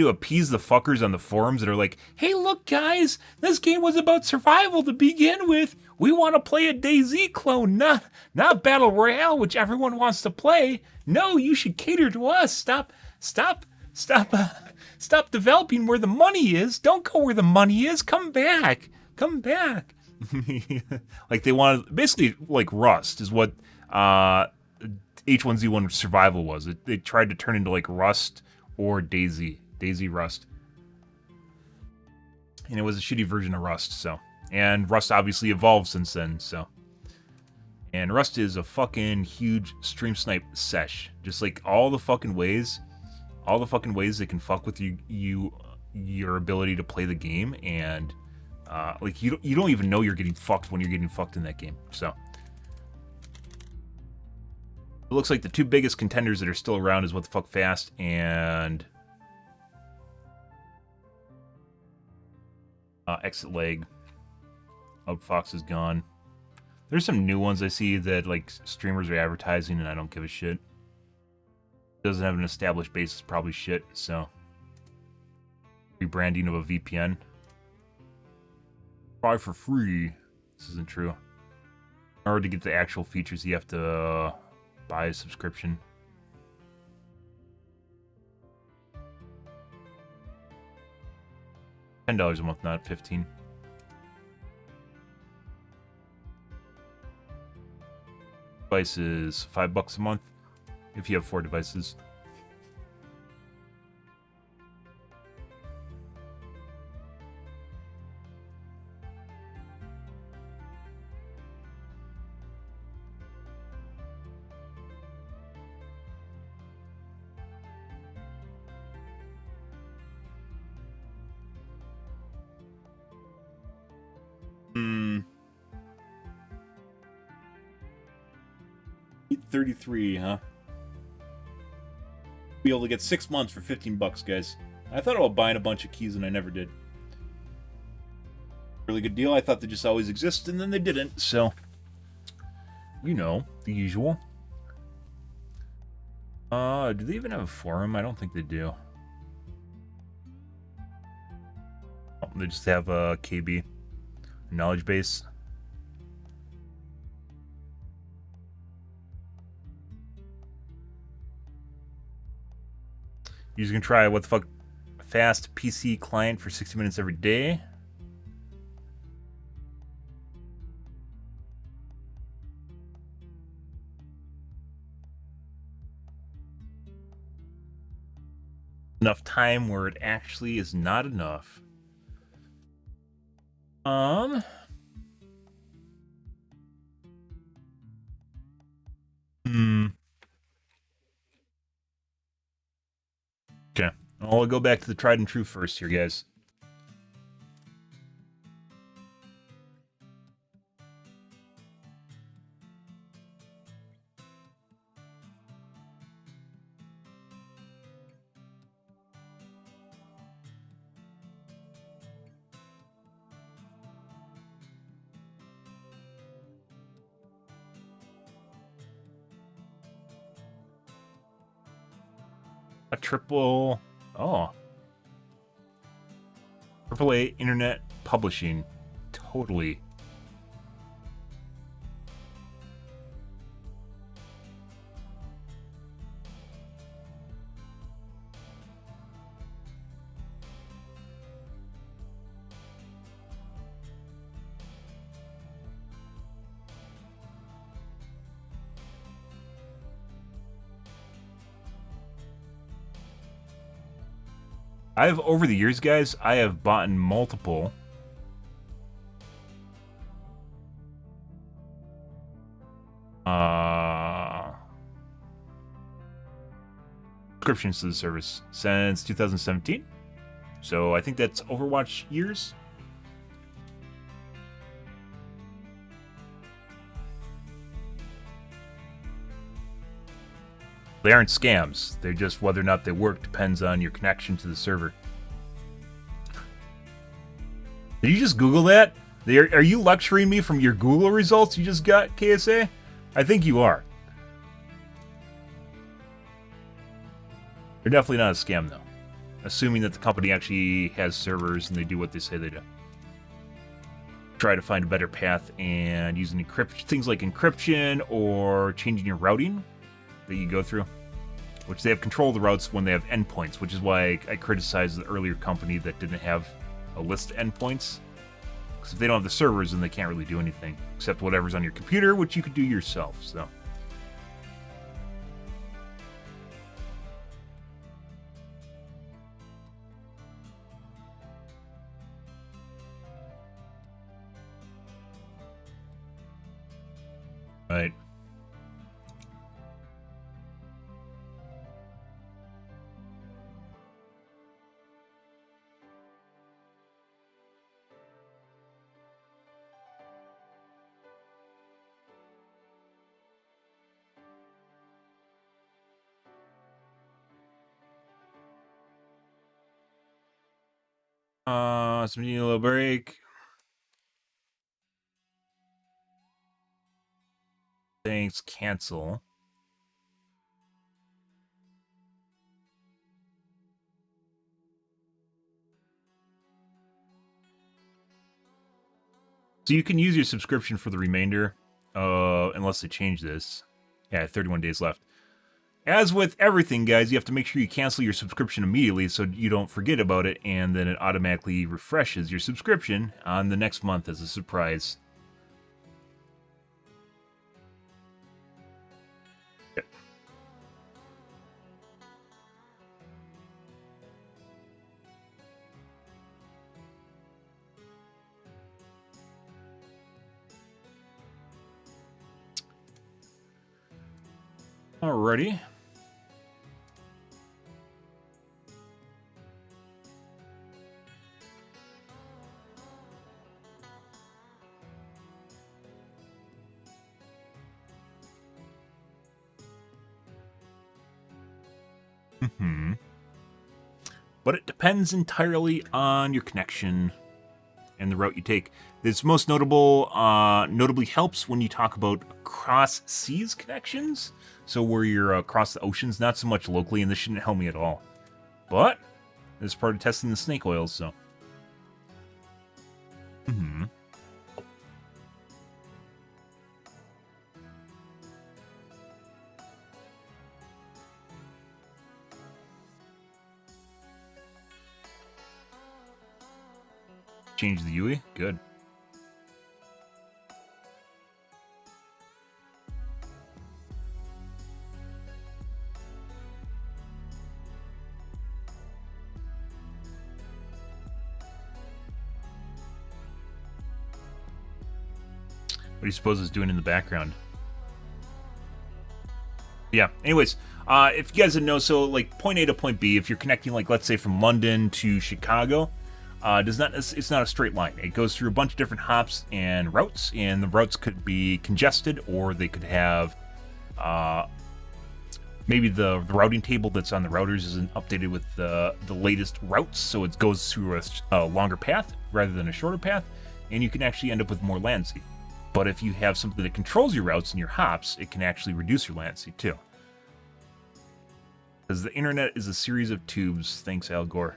[SPEAKER 1] appease the fuckers on the forums that are like, "Hey, look, guys, this game was about survival to begin with. We want to play a DayZ clone, not Battle Royale, which everyone wants to play. No, you should cater to us. Stop developing where the money is. Don't go where the money is. Come back. Like they wanted, basically like Rust is what H1Z1 Survival was. They tried to turn into like Rust or DayZ Rust, and it was a shitty version of Rust. So, and Rust obviously evolved since then. So, and Rust is a fucking huge stream snipe sesh. Just like all the fucking ways they can fuck with your ability to play the game, and like you don't even know you're getting fucked when you're getting fucked in that game. So it looks like the two biggest contenders that are still around is What the Fuck Fast and Exit Leg. Fox is gone. There's some new ones I see that like streamers are advertising, and I don't give a shit. Doesn't have an established base, is probably shit. So rebranding of a VPN. Try for free. This isn't true. In order to get the actual features, you have to buy a subscription. $10 a month, not 15. Devices $5 a month if you have 4 devices. $33, huh? Be able to get 6 months for $15, guys. I thought about buying a bunch of keys and I never did. Really good deal. I thought they just always exist and then they didn't, so you know, the usual. Do they even have a forum? I don't think they do. Oh, they just have a KB, a knowledge base. You can try What the Fuck Fast PC client for 60 minutes every day. enough time where it actually is not enough. Okay. I'll go back to the tried and true first here, guys. A triple... Oh. AAA Internet Publishing. Totally. Over the years, guys, I have bought multiple subscriptions to the service since 2017. So I think that's Overwatch years. They aren't scams. They're just whether or not they work depends on your connection to the server. Did you just Google that? Are you lecturing me from your Google results you just got, KSA? I think you are. They're definitely not a scam, though. Assuming that the company actually has servers and they do what they say they do. Try to find a better path and using things like encryption or changing your routing that you go through, which they have control of the routes when they have endpoints, which is why I criticized the earlier company that didn't have a list of endpoints. Because if they don't have the servers, then they can't really do anything except whatever's on your computer, which you could do yourself. So. Right. So we need a little break. Thanks, cancel. So you can use your subscription for the remainder, unless they change this. Yeah, 31 days left. As with everything, guys, you have to make sure you cancel your subscription immediately so you don't forget about it, and then it automatically refreshes your subscription on the next month as a surprise. Yep. Alrighty. But it depends entirely on your connection and the route you take. This most notably helps when you talk about cross seas connections. So where you're across the oceans, not so much locally, and this shouldn't help me at all. But this is part of testing the snake oils, so. Change the UI? Good. do you suppose it's doing in the background? Yeah, anyways, if you guys didn't know, so like point A to point B, if you're connecting, like, let's say from London to Chicago, it's not a straight line. It goes through a bunch of different hops and routes, and the routes could be congested, or they could have maybe the routing table that's on the routers isn't updated with the latest routes, so it goes through a longer path rather than a shorter path, and you can actually end up with more latency. But if you have something that controls your routes and your hops, it can actually reduce your latency too. Because the internet is a series of tubes. Thanks, Al Gore.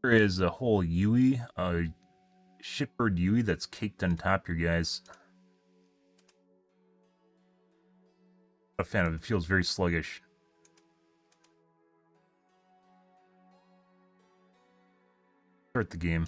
[SPEAKER 1] There is a whole UE, a shipbird UE that's caked on top here, guys. Not a fan of it. It feels very sluggish. Start the game.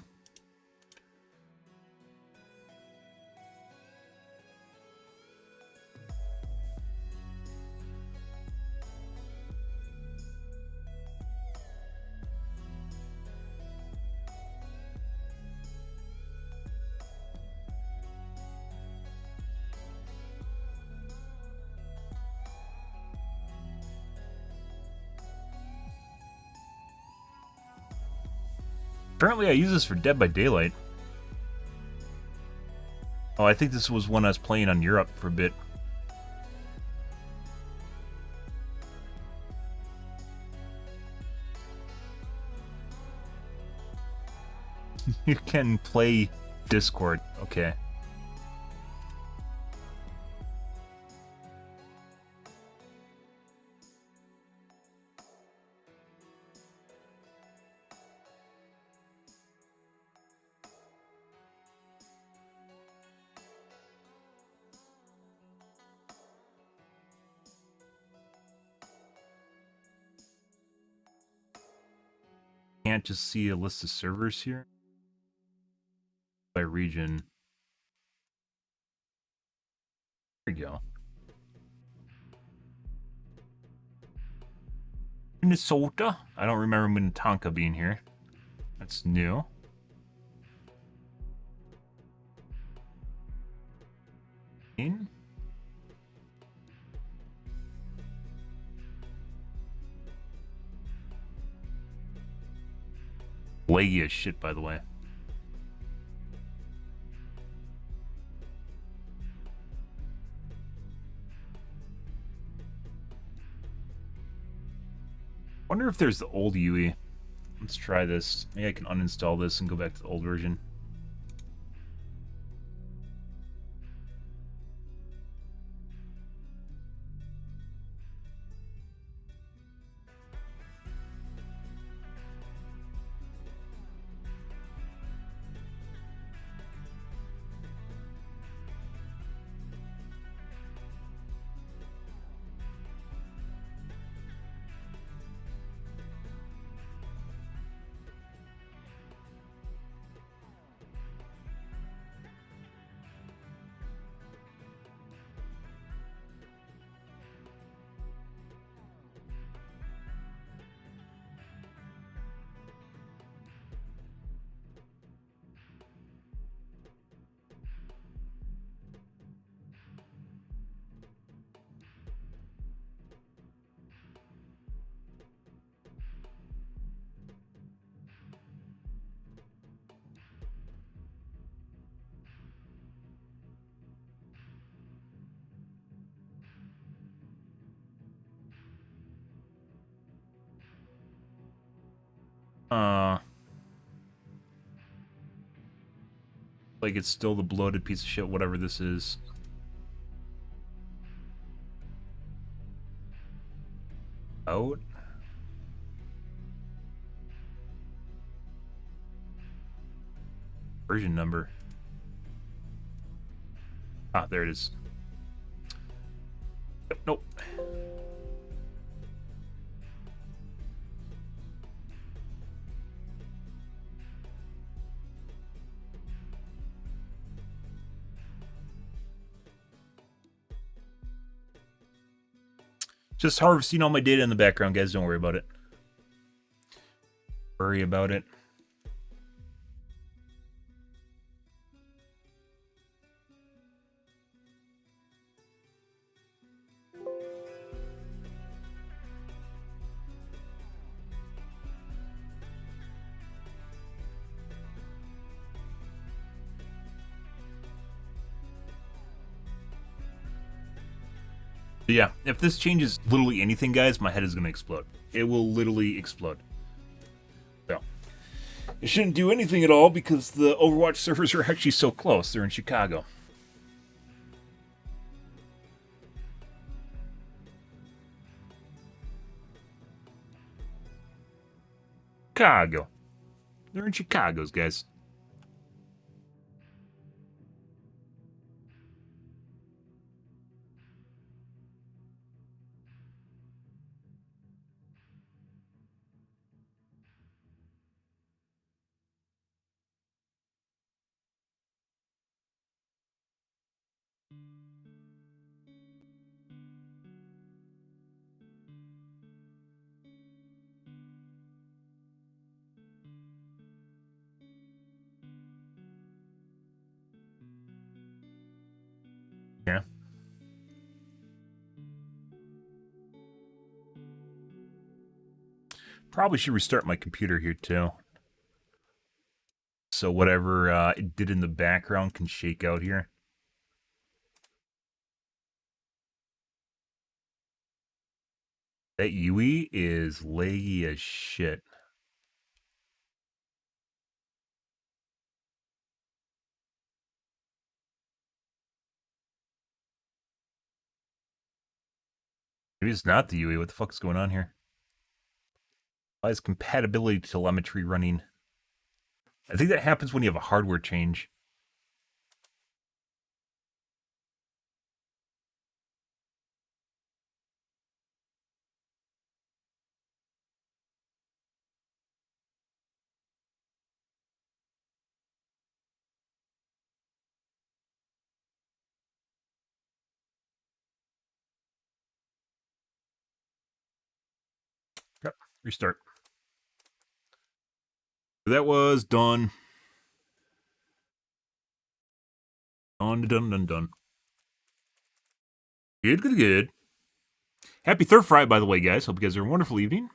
[SPEAKER 1] Apparently I use this for Dead by Daylight. Oh, I think this was one I was playing on Europe for a bit. You can play Discord. Okay. Can't just see a list of servers here by region. There we go. Minnesota? I don't remember Minnetonka being here. That's new. Laggy as shit, by the way. Wonder if there's the old UE. Let's try this. Maybe I can uninstall this and go back to the old version. Like it's still the bloated piece of shit, whatever this is. Out. Version number. Ah, there it is. Yep, nope. Just harvesting all my data in the background, guys. Don't worry about it. Worry about it. But yeah, if this changes literally anything, guys, my head is going to explode. It will literally explode. So, it shouldn't do anything at all because the Overwatch servers are actually so close. They're in Chicago. Chicago. They're in Chicago's, guys. Yeah. Probably should restart my computer here, too. So whatever it did in the background can shake out here. That UE is laggy as shit. Maybe it's not the UE. What the fuck is going on here? Why is compatibility telemetry running? I think that happens when you have a hardware change. Yep, restart. That was done. Done. Good. Happy Third Friday, by the way, guys. Hope you guys are a wonderful evening.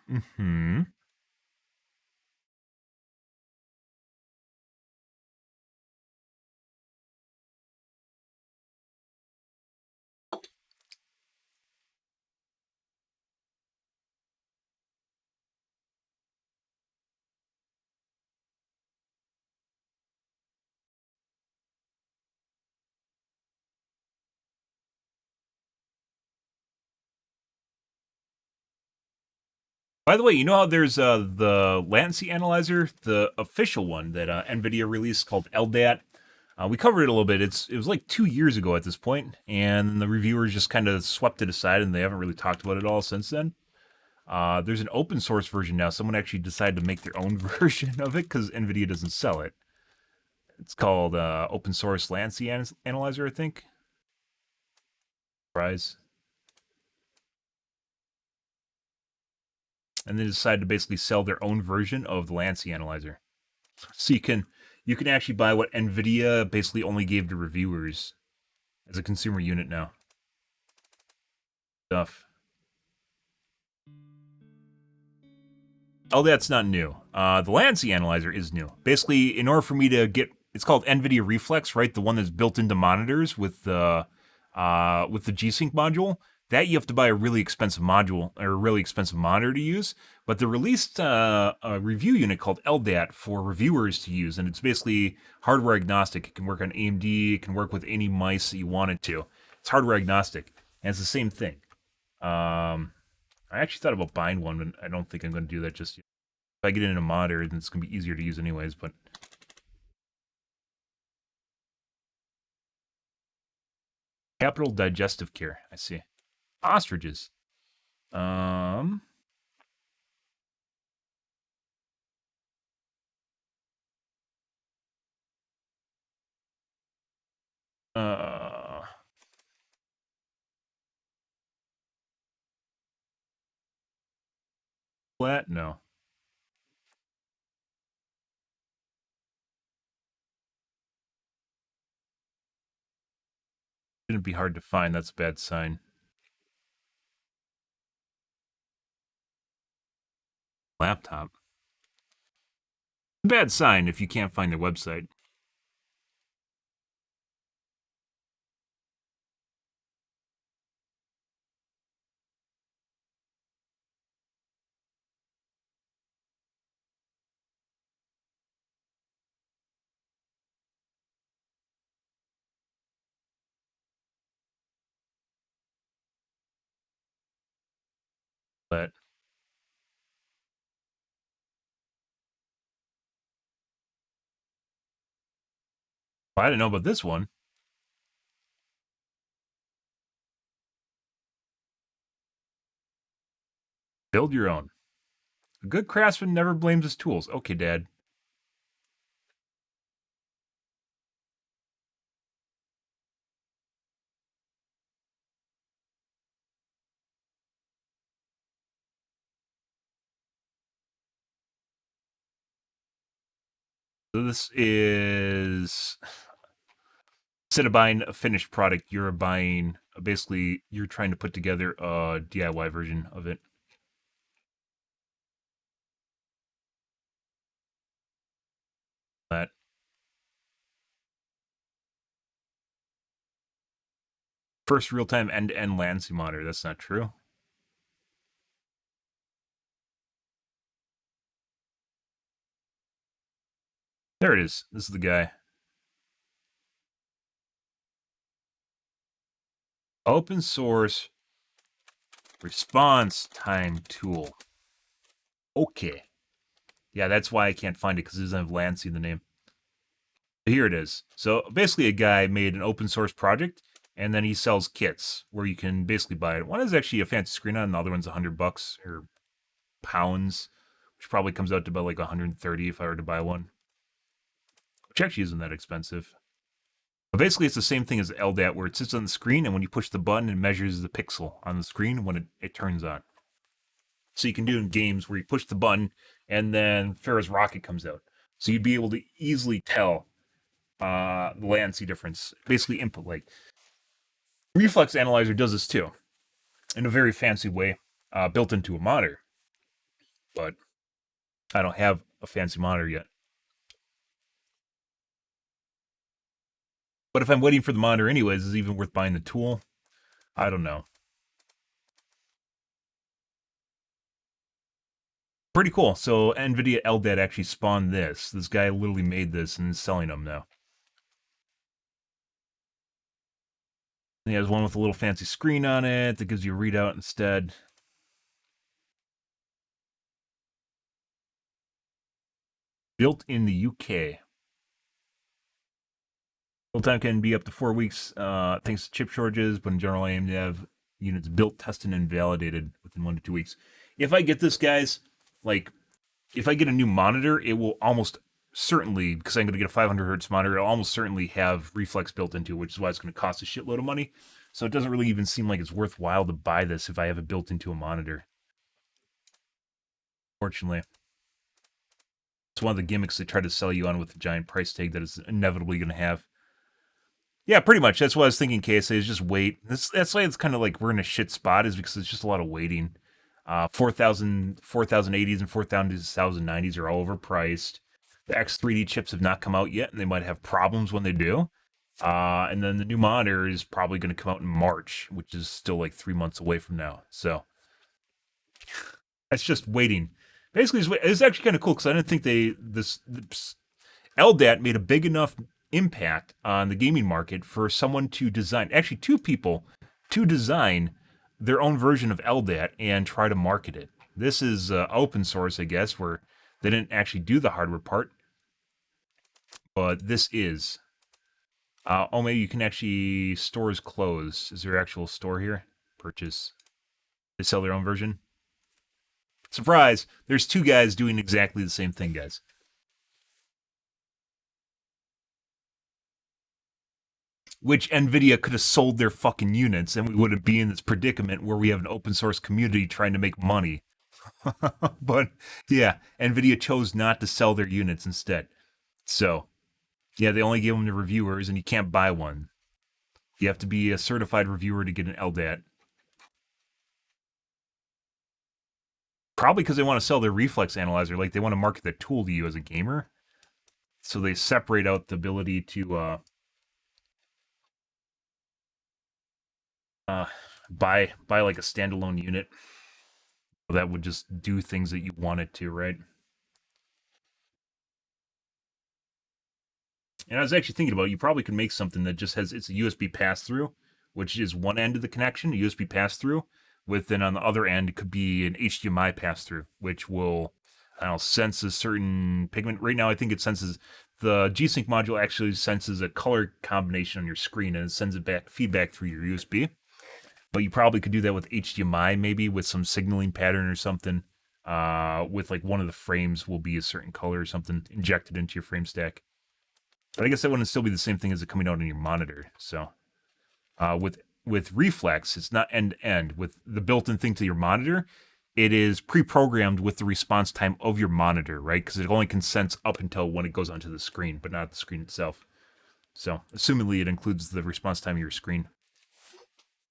[SPEAKER 1] By the way, you know how there's the latency analyzer, the official one that NVIDIA released called LDAT? We covered it a little bit. It was like 2 years ago at this point, and the reviewers just kind of swept it aside, and they haven't really talked about it all since then. There's an open source version now. Someone actually decided to make their own version of it because NVIDIA doesn't sell it. It's called Open Source Latency Analyzer, I think. Surprise. And they decided to basically sell their own version of the latency analyzer. So you can actually buy what NVIDIA basically only gave to reviewers as a consumer unit now. Stuff. Oh, that's not new. The latency analyzer is new. Basically, in order for me to get, it's called NVIDIA Reflex, right? The one that's built into monitors with the G-Sync module. That you have to buy a really expensive module or a really expensive monitor to use. But they released a review unit called LDAT for reviewers to use, and it's basically hardware agnostic. It can work on AMD. It can work with any mice that you want it to. It's hardware agnostic, and it's the same thing. I actually thought about buying one, but I don't think I'm going to do that just yet. If I get it in a monitor, then it's going to be easier to use anyways, but... Capital Digestive Care, I see. Ostriches. Flat? No. Shouldn't be hard to find. That's a bad sign. Laptop. Bad sign if you can't find their website. But I didn't know about this one. Build your own. A good craftsman never blames his tools. Okay, Dad. So this is... Instead of buying a finished product, you're buying... Basically, you're trying to put together a DIY version of it. That. First real-time end-to-end Lancy monitor. That's not true. There it is. This is the guy. Open source response time tool. Okay. Yeah, that's why I can't find it, because it doesn't have Lancy in the name. Here it is. So basically a guy made an open source project, and then he sells kits where you can basically buy it. One is actually a fancy screen on, and the other one's $100 or pounds, which probably comes out to about like 130 if I were to buy one. Which actually isn't that expensive. But basically it's the same thing as LDAT, where it sits on the screen, and when you push the button, it measures the pixel on the screen when it turns on. So you can do in games where you push the button, and then Farrah's rocket comes out. So you'd be able to easily tell the latency difference. Basically input lag. Reflex Analyzer does this too, in a very fancy way, built into a monitor. But I don't have a fancy monitor yet. But if I'm waiting for the monitor anyways, is it even worth buying the tool? I don't know. Pretty cool. So NVIDIA LDAT actually spawned this. This guy literally made this and is selling them now. He has one with a little fancy screen on it that gives you a readout instead. Built in the UK. Build time can be up to 4 weeks thanks to chip shortages, but in general I aim to have units built, tested, and validated within 1 to 2 weeks. If I get this, guys, like, if I get a new monitor, it will almost certainly, because I'm going to get a 500 hertz monitor, it'll almost certainly have Reflex built into it, which is why it's going to cost a shitload of money. So it doesn't really even seem like it's worthwhile to buy this if I have it built into a monitor. Fortunately. It's one of the gimmicks they try to sell you on with the giant price tag that is inevitably going to have. Yeah, pretty much. That's what I was thinking, KSA, is just wait. That's why it's kind of like we're in a shit spot, is because it's just a lot of waiting. 4080s and 4090s are all overpriced. The X3D chips have not come out yet, and they might have problems when they do. And then the new monitor is probably going to come out in March, which is still like 3 months away from now. So that's just waiting. Basically, it's actually kind of cool because I didn't think this LDAT made a big enough impact on the gaming market for someone to design, actually two people, to design their own version of LDAT and try to market it. This is open source, I guess, where they didn't actually do the hardware part, but this is. Oh, maybe you can actually, stores closed. Is there an actual store here? Purchase. They sell their own version? Surprise! There's two guys doing exactly the same thing, guys. Which NVIDIA could have sold their fucking units, and we wouldn't be in this predicament where we have an open source community trying to make money. But, yeah, NVIDIA chose not to sell their units instead. So, yeah, they only give them to reviewers, and you can't buy one. You have to be a certified reviewer to get an LDAT. Probably because they want to sell their reflex analyzer, like they want to market the tool to you as a gamer. So they separate out the ability to buy like a standalone unit that would just do things that you want it to, right? And I was actually thinking about, you probably could make something that just has, it's a USB pass-through, which is one end of the connection, a USB pass-through, with then on the other end it could be an HDMI pass-through, which will, I don't know, sense a certain pigment. Right now I think it senses, the G-Sync module actually senses a color combination on your screen and it sends it back, feedback through your USB. But you probably could do that with HDMI, maybe with some signaling pattern or something, with like one of the frames will be a certain color or something injected into your frame stack. But I guess that wouldn't still be the same thing as it coming out on your monitor. So with Reflex, it's not end-to-end. With the built-in thing to your monitor, it is pre-programmed with the response time of your monitor, right? Because it only can sense up until when it goes onto the screen, but not the screen itself. So assumingly it includes the response time of your screen.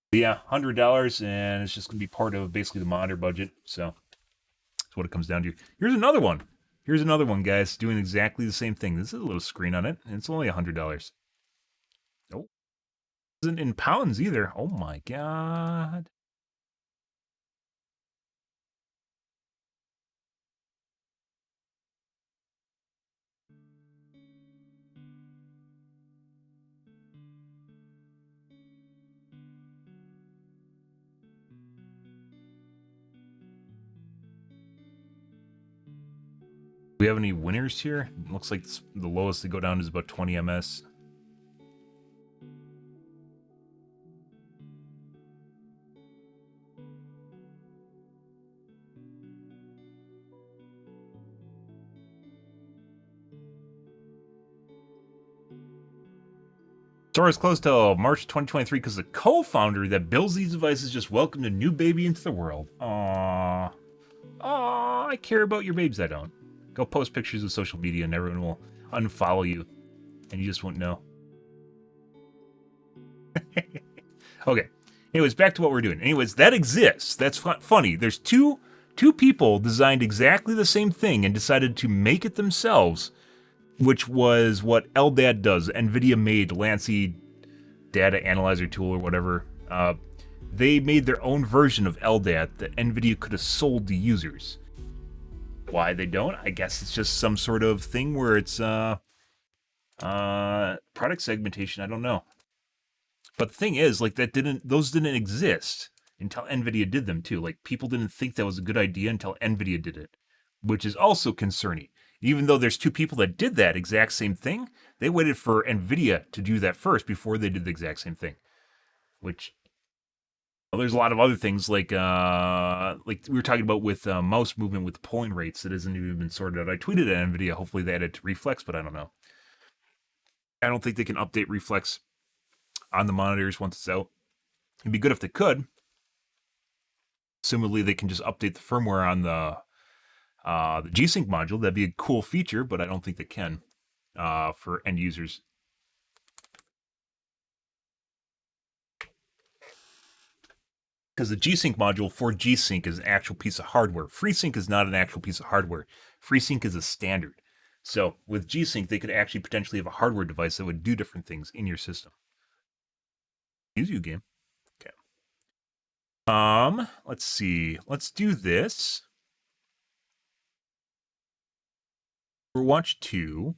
[SPEAKER 1] But yeah, $100, and it's just going to be part of basically the monitor budget. So that's what it comes down to. Here's another one. Here's another one, guys, doing exactly the same thing. This is a little screen on it, and it's only $100. Oh, isn't in pounds either. Oh my god. Do we have any winners here? It looks like the lowest to go down is about 20 ms. Store is closed till March 2023 because the co-founder that builds these devices just welcomed a new baby into the world. Aww. Aww, I care about your babes, I don't. Go post pictures of social media and everyone will unfollow you. And you just won't know. Okay. Anyways, back to what we're doing. Anyways, that exists. That's funny. There's two people designed exactly the same thing and decided to make it themselves, which was what LDAT does. NVIDIA made Lancy Data Analyzer Tool or whatever. They made their own version of LDAT that NVIDIA could have sold to users. Why they don't? I guess it's just some sort of thing where it's product segmentation. I don't know. But the thing is, like, those didn't exist until NVIDIA did them too. Like, people didn't think that was a good idea until NVIDIA did it, which is also concerning. Even though there's two people that did that exact same thing, they waited for NVIDIA to do that first before they did the exact same thing. Which, well, there's a lot of other things like we were talking about with mouse movement with polling rates that hasn't even been sorted out. I tweeted at NVIDIA, hopefully they added to Reflex, but I don't know. I don't think they can update Reflex on the monitors once it's out. It'd be good if they could. Assumedly, they can just update the firmware on the G-Sync module. That'd be a cool feature, but I don't think they can for end users. Because the G-Sync module for G-Sync is an actual piece of hardware. FreeSync is not an actual piece of hardware. FreeSync is a standard. So with G-Sync, they could actually potentially have a hardware device that would do different things in your system. Use you game. Okay. Let's see. Let's do this. Overwatch 2.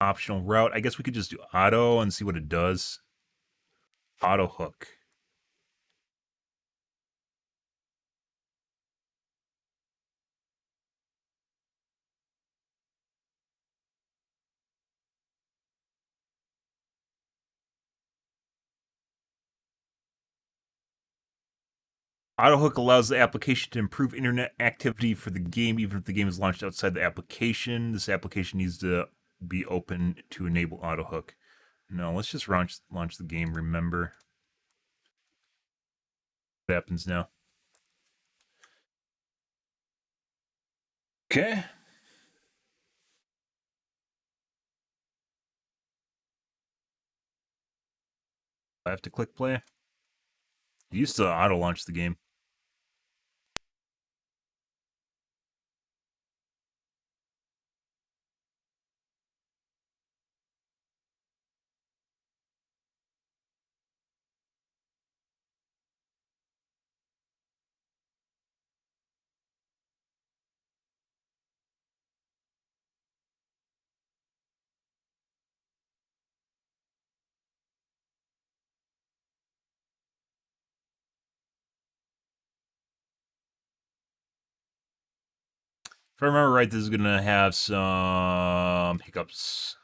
[SPEAKER 1] Optional route. I guess we could just do auto and see what it does. Auto hook. AutoHook allows the application to improve internet activity for the game, even if the game is launched outside the application. This application needs to be open to enable AutoHook. No, let's just launch the game, remember. What happens now? Okay. I have to click play. It used to auto-launch the game. If I remember right, this is going to have some hiccups.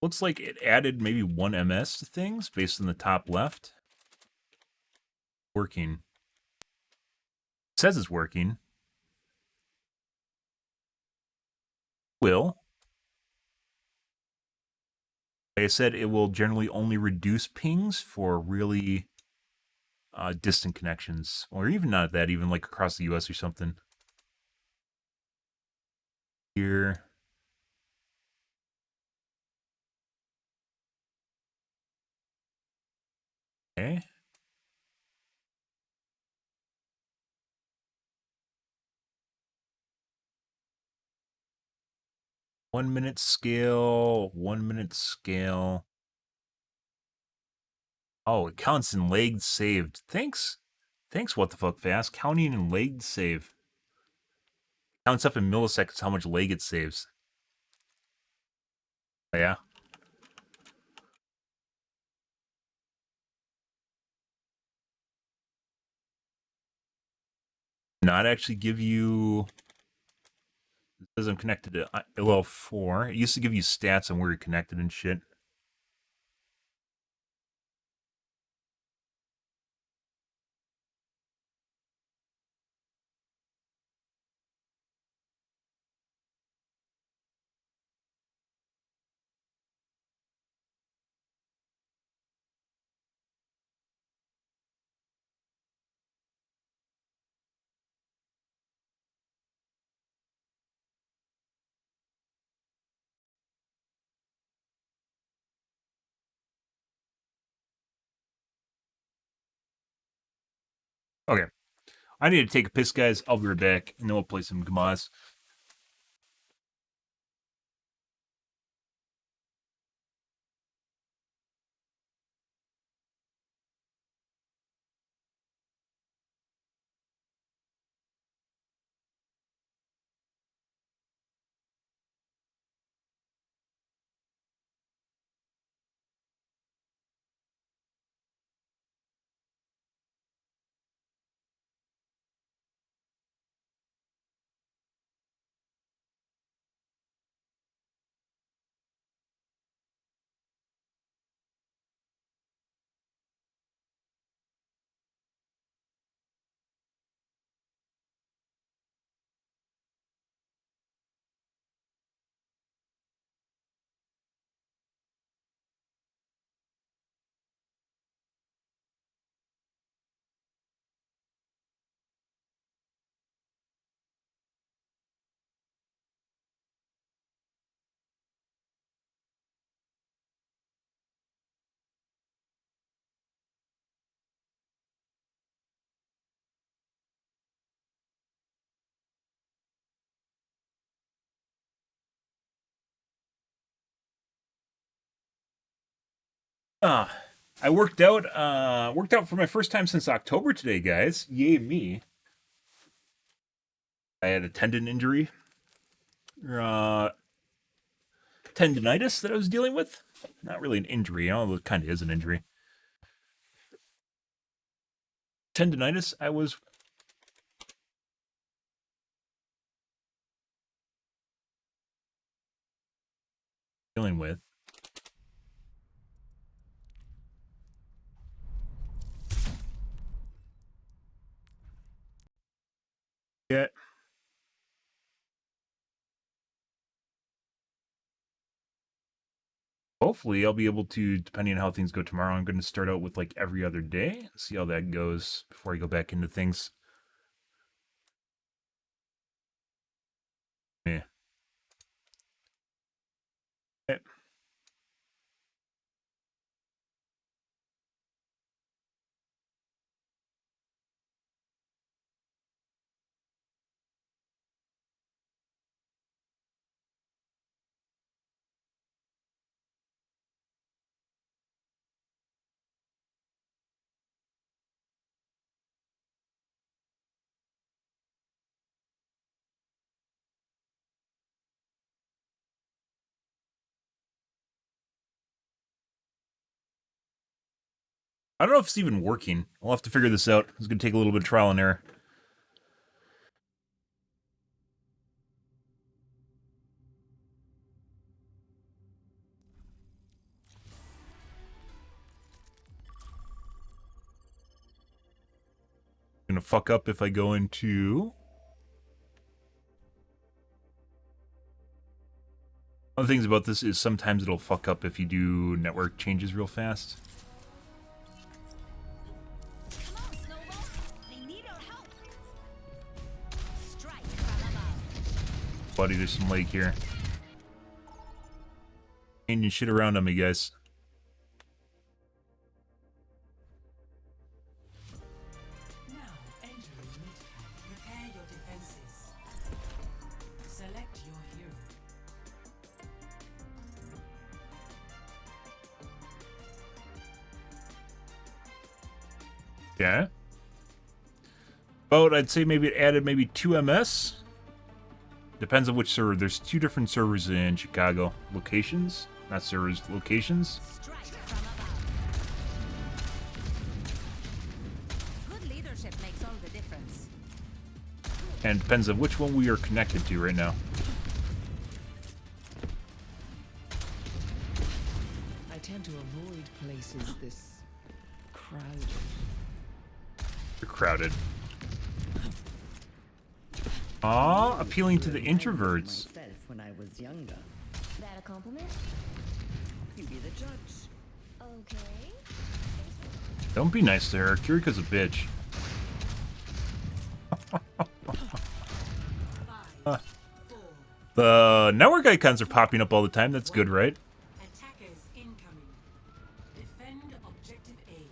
[SPEAKER 1] Looks like it added maybe 1 MS to things based on the top left. Working. It says it's working. Will. Like I said, it will generally only reduce pings for really distant connections, or even not that, even like across the US or something. Here. Okay. One minute scale. Oh, it counts in legs saved. Thanks, what the fuck, fast. Counting in legs save. Counts up in milliseconds how much leg it saves. Oh, yeah. Not actually give you... It says I'm connected to LL4. It used to give you stats on where you're connected and shit. Okay. I need to take a piss, guys. I'll be right back, and then we'll play some Gamas. I worked out for my first time since October today, guys. Yay me. I had a tendon injury. Tendinitis that I was dealing with. Not really an injury, although it kind of is an injury. Tendinitis I was dealing with. Yeah. Hopefully I'll be able to, depending on how things go tomorrow, I'm going to start out with like every other day. See how that goes before I go back into things. Yeah. Okay. I don't know if it's even working. I'll have to figure this out. It's going to take a little bit of trial and error. Going to fuck up if I go into... One of the things about this is sometimes it'll fuck up if you do network changes real fast. Buddy, there's some lag here. Changing shit around on me, guys.
[SPEAKER 15] Now entering mid-pack. Prepare your defenses. Select your hero.
[SPEAKER 1] Yeah. But I'd say maybe it added maybe 2 MS. Depends on which server. There's 2 different servers in Chicago. Locations? Not servers, locations.
[SPEAKER 15] Good leadership makes all the difference.
[SPEAKER 1] And depends on which one we are connected to right now.
[SPEAKER 15] I tend to avoid places this crowded.
[SPEAKER 1] They're crowded. Aw, appealing to the introverts.
[SPEAKER 16] When I was younger.
[SPEAKER 17] That a compliment?
[SPEAKER 16] You be the judge.
[SPEAKER 17] Okay.
[SPEAKER 1] Don't be nice to her. Kirika's a bitch. The network icons are popping up all the time. That's good, right?
[SPEAKER 15] Attackers incoming. Defend objective A.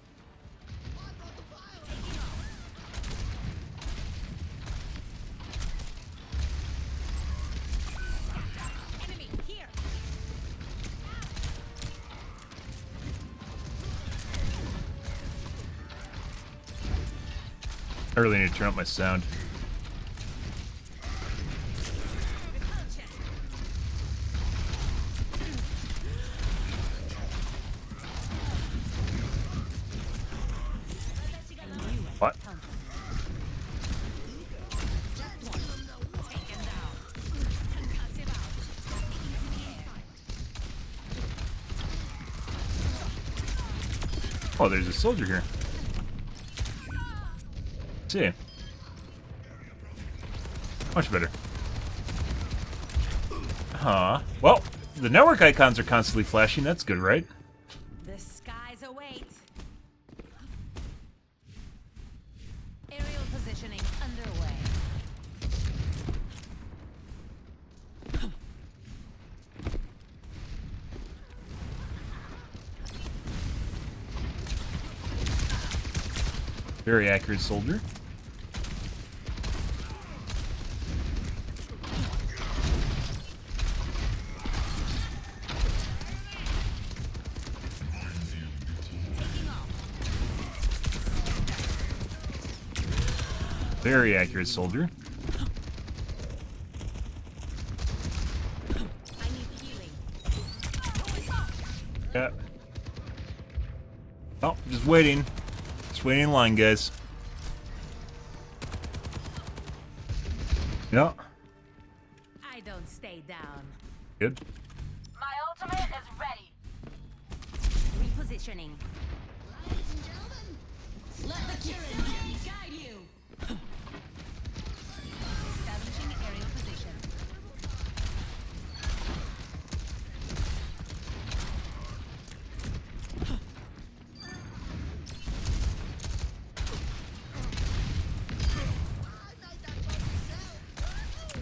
[SPEAKER 15] Enemy here.
[SPEAKER 1] I really need to turn up my sound. What? Oh, there's a soldier here. Let's see. Much better. Huh. Well, the network icons are constantly flashing. That's good, right?
[SPEAKER 15] The skies await.
[SPEAKER 17] Aerial positioning underway.
[SPEAKER 1] Very accurate soldier. Very accurate, soldier. Yeah. Oh, just waiting. Just waiting in line, guys. Yeah.
[SPEAKER 17] I don't stay down.
[SPEAKER 1] Good.
[SPEAKER 17] My ultimate is ready. Repositioning. Ladies and gentlemen, let the Kieran guide you. Establishing aerial position.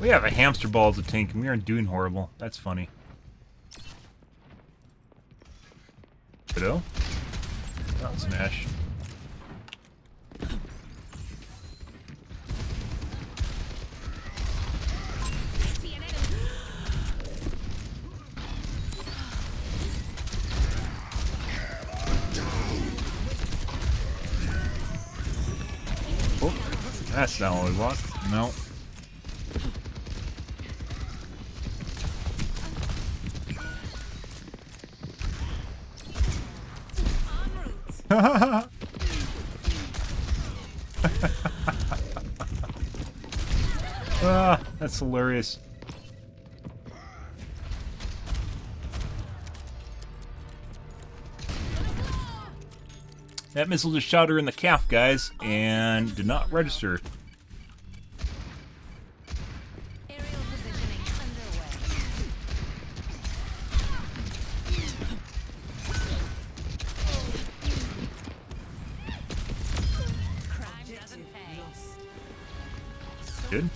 [SPEAKER 1] We have a hamster ball as a tank, and we aren't doing horrible. That's funny. Hello? Oh, smash. Oh, that's not what we want. No. Ah, that's hilarious. That missile just shot her in the calf, guys, and did not register. Good.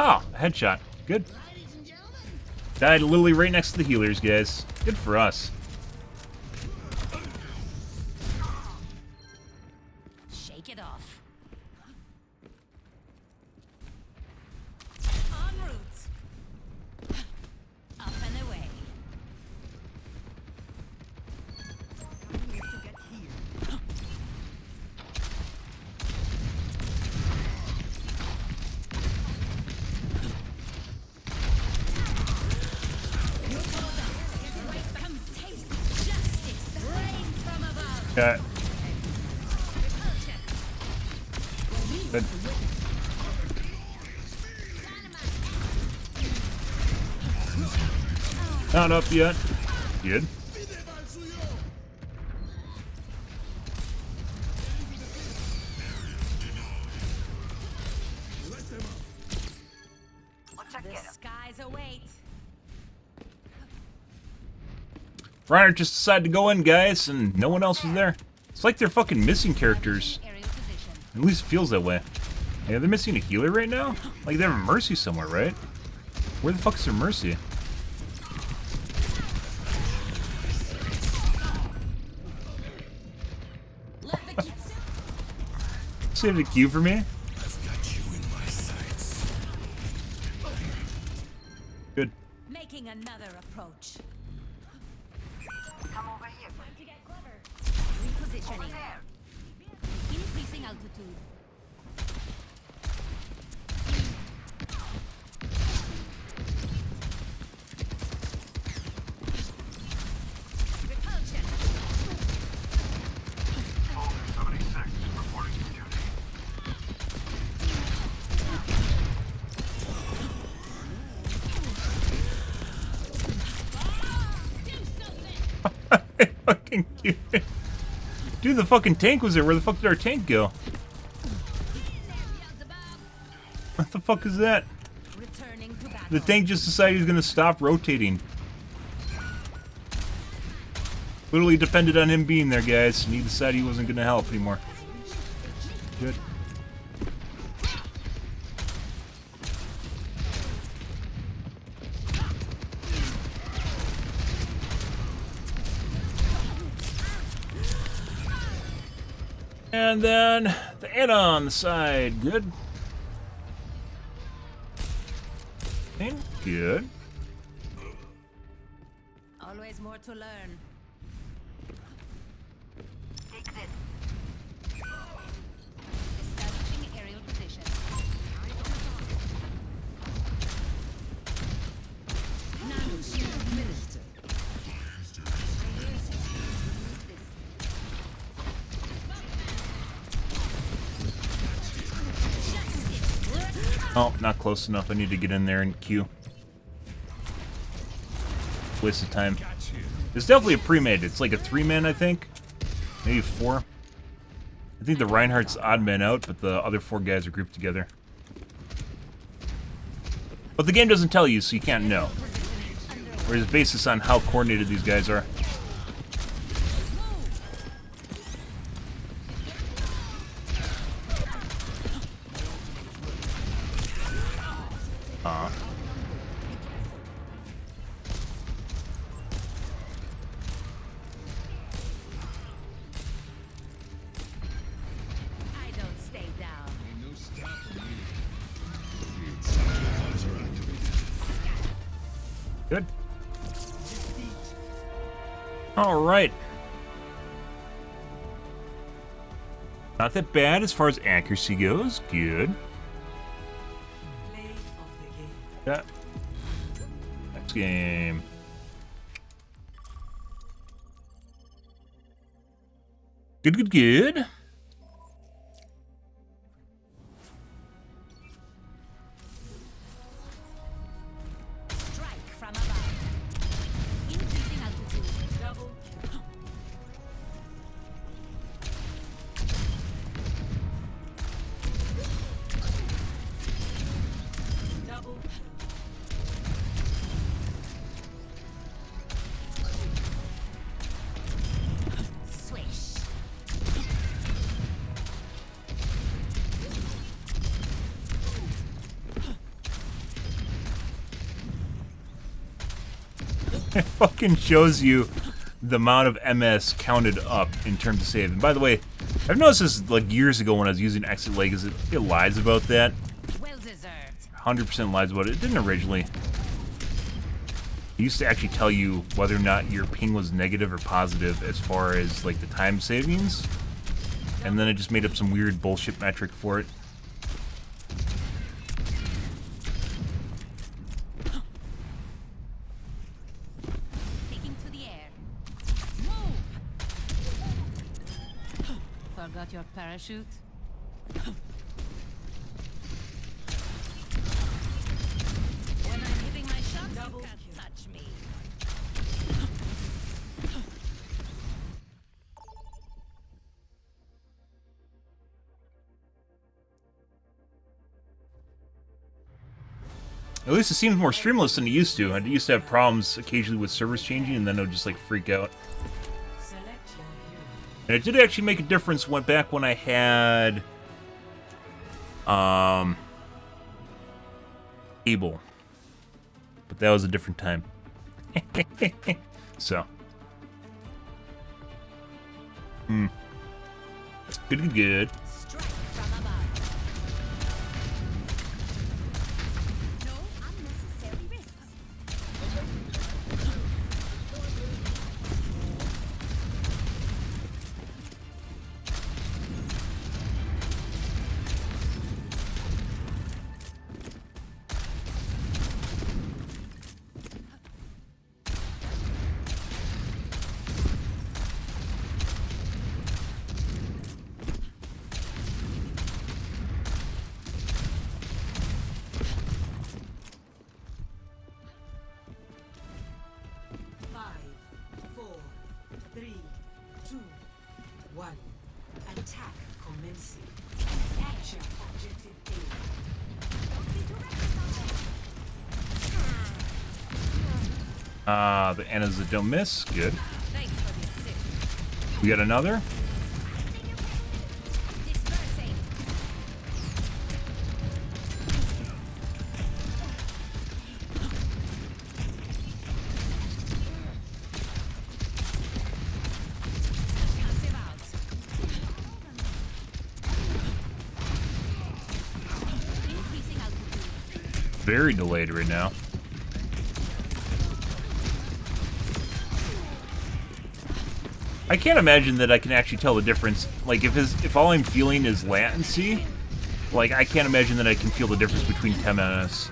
[SPEAKER 1] Oh, headshot. Good. Died literally right next to the healers, guys. Good for us.
[SPEAKER 17] Shake it off. En route. Up and away.
[SPEAKER 1] Okay. Good. Not up yet. Good.
[SPEAKER 17] The skies await.
[SPEAKER 1] Reiner just decided to go in, guys, and no one else was there. It's like they're fucking missing characters. At least it feels that way. Yeah, they're missing a healer right now? Like, they have a Mercy somewhere, right? Where the fuck is their Mercy? Save the Q for me?
[SPEAKER 18] I've got you in my sights.
[SPEAKER 1] Good.
[SPEAKER 17] Making another approach.
[SPEAKER 13] Come over here.
[SPEAKER 17] Time to get clever. Repositioning. Increasing altitude. Repulsion.
[SPEAKER 12] 76 reporting for duty.
[SPEAKER 1] Fucking cute. Dude, the fucking tank was there. Where the fuck did our tank go? What the fuck is that? The tank just decided he's gonna stop rotating. Literally depended on him being there, guys, and he decided he wasn't gonna help anymore. Good. And then the Anna on the side. Good. And good.
[SPEAKER 17] Always more to learn. Take this. Establishing aerial position.
[SPEAKER 15] Nano shield administered.
[SPEAKER 1] Oh, not close enough. I need to get in there and queue. Waste of time. It's definitely a pre-made. It's like a 3-man, I think. Maybe 4. I think the Reinhardt's odd man out, but the other 4 guys are grouped together. But the game doesn't tell you, so you can't know. Whereas it's based on how coordinated these guys are.
[SPEAKER 17] I don't stay down.
[SPEAKER 1] Good. All right. Not that bad as far as accuracy goes. Good. Yeah. Next game. Good, good, good.
[SPEAKER 17] Strike from above. Increasing altitude. Double. Double. Swish.
[SPEAKER 1] It fucking shows you the amount of MS counted up in terms of save. And by the way, I've noticed this like years ago when I was using Exit Leg, is it lies about that.
[SPEAKER 17] Well deserved.
[SPEAKER 1] 100% lies about it. It didn't originally. It used to actually tell you whether or not your ping was negative or positive as far as like the time savings. And then it just made up some weird bullshit metric for it.
[SPEAKER 17] Taking to the air. Move. Forgot your parachute? When I'm hitting my shots, you can't touch me.
[SPEAKER 1] At least it seems more streamless than it used to. I used to have problems occasionally with servers changing, and then it would just like freak out. And it did actually make a difference back when I had cable. But that was a different time. So. Good, good, good.
[SPEAKER 17] Strike from above. No unnecessary risks.
[SPEAKER 15] Attack commencing. Capture objective A.
[SPEAKER 1] The Annas that don't miss. Good.
[SPEAKER 17] Thanks for the assist.
[SPEAKER 1] We got another. Very delayed right now. I can't imagine that I can actually tell the difference. Like, if all I'm feeling is latency, like, I can't imagine that I can feel the difference between 10 ms.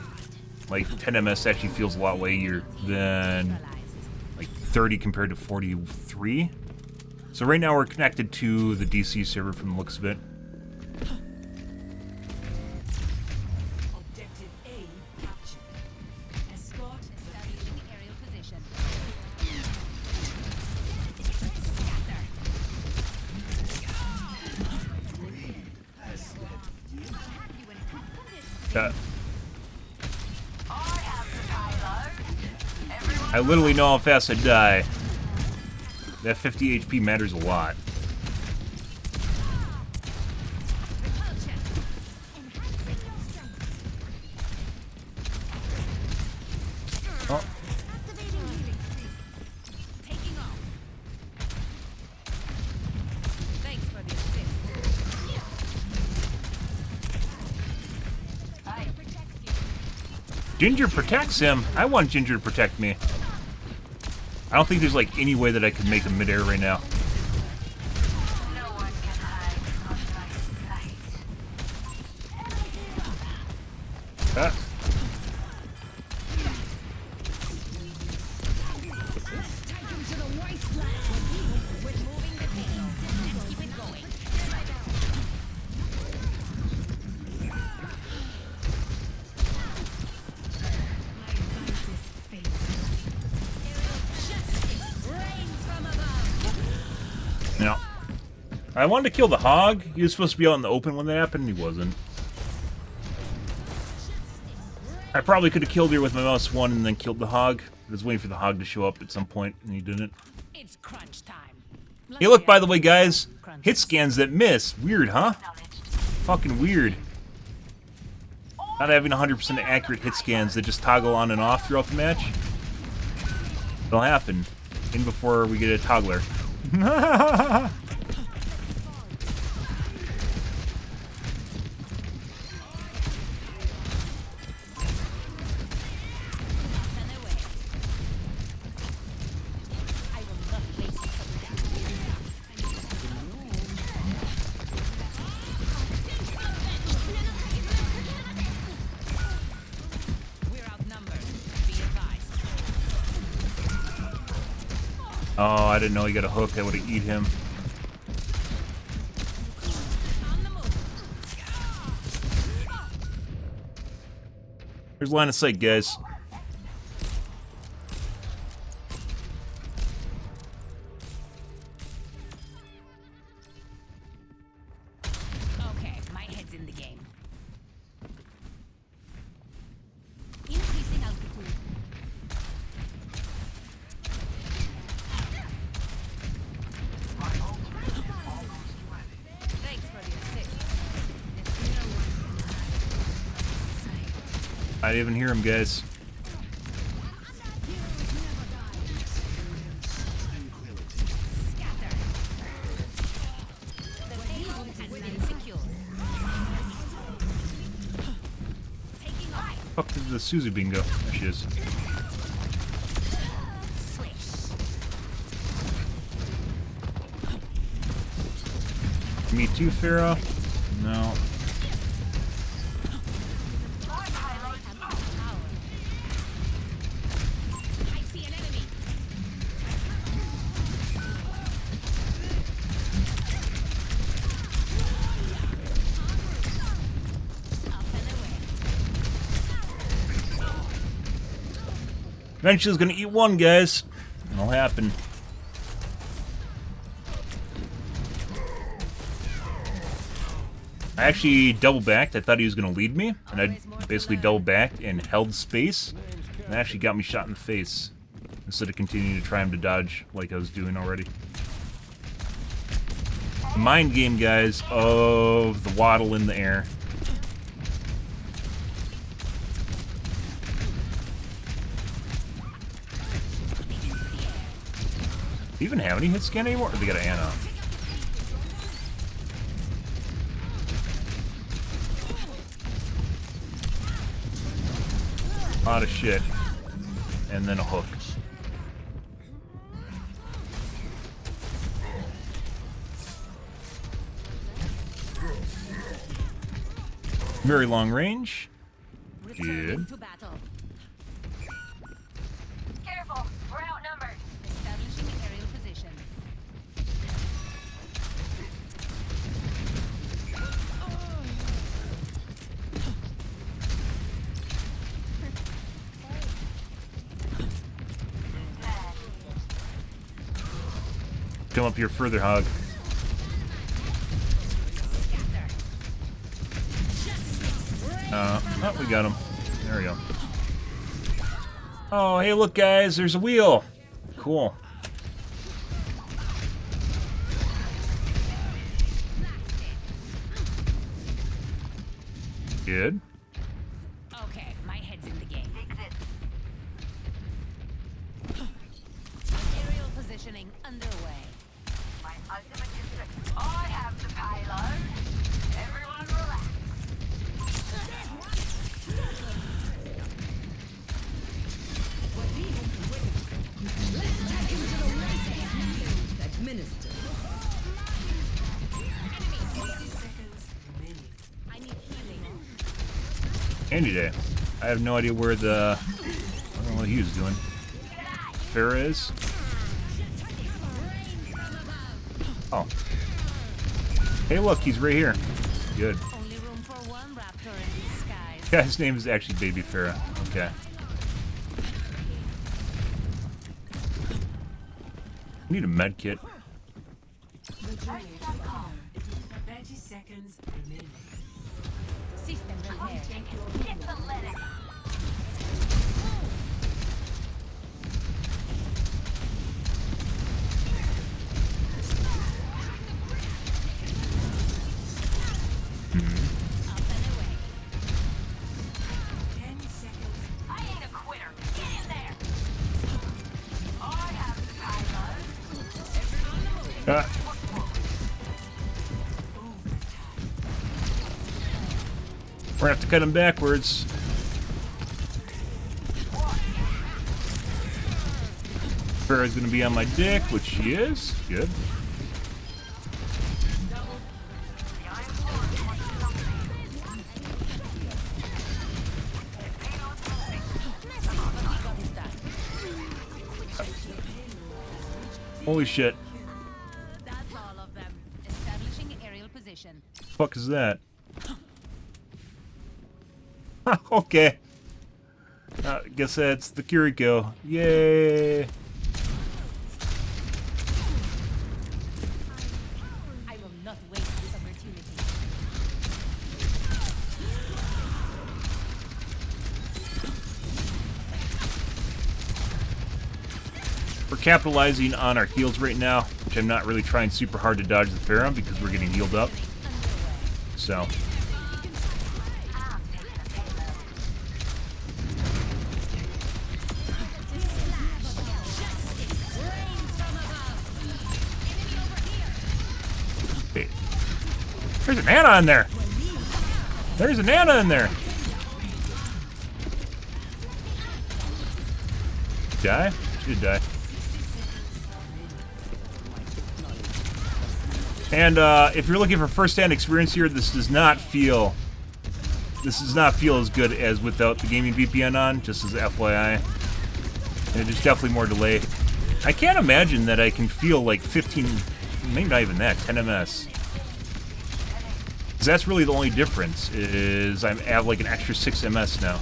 [SPEAKER 1] Like, 10 ms actually feels a lot laggier than, like, 30 compared to 43. So right now we're connected to the DC server from the looks of it. I literally know how fast I die. That 50 HP matters a lot. Oh. Ginger protects him. I want Ginger to protect me. I don't think there's like any way that I could make him midair right now. Ah. No. I wanted to kill the hog. He was supposed to be out in the open when that happened, and he wasn't. I probably could have killed her with my mouse 1 and then killed the hog. I was waiting for the hog to show up at some point, and he didn't.
[SPEAKER 17] It's crunch time.
[SPEAKER 1] Hey, look, by the way, guys. Hit scans that miss. Weird, huh? Fucking weird. Not having 100% accurate hit scans that just toggle on and off throughout the match. It'll happen. In before we get a toggler. Oh, I didn't know he got a hook. I would have eat him. Here's line of sight, guys.
[SPEAKER 17] Okay, my head's in the game. Increasing altitude. Thanks for the assist.
[SPEAKER 1] I didn't even hear him, guys. Fuck did the Susie Bean go? There she is. Me too, Pharaoh? No. Eventually, he's gonna eat one, guys. It'll happen. I actually double backed. I thought he was gonna lead me, and I basically double backed and held space, and that actually got me shot in the face instead of continuing to try him to dodge like I was doing already. mind game, guys, of the waddle in the air. Do you even have any hit scan anymore? Or they got an Anna? A lot of shit. And then a hook. Very long range. Good.
[SPEAKER 17] Careful, we're outnumbered. Establishing aerial position.
[SPEAKER 1] Come up here further, Hog. Oh, we got him. There we go. Oh, hey, look, guys. There's a wheel. Cool. Good.
[SPEAKER 17] Okay, my head's in the game. Aerial positioning underway. My ultimate is I have the payload. Everyone relax.
[SPEAKER 16] Administered.
[SPEAKER 17] I need healing.
[SPEAKER 1] Handy day. I have no idea where the... I don't know what he was doing. Farah is? Oh. Hey, look, he's right here. Good.
[SPEAKER 17] Only room for one raptor in disguise.
[SPEAKER 1] Yeah, his name is actually Baby Farah. Okay. I need a med kit.
[SPEAKER 17] 30 seconds remaining. System repair. Get the letter. Up and away. 10 seconds. I ain't a quitter. Get in there. I have the payload.
[SPEAKER 1] We're gonna have to cut him backwards. Farah's gonna be on my dick, which she is. Good. Holy shit.
[SPEAKER 17] That's all of them. Establishing aerial position.
[SPEAKER 1] Fuck is that? Okay. I guess that's the Kiriko. Yay!
[SPEAKER 17] I will not waste this opportunity.
[SPEAKER 1] We're capitalizing on our heals right now, which I'm not really trying super hard to dodge the Pharaoh because we're getting healed up. So. Hey. There's an Anna in there! There's an Anna in there! Die? She did die. And if you're looking for first-hand experience here, this does not feel as good as without the gaming VPN on, just as FYI. And there's definitely more delay. I can't imagine that I can feel like 15, maybe not even that, 10 ms. Because that's really the only difference, is I have like an extra 6 ms now.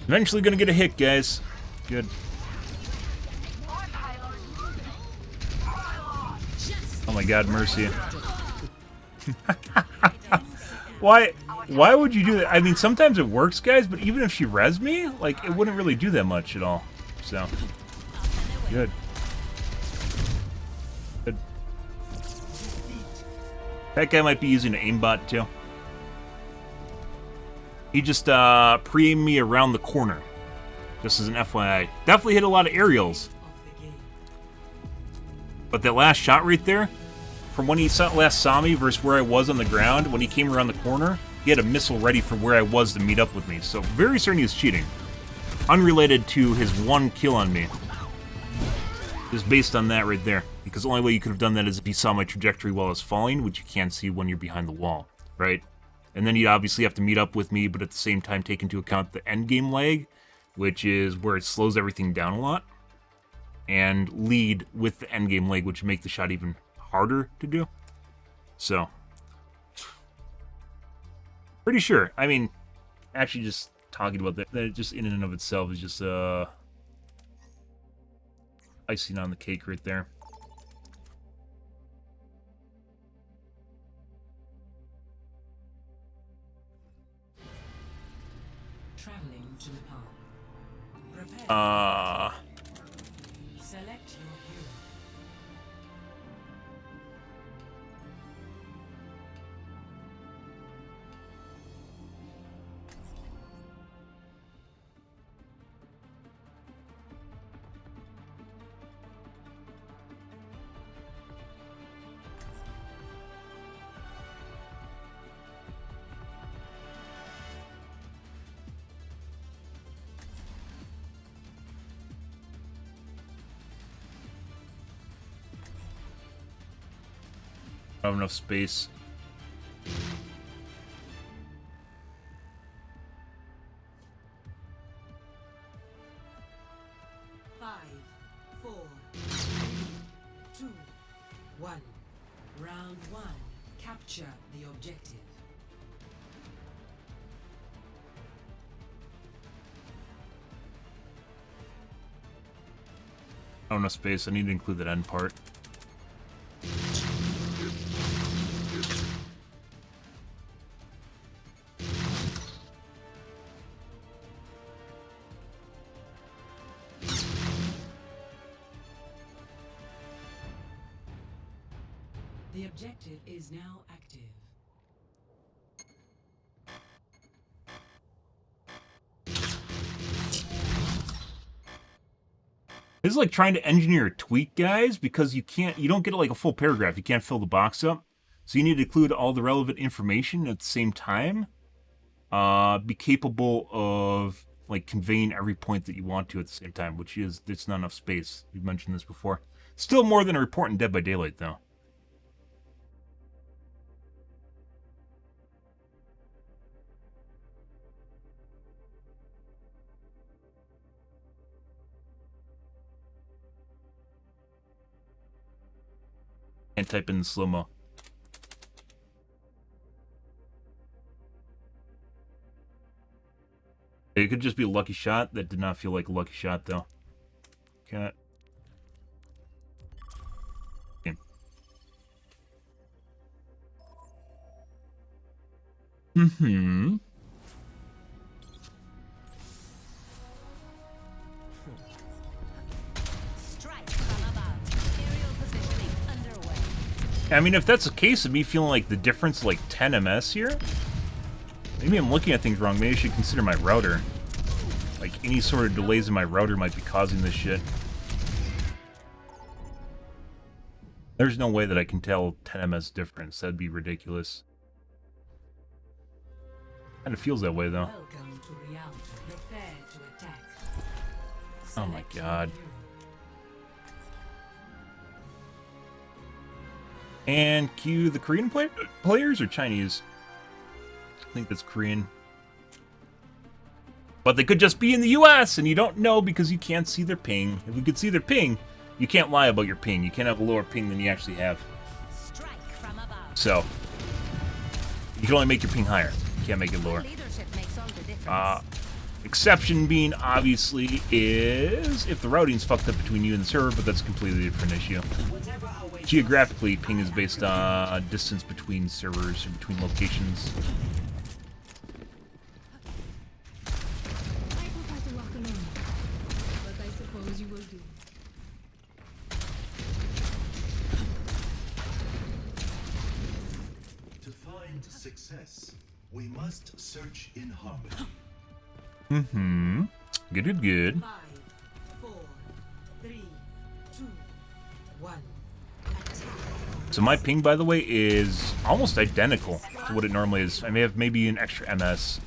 [SPEAKER 1] Eventually gonna get a hit, guys. Good. Oh my god, mercy. Why would you do that? I mean, sometimes it works, guys, but even if she res me, like, it wouldn't really do that much at all. So, good. Good. That guy might be using an aimbot, too. He just pre-aimed me around the corner. Just as an FYI. Definitely hit a lot of aerials. But that last shot right there, from when he last saw me versus where I was on the ground, when he came around the corner, he had a missile ready for where I was to meet up with me. So very certain he was cheating. Unrelated to his one kill on me. Just based on that right there. Because the only way you could have done that is if you saw my trajectory while I was falling, which you can't see when you're behind the wall, right? And then you'd obviously have to meet up with me, but at the same time take into account the endgame lag, which is where it slows everything down a lot. And lead with the endgame lag, which would make the shot even harder to do. So, pretty sure. I mean, actually just talking about that just in and of itself is just icing on the cake right there.
[SPEAKER 15] Traveling to Nepal. Prepare. Select your hero.
[SPEAKER 1] I don't have enough space.
[SPEAKER 15] Five, 4, 2, 1. Round 1. Capture the objective.
[SPEAKER 1] I don't have enough space. I need to include that end part.
[SPEAKER 15] The objective is now active.
[SPEAKER 1] This is like trying to engineer a tweak, guys, because you don't get like a full paragraph. You can't fill the box up. So you need to include all the relevant information at the same time. Be capable of like conveying every point that you want to at the same time, which is, it's not enough space. We've mentioned this before. Still more than a report in Dead by Daylight, though. Can't type in slow-mo. It could just be a lucky shot. That did not feel like a lucky shot, though. Okay. Mm-hmm. I mean, if that's the case of me feeling like the difference like 10 ms here, maybe I'm looking at things wrong. Maybe I should consider my router. Like, any sort of delays in my router might be causing this shit. There's no way that I can tell 10 ms difference. That'd be ridiculous. Kind of feels that way, though.
[SPEAKER 15] Welcome to reality. Prepare to attack.
[SPEAKER 1] Oh my god. And cue the Korean players or Chinese? I think that's Korean. But they could just be in the US and you don't know because you can't see their ping. If we could see their ping, you can't lie about your ping. You can't have a lower ping than you actually have. So, you can only make your ping higher. You can't make it lower. Exception being, obviously, is if the routing's fucked up between you and the server, but that's a completely different issue.
[SPEAKER 15] Whatever awaits
[SPEAKER 1] geographically, ping is based on distance between servers or between locations.
[SPEAKER 15] I prefer to walk alone, but I suppose you will do.
[SPEAKER 18] To find success, we must search in harmony.
[SPEAKER 1] Mm-hmm. Good.
[SPEAKER 15] 5, 4, 3, 2, 1.
[SPEAKER 1] So my ping, by the way, is almost identical to what it normally is. I may have maybe an extra MS.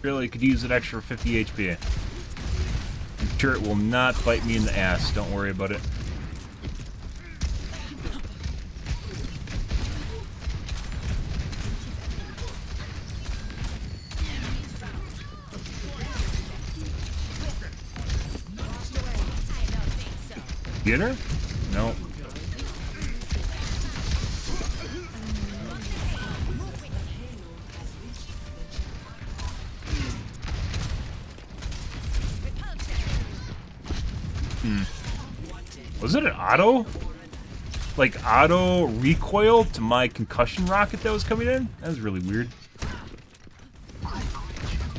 [SPEAKER 1] Really could use an extra 50 HP. I'm sure it will not bite me in the ass. Don't worry about it. Get her? No. Was it an auto? Like auto recoil to my concussion rocket that was coming in? That was really weird.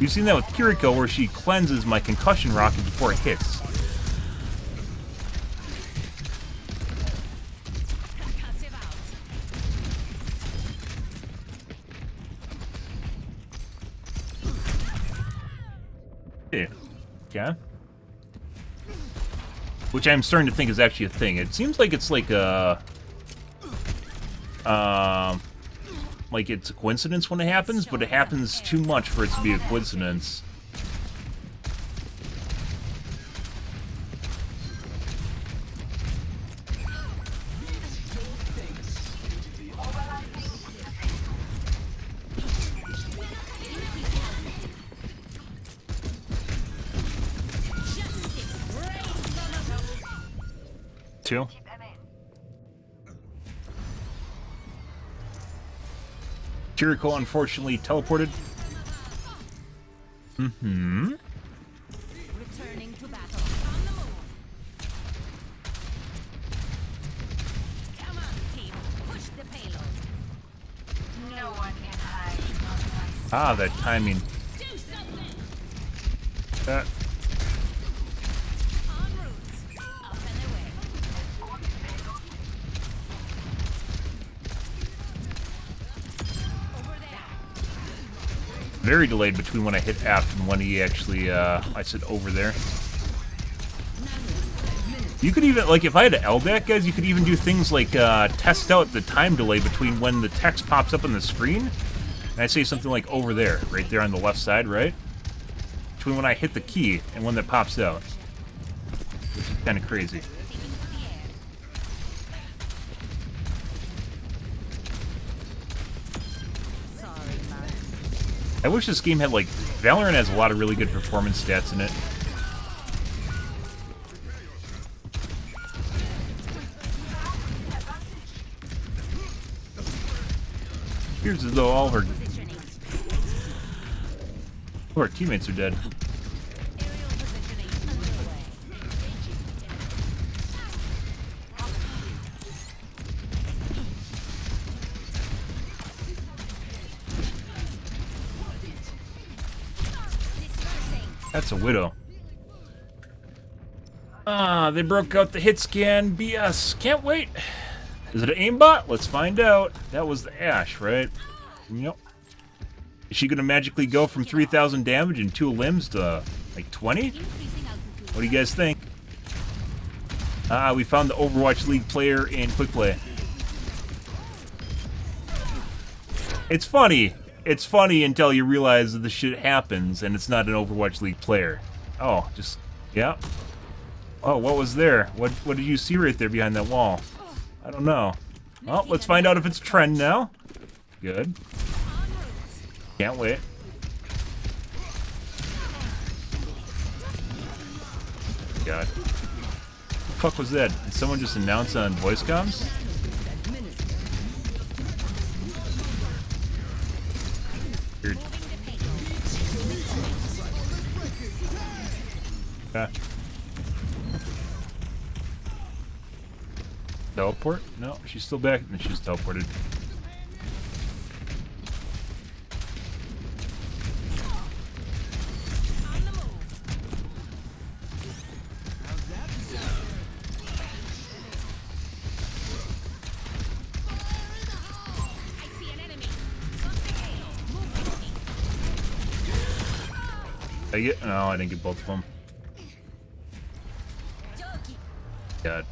[SPEAKER 1] You've seen that with Kiriko where she cleanses my concussion rocket before it hits. Yeah. Okay. Which I'm starting to think is actually a thing. It seems like it's like a... like it's a coincidence when it happens, but it happens too much for it to be a coincidence. Two. Kiriko unfortunately teleported. Mm-hmm.
[SPEAKER 17] Returning to battle. On the move. Come on, team. Push the payload. No one can hide.
[SPEAKER 1] Ah, that timing.
[SPEAKER 17] Do something.
[SPEAKER 1] That. Very delayed between when I hit F and when he actually, I said over there. You could even, like, if I had an LDAC, guys, you could even do things like test out the time delay between when the text pops up on the screen, and I say something like over there, right there on the left side, right? Between when I hit the key and when that pops out. Which is kind of crazy. I wish this game had, like, Valorant has a lot of really good performance stats in it. Appears as though all of our teammates are dead. That's a Widow. Ah, they broke out the hit scan. BS. Can't wait. Is it an aimbot? Let's find out. That was the Ashe, right? Yep. Is she gonna magically go from 3,000 damage and 2 limbs to Like 20? What do you guys think? We found the Overwatch League player in Quick Play. It's funny. It's funny until you realize that this shit happens and it's not an Overwatch League player. Oh, just, yeah. Oh, what was there? What did you see right there behind that wall? I don't know. Well, let's find out if it's a trend now. Good. Can't wait. God. What the fuck was that? Did someone just announce on voice comms? Weird. Yeah. Teleport? No, she's still back. And she's teleported. Did I get? No, I didn't get both of them. God.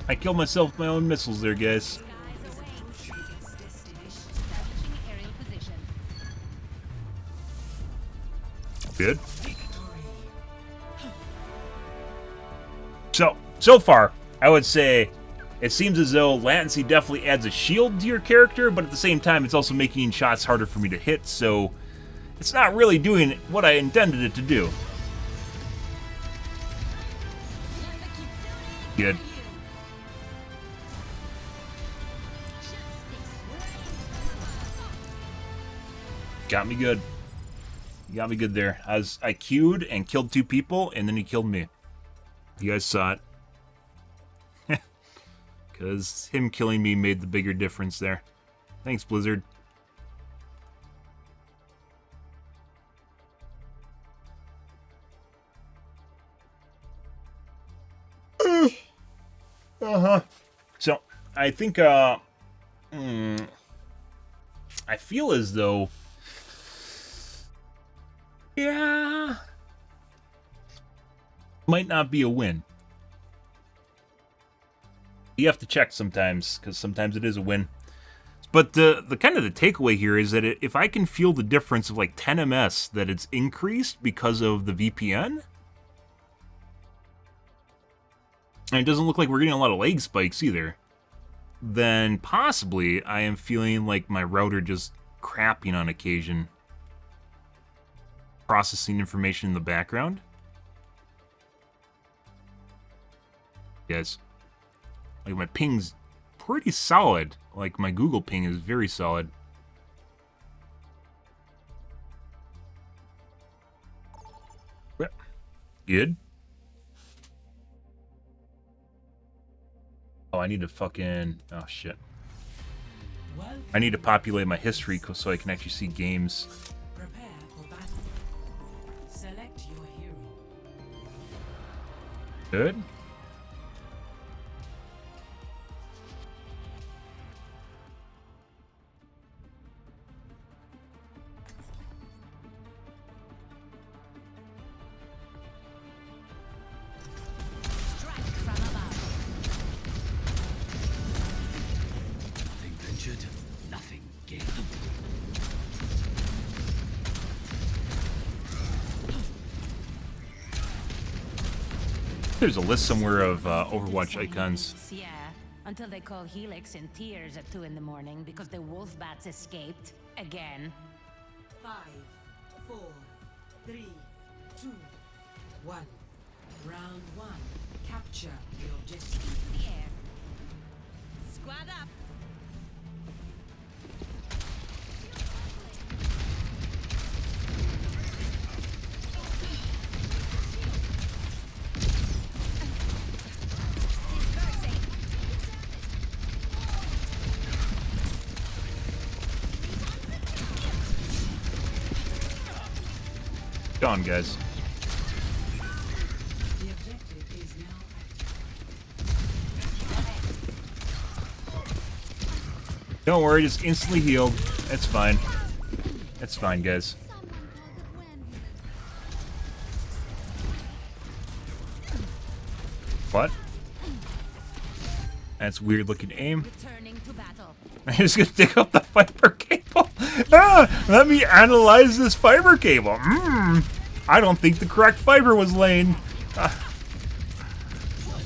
[SPEAKER 1] I killed myself with my own missiles there, guys. Good. So far, I would say it seems as though latency definitely adds a shield to your character, but at the same time, it's also making shots harder for me to hit, so it's not really doing what I intended it to do. Good. Got me good. You got me good there. I queued and killed 2 people, and then he killed me. You guys saw it. Because him killing me made the bigger difference there. Thanks, Blizzard. So, I think, I feel as though... Yeah... Might not be a win. You have to check sometimes, because sometimes it is a win. But the kind of the takeaway here is that if I can feel the difference of like 10 ms that it's increased because of the VPN, and it doesn't look like we're getting a lot of lag spikes either, then possibly I am feeling like my router just crapping on occasion, processing information in the background. Yes. Like, my ping's pretty solid. Like, my Google ping is very solid. Good. Oh, I need to fucking... Oh, shit. I need to populate my history so I can actually see games.
[SPEAKER 15] Prepare for battle. Select your hero.
[SPEAKER 1] Good. There's a list somewhere of Overwatch icons.
[SPEAKER 19] Yeah, until they call Helix in tears at 2 in the morning because the wolf bats escaped again.
[SPEAKER 15] 5, 4, 3, 2, 1. Round 1. Capture the objective.
[SPEAKER 19] Yeah. Squad up.
[SPEAKER 1] Go on, guys.
[SPEAKER 15] The objective is now
[SPEAKER 1] Don't worry, just instantly healed. It's fine. It's fine, guys. What? That's weird looking aim. I'm just gonna dig up the fiber cable. Let me analyze this fiber cable. I don't think the correct fiber was laying.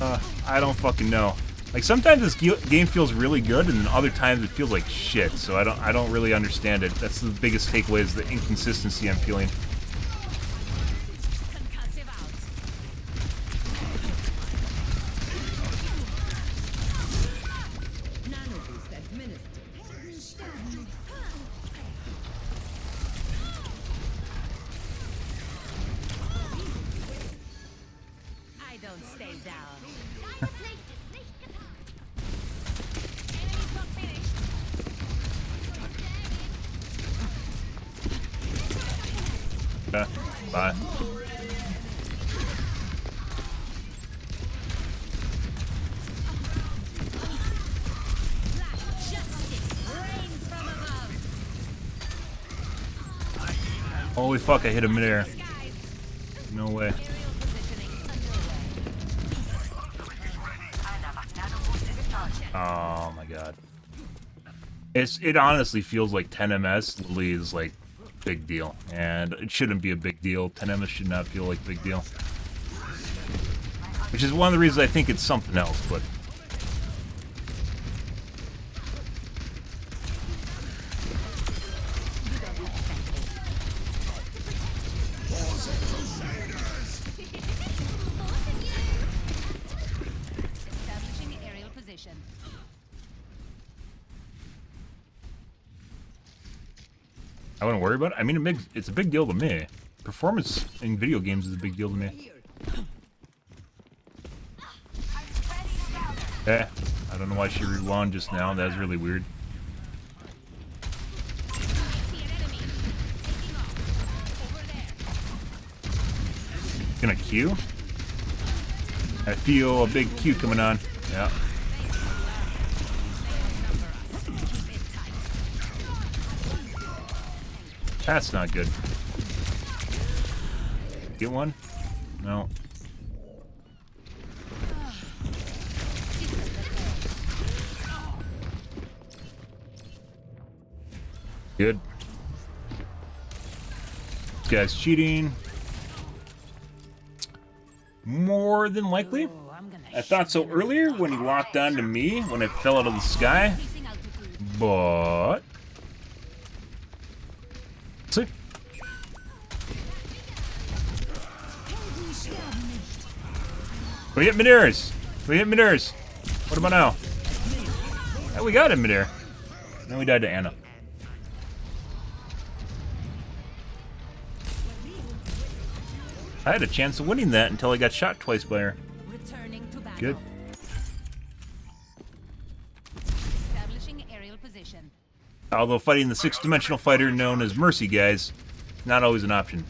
[SPEAKER 1] I don't fucking know. Like, sometimes this game feels really good, and then other times it feels like shit. So I don't really understand it. That's the biggest takeaway, is the inconsistency I'm feeling.
[SPEAKER 19] I don't stay down.
[SPEAKER 1] Bye. Holy fuck, I hit him midair. No way. Oh my god. It honestly feels like 10 MS literally is like big deal, and it shouldn't be a big deal. 10 MS should not feel like a big deal. Which is one of the reasons I think it's something else, but
[SPEAKER 19] Establishing aerial position.
[SPEAKER 1] I wouldn't worry about it. I mean, it's a big deal to me. Performance in video games is a big deal to me. Eh, I don't know why she rewound just now. That was really weird. Gonna Q? I feel a big Q coming on. Yeah. That's not good. Get one? No. Good. This guy's cheating. More than likely. I thought so earlier when he locked onto me when it fell out of the sky. But see. We hit mid-airs. We hit mid-airs. What about now? Oh, we got him mid-air. Then we died to Anna. I had a chance of winning that until I got shot twice by her. Good.
[SPEAKER 19] Establishing aerial position.
[SPEAKER 1] Although fighting the six-dimensional fighter known as Mercy, guys, not always an option.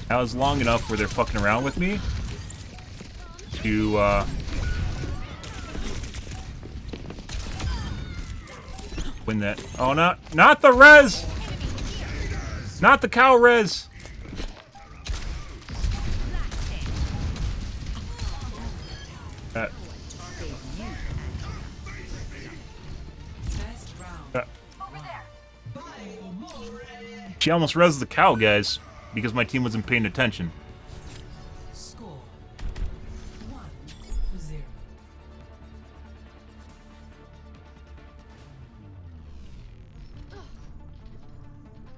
[SPEAKER 1] That was long enough where they're fucking around with me to win that. Oh, not the res! Not the cow res! She almost res the cow, guys, because my team wasn't paying attention.
[SPEAKER 15] Score 1-0.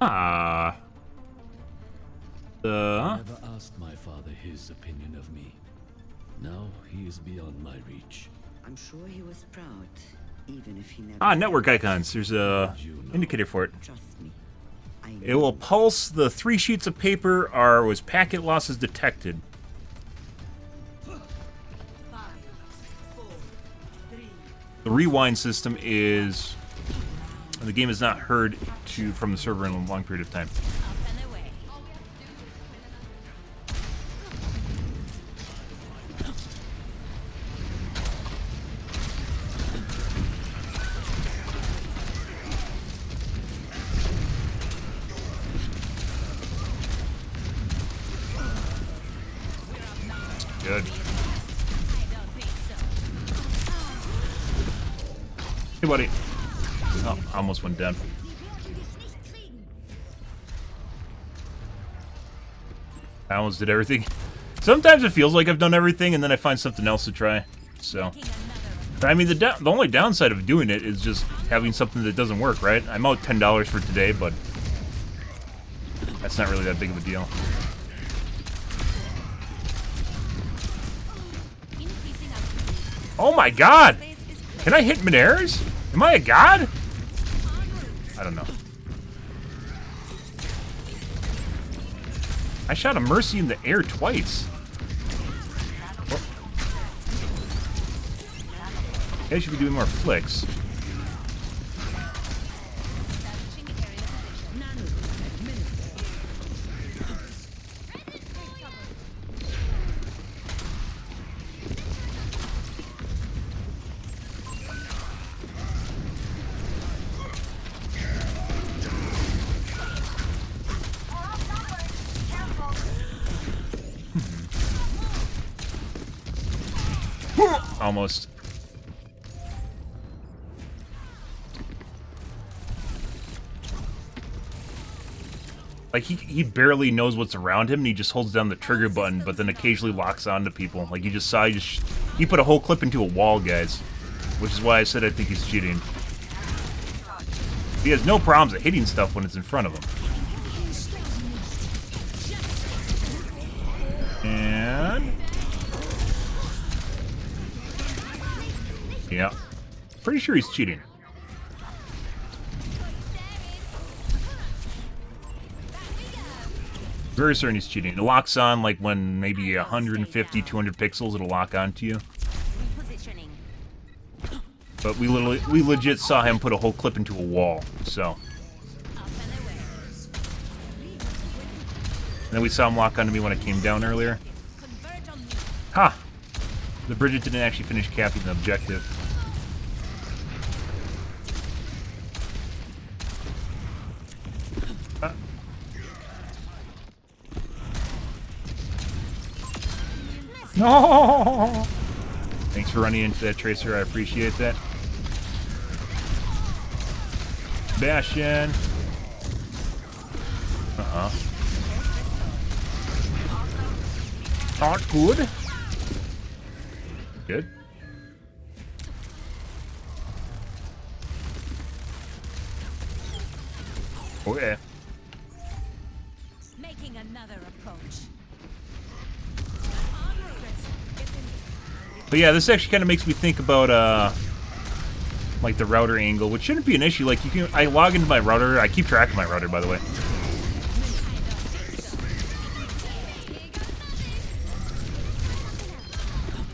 [SPEAKER 1] Ah.
[SPEAKER 20] I never asked my father his opinion of me. Now he is beyond my reach.
[SPEAKER 16] I'm sure he was proud, even if he never.
[SPEAKER 1] Ah, network icons. There's a indicator for it.
[SPEAKER 16] Trust me.
[SPEAKER 1] It will pulse the 3 sheets of paper or was packet losses detected. The rewind system is and the game is not heard from the server in a long period of time. Good. Hey, buddy. Oh, almost went down. I almost did everything. Sometimes it feels like I've done everything, and then I find something else to try. So, I mean, the only downside of doing it is just having something that doesn't work, right? I'm out $10 for today, but that's not really that big of a deal. Oh my god! Can I hit mid-airs? Am I a god? I don't know. I shot a Mercy in the air twice. Oh. I should be doing more flicks. Almost. Like, he barely knows what's around him, and he just holds down the trigger button, but then occasionally locks onto people. Like, you just saw, he put a whole clip into a wall, guys. Which is why I said I think he's cheating. He has no problems at hitting stuff when it's in front of him. And... yeah. Pretty sure he's cheating. Very certain he's cheating. It locks on like when maybe 150, 200 pixels it'll lock onto you. But we legit saw him put a whole clip into a wall, so. And then we saw him lock onto me when I came down earlier. Ha! The Bridget didn't actually finish capping the objective. No! Thanks for running into that, Tracer. I appreciate that. Bastion. Not good. Good. Oh yeah.
[SPEAKER 19] Making another approach.
[SPEAKER 1] But yeah, this actually kind of makes me think about like the router angle, which shouldn't be an issue. Like I log into my router. I keep track of my router, by the way.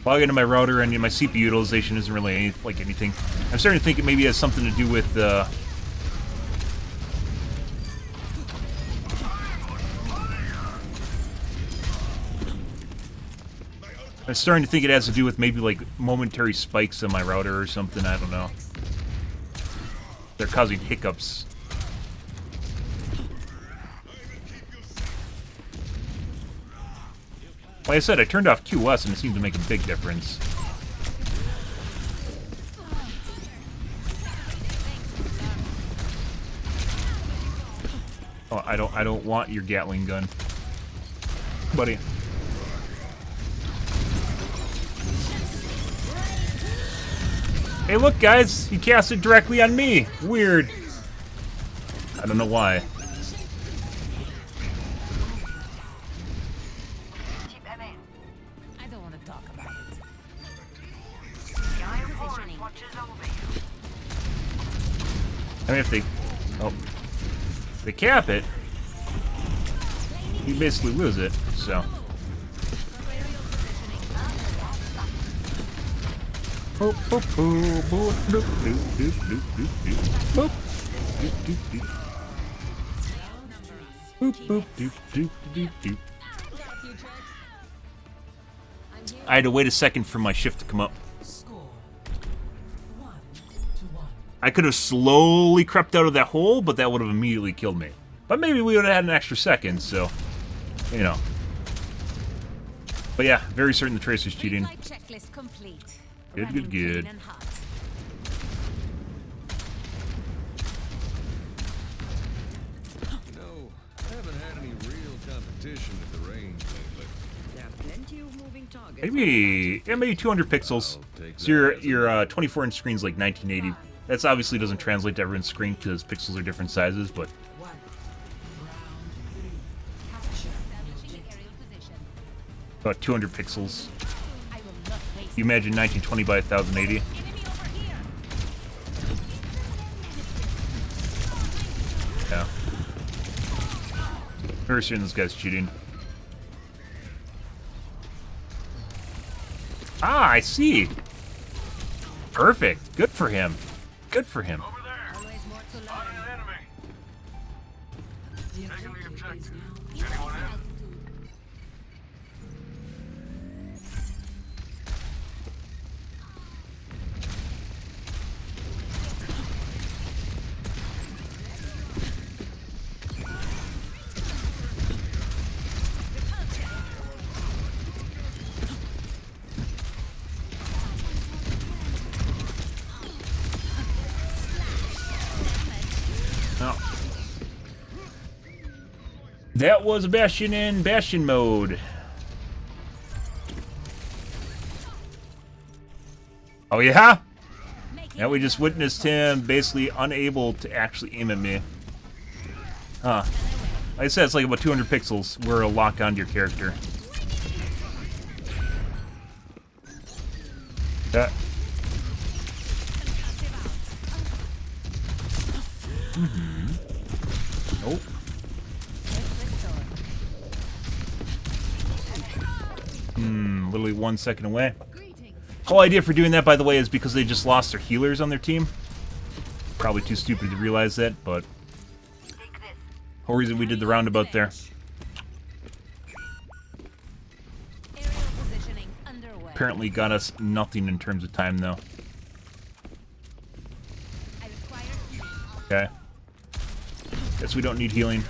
[SPEAKER 1] Log into my router, and my CPU utilization isn't really anything. I'm starting to think it maybe has something to do with I'm starting to think it has to do with maybe like momentary spikes on my router or something. I don't know. They're causing hiccups. Like I said, I turned off QoS and it seemed to make a big difference. Oh, I don't want your Gatling gun, buddy. Hey, look, guys! He cast it directly on me! Weird. I don't know why.
[SPEAKER 19] I don't want to talk about it.
[SPEAKER 1] I mean, if they... oh. If they cap it, you basically lose it, so... Boop, boop, boop, boop, boop, boop, boop, boop, boop. Boop, boop, doop, doop, doop, doop. I had to wait a second for my shift to come up. I could have slowly crept out of that hole, but that would have immediately killed me. But maybe we would have had an extra second, so, you know. But yeah, very certain the Tracer's cheating. Good, good, good.
[SPEAKER 21] I haven't had any real competition at the range lately.
[SPEAKER 16] There are plenty of moving targets.
[SPEAKER 1] Maybe 200 pixels. So your 24-inch screen's like 1980. That's obviously doesn't translate to everyone's screen because pixels are different sizes, but about 200 pixels. You imagine 1920 by 1080. Yeah. Very certain this guy's cheating. Ah, I see. Perfect. Good for him. Good for him.
[SPEAKER 12] Over there. Spotting an enemy. Taking the objective. Anyone in?
[SPEAKER 1] That was a Bastion in Bastion mode. Oh yeah? Now we just witnessed him basically unable to actually aim at me. Huh. Like I said, it's like about 200 pixels where it'll lock onto your character. Yeah. Nope. Literally 1 second away. Whole idea for doing that, by the way, is because they just lost their healers on their team. Probably too stupid to realize that, but whole reason we did the roundabout there. Apparently got us nothing in terms of time, though. Okay. Guess we don't need healing.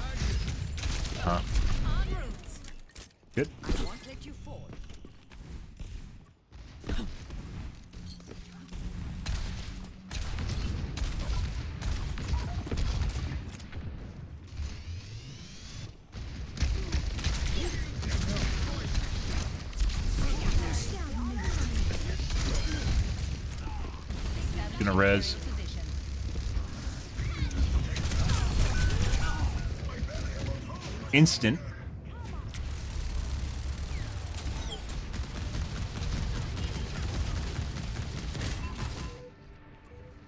[SPEAKER 1] Huh. Good. Gonna res. Instant.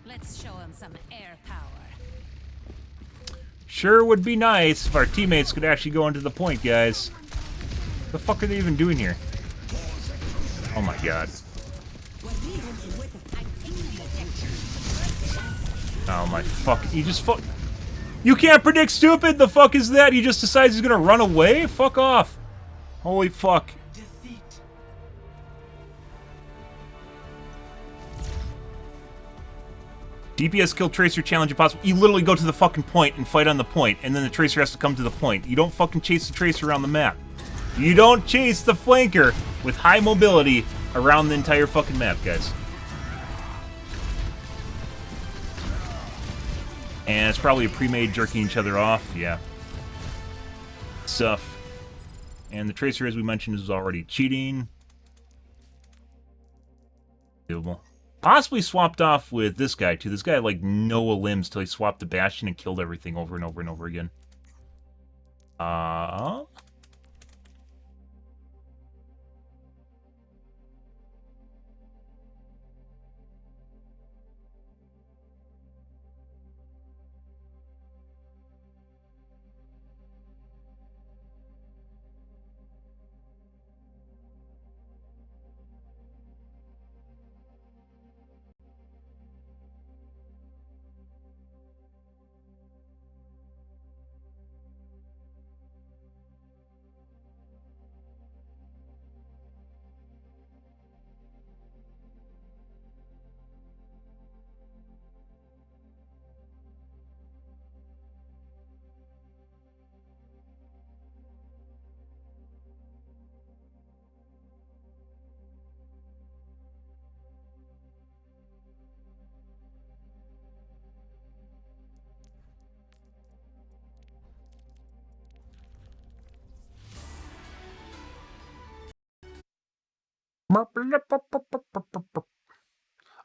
[SPEAKER 19] Let's show him some air power.
[SPEAKER 1] Sure would be nice if our teammates could actually go into the point, guys. The fuck are they even doing here? Oh my god. Oh my fuck. He just fuck. You can't predict stupid! The fuck is that? He just decides he's gonna run away? Fuck off. Holy fuck. DPS kill Tracer challenge if possible. You literally go to the fucking point and fight on the point, and then the Tracer has to come to the point. You don't fucking chase the Tracer around the map. You don't chase the flanker with high mobility around the entire fucking map, guys. And it's probably a pre-made jerking each other off. Yeah. Stuff. And the Tracer, as we mentioned, is already cheating. Doable. Possibly swapped off with this guy, too. This guy had, like, no limbs till he swapped the Bastion and killed everything over and over and over again.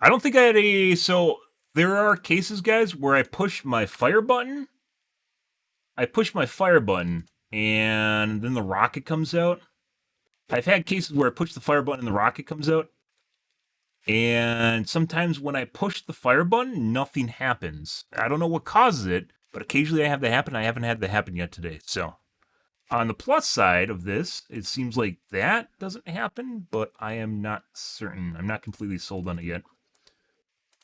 [SPEAKER 1] I don't think I had a... So, there are cases, guys, where I push my fire button. And then the rocket comes out. I've had cases where I push the fire button and the rocket comes out. And sometimes when I push the fire button, nothing happens. I don't know what causes it, but occasionally I have that happen. I haven't had that happen yet today. So, on the plus side of this, it seems like that doesn't happen, but I am not certain. I'm not completely sold on it yet.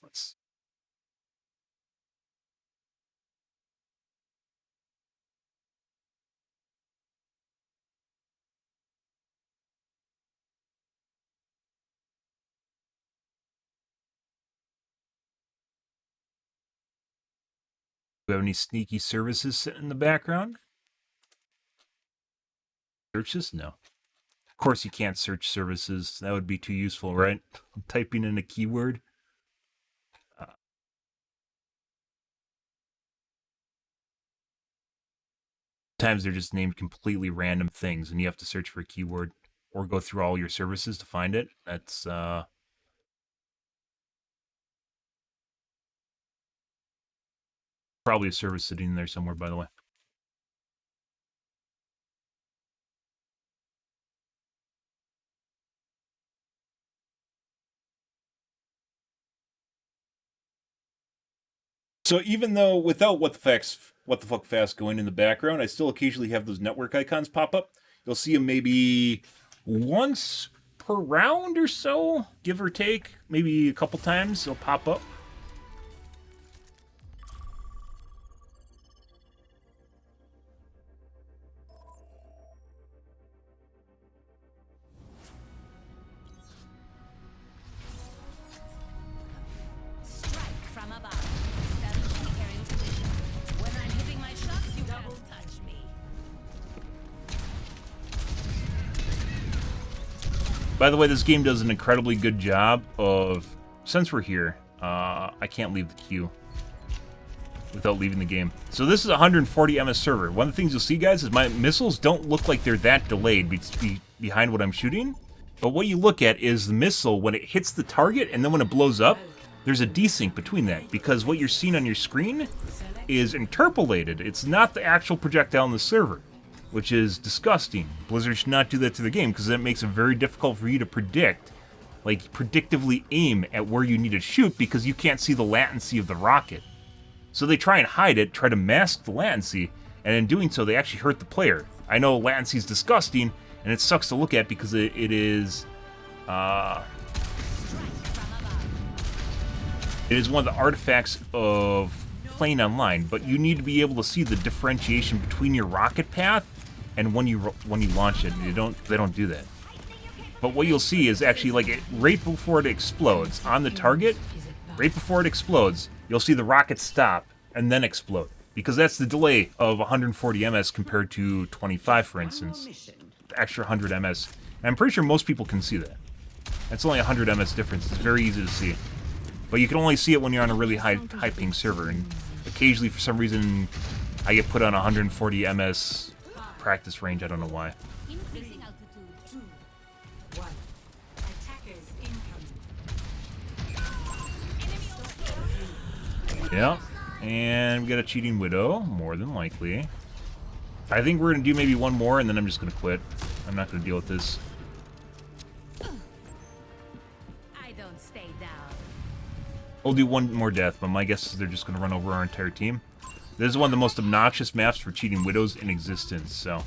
[SPEAKER 1] Let's... Do we have any sneaky services sitting in the background? Searches? No. Of course you can't search services. That would be too useful, right? Typing in a keyword. Sometimes they're just named completely random things, and you have to search for a keyword or go through all your services to find it. That's probably a service sitting in there somewhere, by the way. So even though without what the fuck fast going in the background, I still occasionally have those network icons pop up. You'll see them maybe once per round or so, give or take. Maybe a couple times they'll pop up. By the way, this game does an incredibly good job of, since we're here, I can't leave the queue without leaving the game. So this is a 140 ms server. One of the things you'll see, guys, is my missiles don't look like they're that delayed behind what I'm shooting. But what you look at is the missile, when it hits the target and then when it blows up, there's a desync between that. Because what you're seeing on your screen is interpolated. It's not the actual projectile in the server, which is disgusting. Blizzard should not do that to the game, because that makes it very difficult for you to predict, like predictively aim at where you need to shoot, because you can't see the latency of the rocket. So they try and hide it, try to mask the latency, and in doing so they actually hurt the player. I know latency is disgusting, and it sucks to look at because it is one of the artifacts of playing online, but you need to be able to see the differentiation between your rocket path and when you launch it. They don't do that. But what you'll see is actually, like, right before it explodes on the target, right before it explodes, you'll see the rocket stop and then explode, because that's the delay of 140 ms compared to 25, for instance. The extra 100 ms. And I'm pretty sure most people can see that. That's only 100 ms difference. It's very easy to see. But you can only see it when you're on a really high ping server, and occasionally, for some reason, I get put on 140 ms practice range. I don't know why. Yeah, and we got a cheating widow, more than likely. I think we're gonna do maybe one more, and then I'm just gonna quit. I'm not gonna deal with this.
[SPEAKER 19] I don't stay down.
[SPEAKER 1] We'll do one more death, but my guess is they're just gonna run over our entire team. This is one of the most obnoxious maps for cheating widows in existence, so.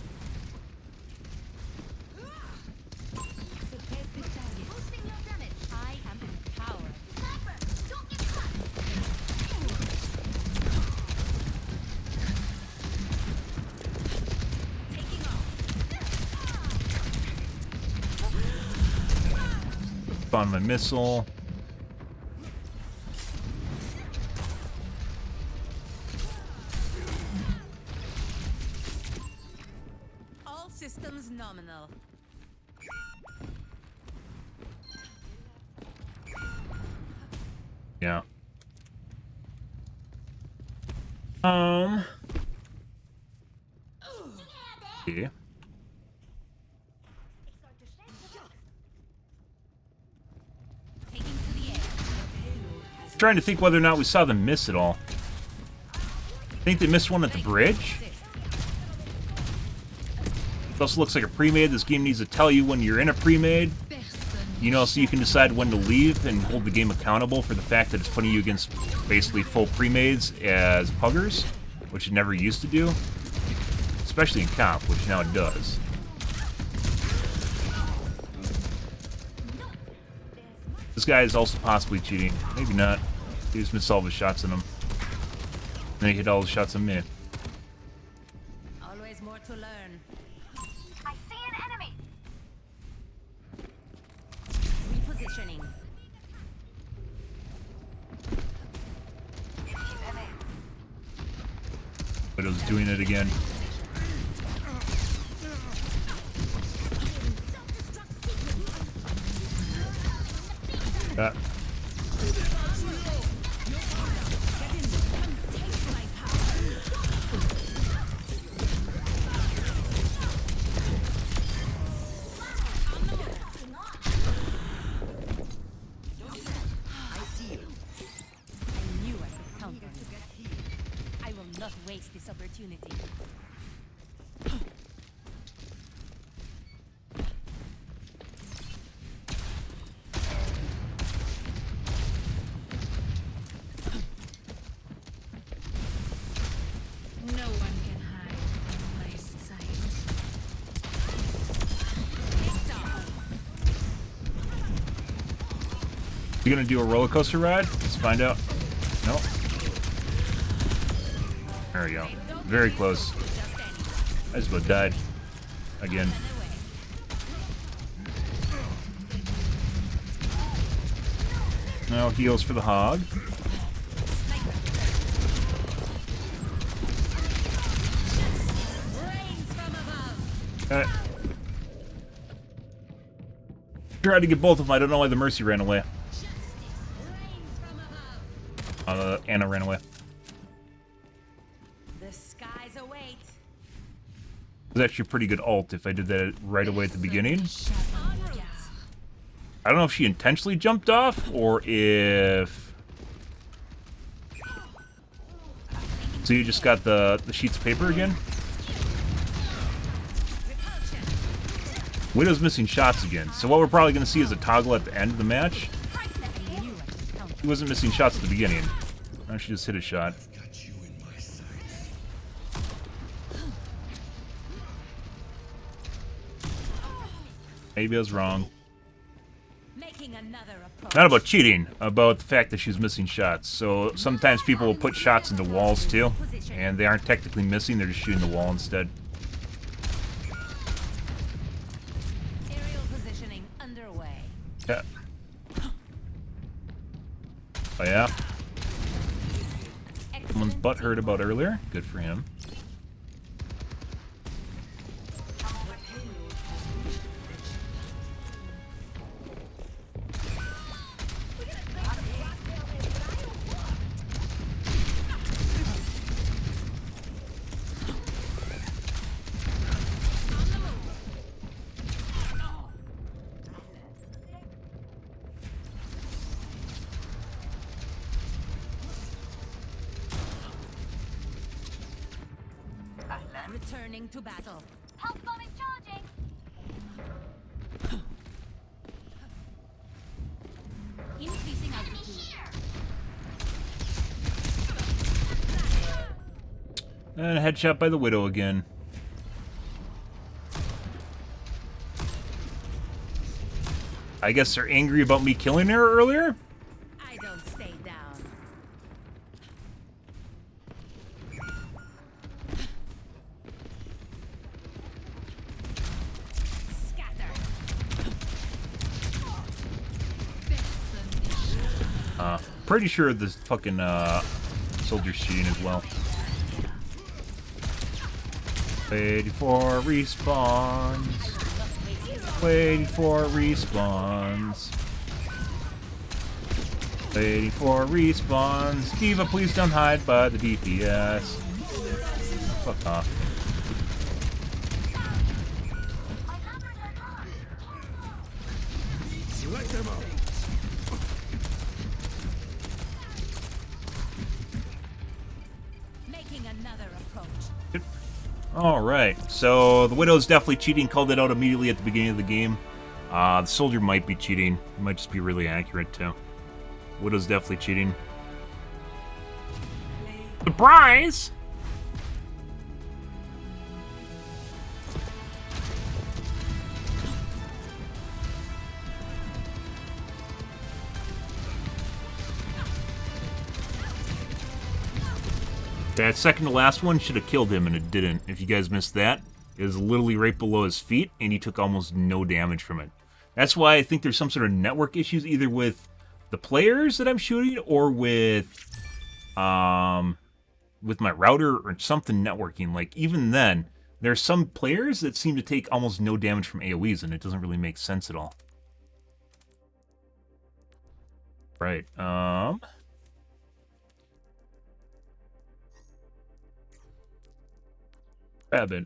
[SPEAKER 1] On my missile.
[SPEAKER 19] All systems nominal.
[SPEAKER 1] Yeah. Yeah. Trying to think whether or not we saw them miss at all. I think they missed one at the bridge. It also looks like a pre-made. This game needs to tell you when you're in a pre-made. You know, so you can decide when to leave and hold the game accountable for the fact that it's putting you against basically full pre-mades as puggers, which it never used to do. Especially in comp, which now it does. This guy is also possibly cheating. Maybe not. He just missed all the shots on him. Then he hit all the shots on me.
[SPEAKER 19] Always more to learn.
[SPEAKER 17] I see an enemy.
[SPEAKER 19] Repositioning.
[SPEAKER 1] Widow's doing it again.
[SPEAKER 19] I will not waste this opportunity.
[SPEAKER 12] No one can hide from my sight.
[SPEAKER 1] You gonna do a roller coaster ride? Let's find out. Nope. There we go. Very close. I just about died. Again. Now heals for the hog. Okay. Tried to get both of them. I don't know why the Mercy ran away. Anna ran away.
[SPEAKER 19] The skies await.
[SPEAKER 1] It was actually a pretty good ult if I did that right away at the beginning. I don't know if she intentionally jumped off or if... So you just got the sheets of paper again? Widow's missing shots again. So what we're probably going to see is a toggle at the end of the match. He wasn't missing shots at the beginning. Now she just hit a shot. Maybe I was wrong. Not about cheating, about the fact that she's missing shots. So sometimes people will put shots into walls too, and they aren't technically missing, they're just shooting the wall instead.
[SPEAKER 19] Aerial positioning underway.
[SPEAKER 1] Yeah. Oh yeah? Someone's butthurt about earlier. Good for him.
[SPEAKER 19] Returning to battle.
[SPEAKER 17] Health bomb is charging.
[SPEAKER 19] Increasing altitude.
[SPEAKER 1] And a headshot by the Widow again. I guess they're angry about me killing her earlier?
[SPEAKER 19] I don't stay down.
[SPEAKER 1] Pretty sure this fucking soldier's cheating as well. Waiting for respawns. Waiting for respawns. Waiting for respawns. Diva, please don't hide by the DPS. Fuck off.
[SPEAKER 21] Select them out.
[SPEAKER 1] Alright, so the Widow's definitely cheating, called it out immediately at the beginning of the game. The Soldier might be cheating. He might just be really accurate, too. Widow's definitely cheating. Surprise! That second to last one should have killed him, and it didn't. If you guys missed that, it was literally right below his feet, and he took almost no damage from it. That's why I think there's some sort of network issues, either with the players that I'm shooting, or with my router, or something networking. Like, even then, there's some players that seem to take almost no damage from AoEs, and it doesn't really make sense at all. Right, grab it.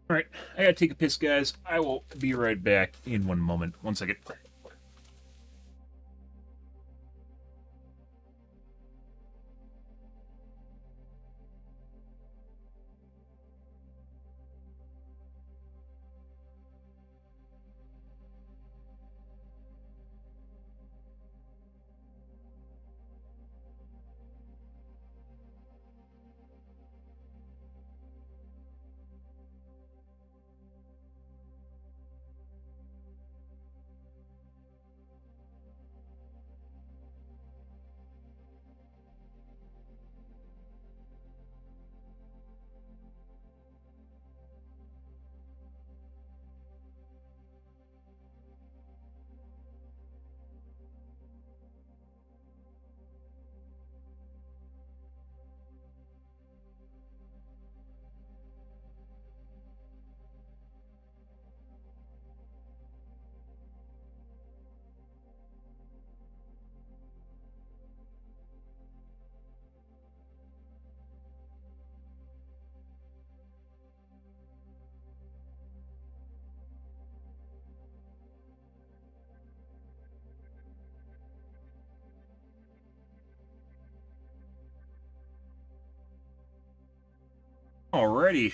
[SPEAKER 1] Alright, I gotta take a piss, guys. I will be right back in one moment. 1 second. Alrighty.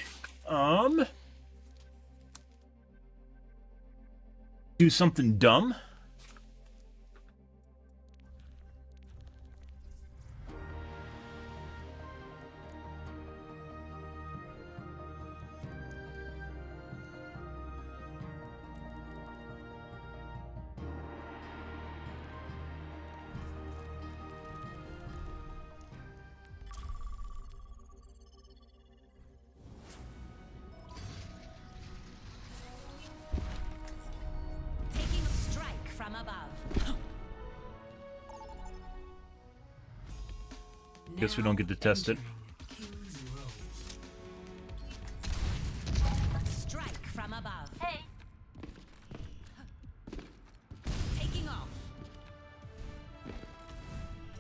[SPEAKER 1] Do something dumb. Guess we don't get to test it.
[SPEAKER 19] Strike from above. Hey. Taking off.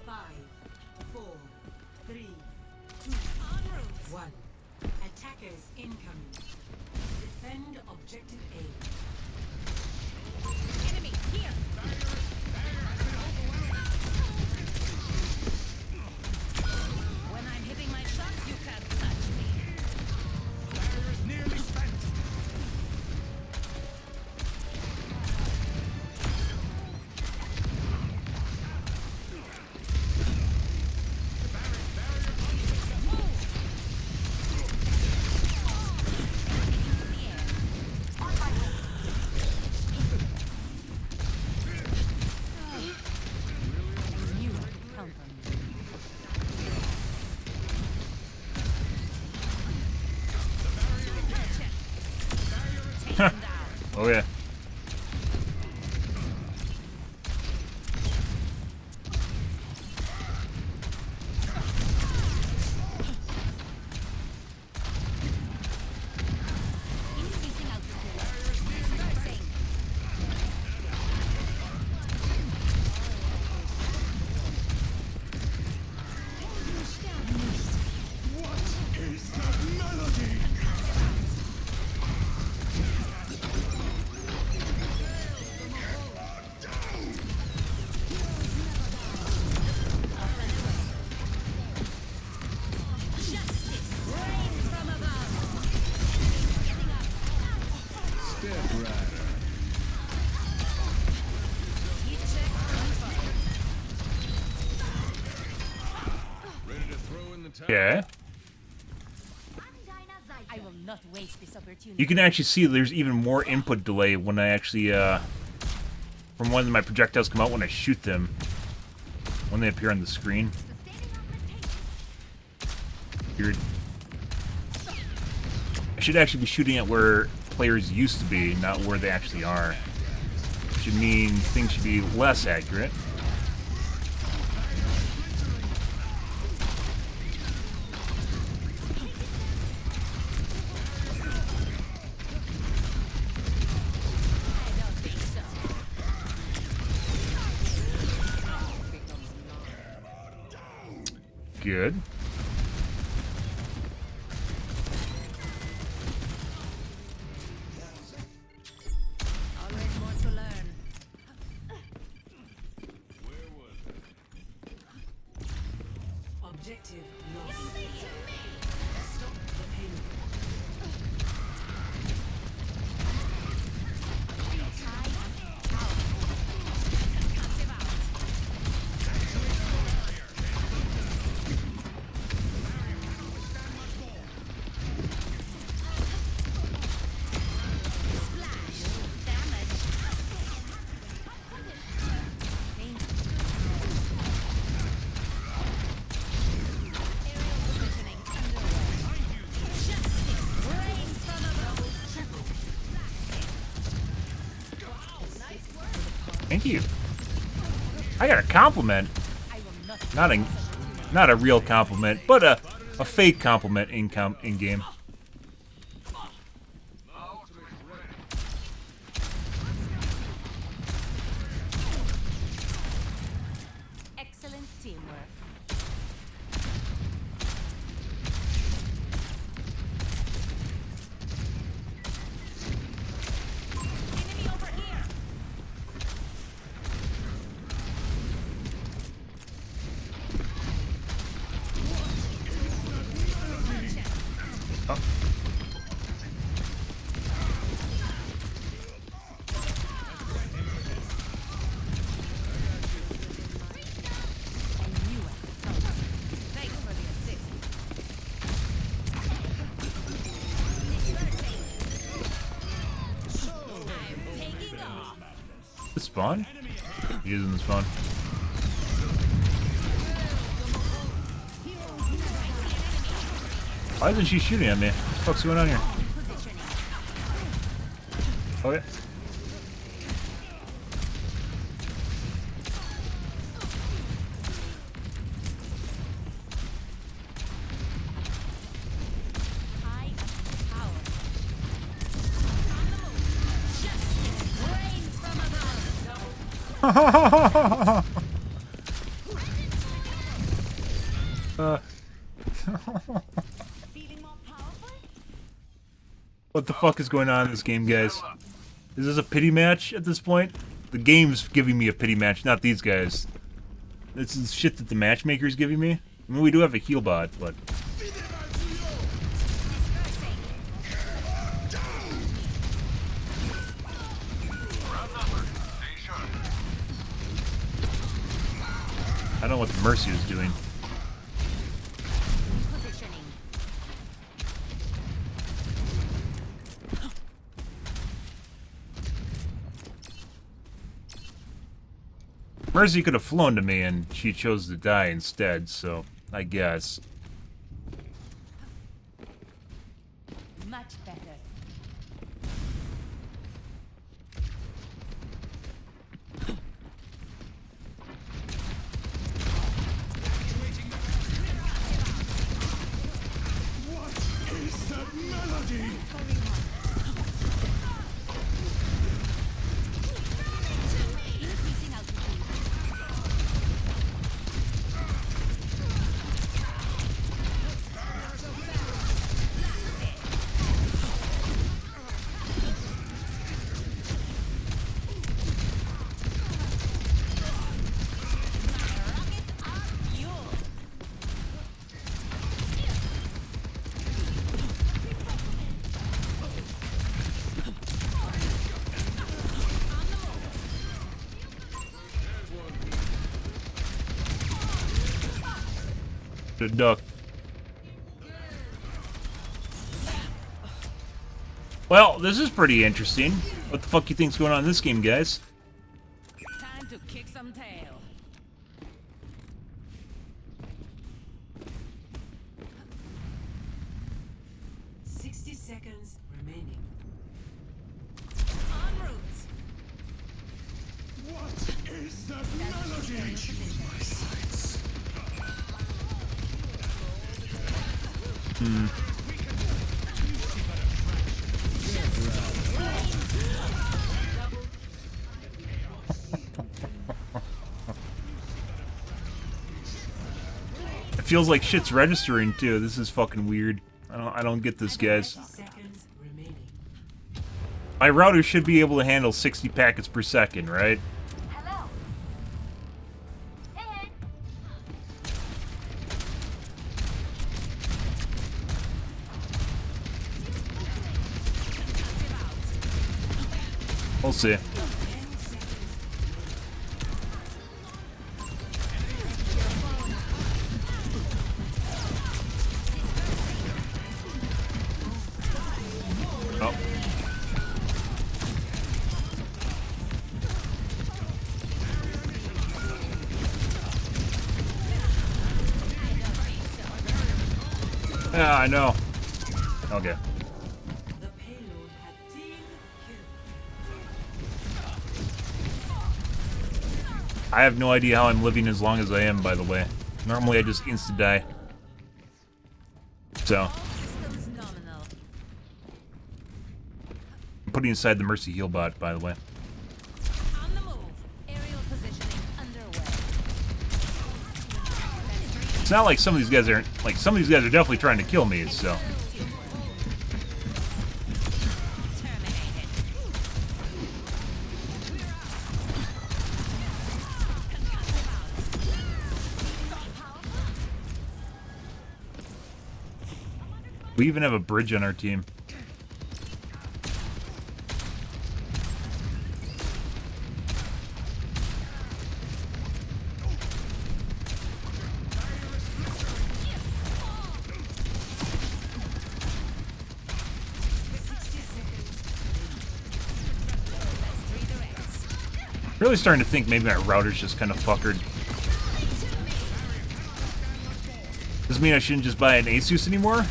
[SPEAKER 4] 5, 4, 3, 2, 1. Attackers incoming. Defend objective A.
[SPEAKER 19] Enemy here. When I'm hitting my shots, you can't touch me.
[SPEAKER 21] Barrier is nearly spent.
[SPEAKER 1] Oh yeah. Okay.
[SPEAKER 19] I will not waste this opportunity.
[SPEAKER 1] You can actually see there's even more input delay when I actually, from when my projectiles come out when I shoot them, when they appear on the screen. Weird. I should actually be shooting at where players used to be, not where they actually are. Should mean things should be less accurate. Good.
[SPEAKER 19] Always more to learn.
[SPEAKER 4] Objective lost. Stop the payload.
[SPEAKER 1] Thank you. I got a compliment. Not a real compliment, but a fake compliment in game.
[SPEAKER 19] Excellent teamwork. Enemy over here.
[SPEAKER 1] Oh.
[SPEAKER 19] Thanks for the assist. I'm taking off.
[SPEAKER 1] The spawn? He is in the spawn. Why isn't she shooting at me? What the fuck's going on here? Oh yeah. What the fuck is going on in this game, guys? Is this a pity match at this point? The game's giving me a pity match, not these guys. This is shit that the matchmaker's giving me. I mean, we do have a heal bot, but... I don't know what the Mercy is doing. Mercy could have flown to me, and she chose to die instead, so I guess.
[SPEAKER 19] Much better.
[SPEAKER 1] The duck. Well, this is pretty interesting. What the fuck you think's going on in this game, guys?
[SPEAKER 19] Time to kick some tail.
[SPEAKER 4] Seconds remaining.
[SPEAKER 19] En route.
[SPEAKER 18] What is that melody? My sights.
[SPEAKER 1] It feels like shit's registering too. This is fucking weird. I don't get this, guys.
[SPEAKER 4] Seconds remaining.
[SPEAKER 1] My router should be able to handle 60 packets per second, right?
[SPEAKER 17] Hello. Hey.
[SPEAKER 1] We'll see. Oh. Yeah, I know. Okay.
[SPEAKER 4] The payload had team kill.
[SPEAKER 1] I have no idea how I'm living as long as I am, by the way. Normally I just insta-die. So. I'm putting aside the Mercy heal bot, by the way.
[SPEAKER 19] On the move. Aerial positioning underway.
[SPEAKER 1] It's not like some of these guys aren't, like, some of these guys are definitely trying to kill me, so. We even have a bridge on our team. Really starting to think maybe my router's just kind of fuckered. Does it mean I shouldn't just buy an Asus anymore?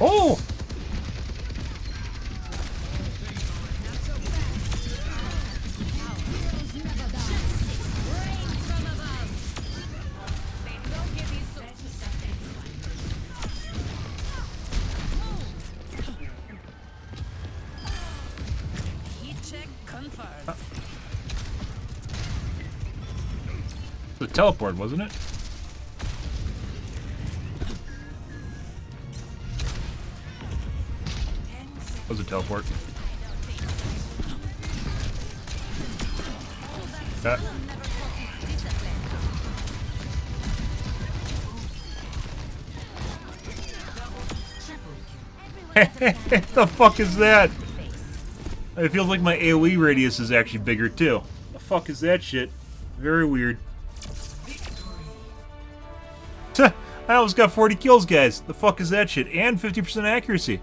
[SPEAKER 1] Oh! The teleport, wasn't it? Was a teleport. That. The fuck is that? It feels like my AoE radius is actually bigger too. The fuck is that shit? Very weird. I almost got 40 kills, guys. The fuck is that shit? And 50% accuracy.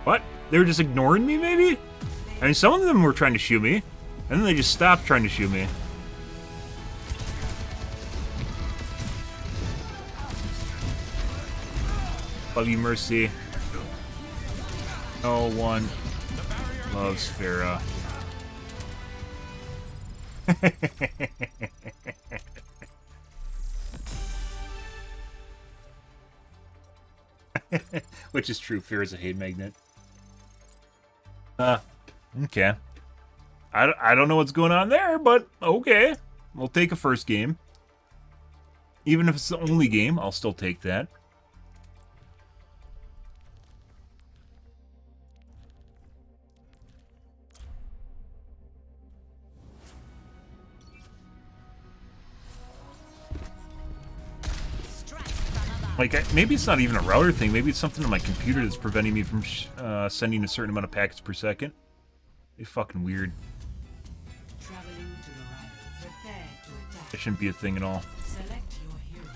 [SPEAKER 1] What? They were just ignoring me, maybe? I mean, some of them were trying to shoot me, and then they just stopped trying to shoot me. Love you, Mercy. No one loves Farah. Which is true. Fear is a hate magnet. Okay. I don't know what's going on there, but okay. We'll take a first game. Even if it's the only game, I'll still take that. Like, maybe it's not even a router thing. Maybe it's something on my computer that's preventing me from sending a certain amount of packets per second. It's fucking weird. shouldn't be a thing at all.
[SPEAKER 4] Select your hero.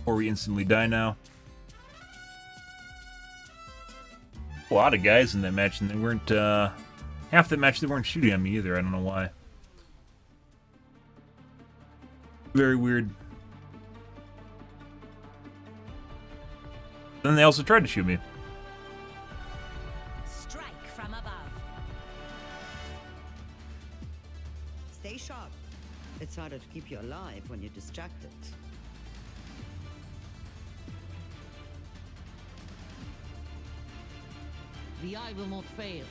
[SPEAKER 1] Or we instantly die now. A lot of guys in that match, and they weren't, half the match they weren't shooting at me either. I don't know why. Very weird. Then they also tried to shoot me.
[SPEAKER 19] Strike from above.
[SPEAKER 16] Stay sharp. It's harder to keep you alive when you're distracted.
[SPEAKER 15] The eye will not fail.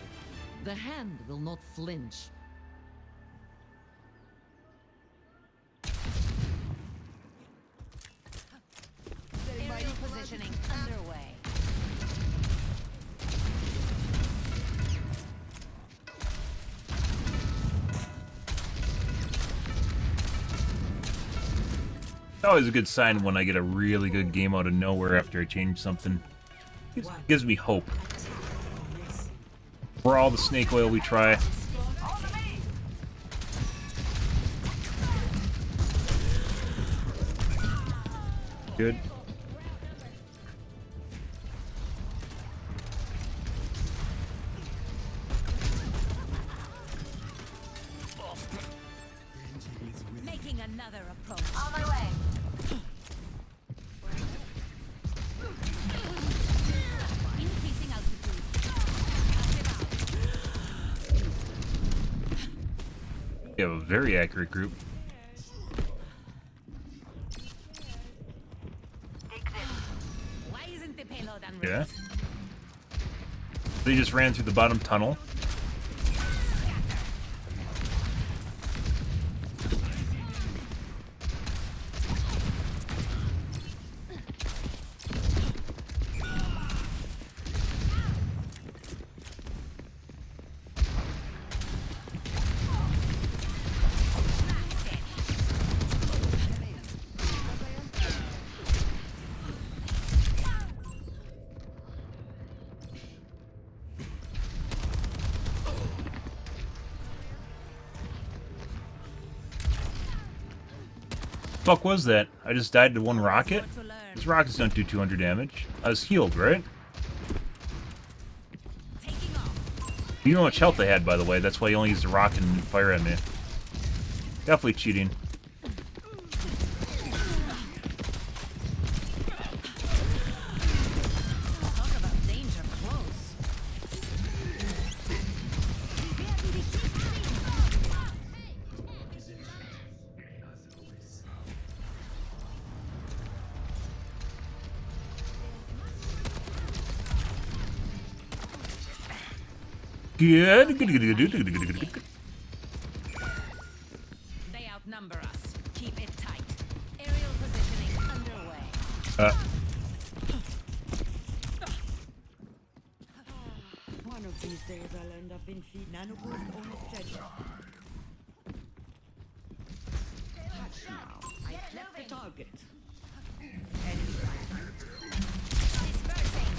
[SPEAKER 15] The hand will not flinch.
[SPEAKER 19] Aerial positioning underway.
[SPEAKER 1] It's always a good sign when I get a really good game out of nowhere after I change something. It gives me hope. For all the snake oil we try. Good.
[SPEAKER 19] Making another approach.
[SPEAKER 17] On my way.
[SPEAKER 19] Increasing altitude.
[SPEAKER 1] We have a very accurate group.
[SPEAKER 19] Why isn't the payload unreached?
[SPEAKER 1] Yeah. They just ran through the bottom tunnel. Fuck was that? I just died to one rocket? These rockets don't do 200 damage. I was healed, right? You know how much health I had, by the way. That's why you only used a rocket and fire at me. Definitely cheating.
[SPEAKER 19] Talk about danger close.
[SPEAKER 1] Good.
[SPEAKER 19] They outnumber us. Keep it tight. Aerial positioning underway.
[SPEAKER 16] One of these days I'll end up in feed nanoboost almost treasure. Hush now. I left the target.
[SPEAKER 19] Dispersing.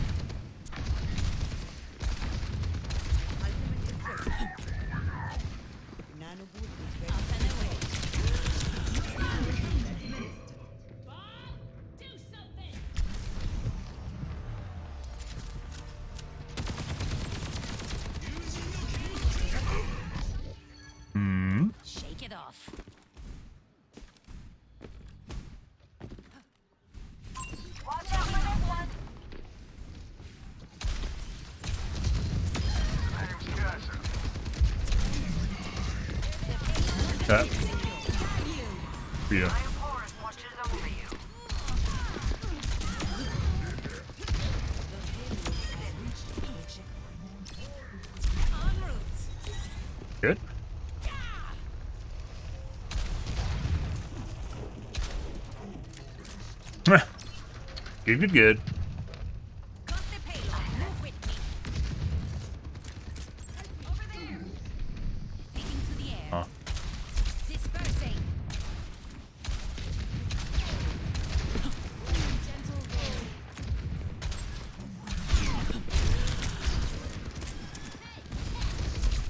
[SPEAKER 16] Nanoboost is
[SPEAKER 19] Up and away. Do something. Shake it off.
[SPEAKER 17] Watch out for this one.
[SPEAKER 1] Yeah.
[SPEAKER 17] Horus watches over you.
[SPEAKER 19] En route.
[SPEAKER 1] Good. Good.
[SPEAKER 19] Got the payload. Move with me. Over there. Taking to the air.
[SPEAKER 1] Huh.
[SPEAKER 19] Dispersing. Gentle roll.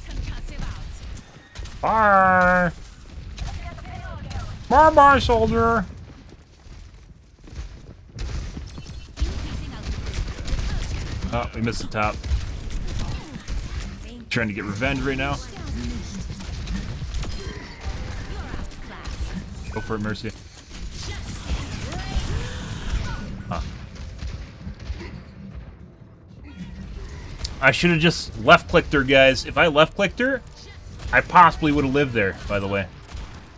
[SPEAKER 19] Concussive out.
[SPEAKER 1] Bye. Bye-bye, soldier. Oh, we missed the top. Trying to get revenge right now. Go for it, Mercy. Huh. I should have just left-clicked her, guys. If I left-clicked her, I possibly would have lived there, by the way.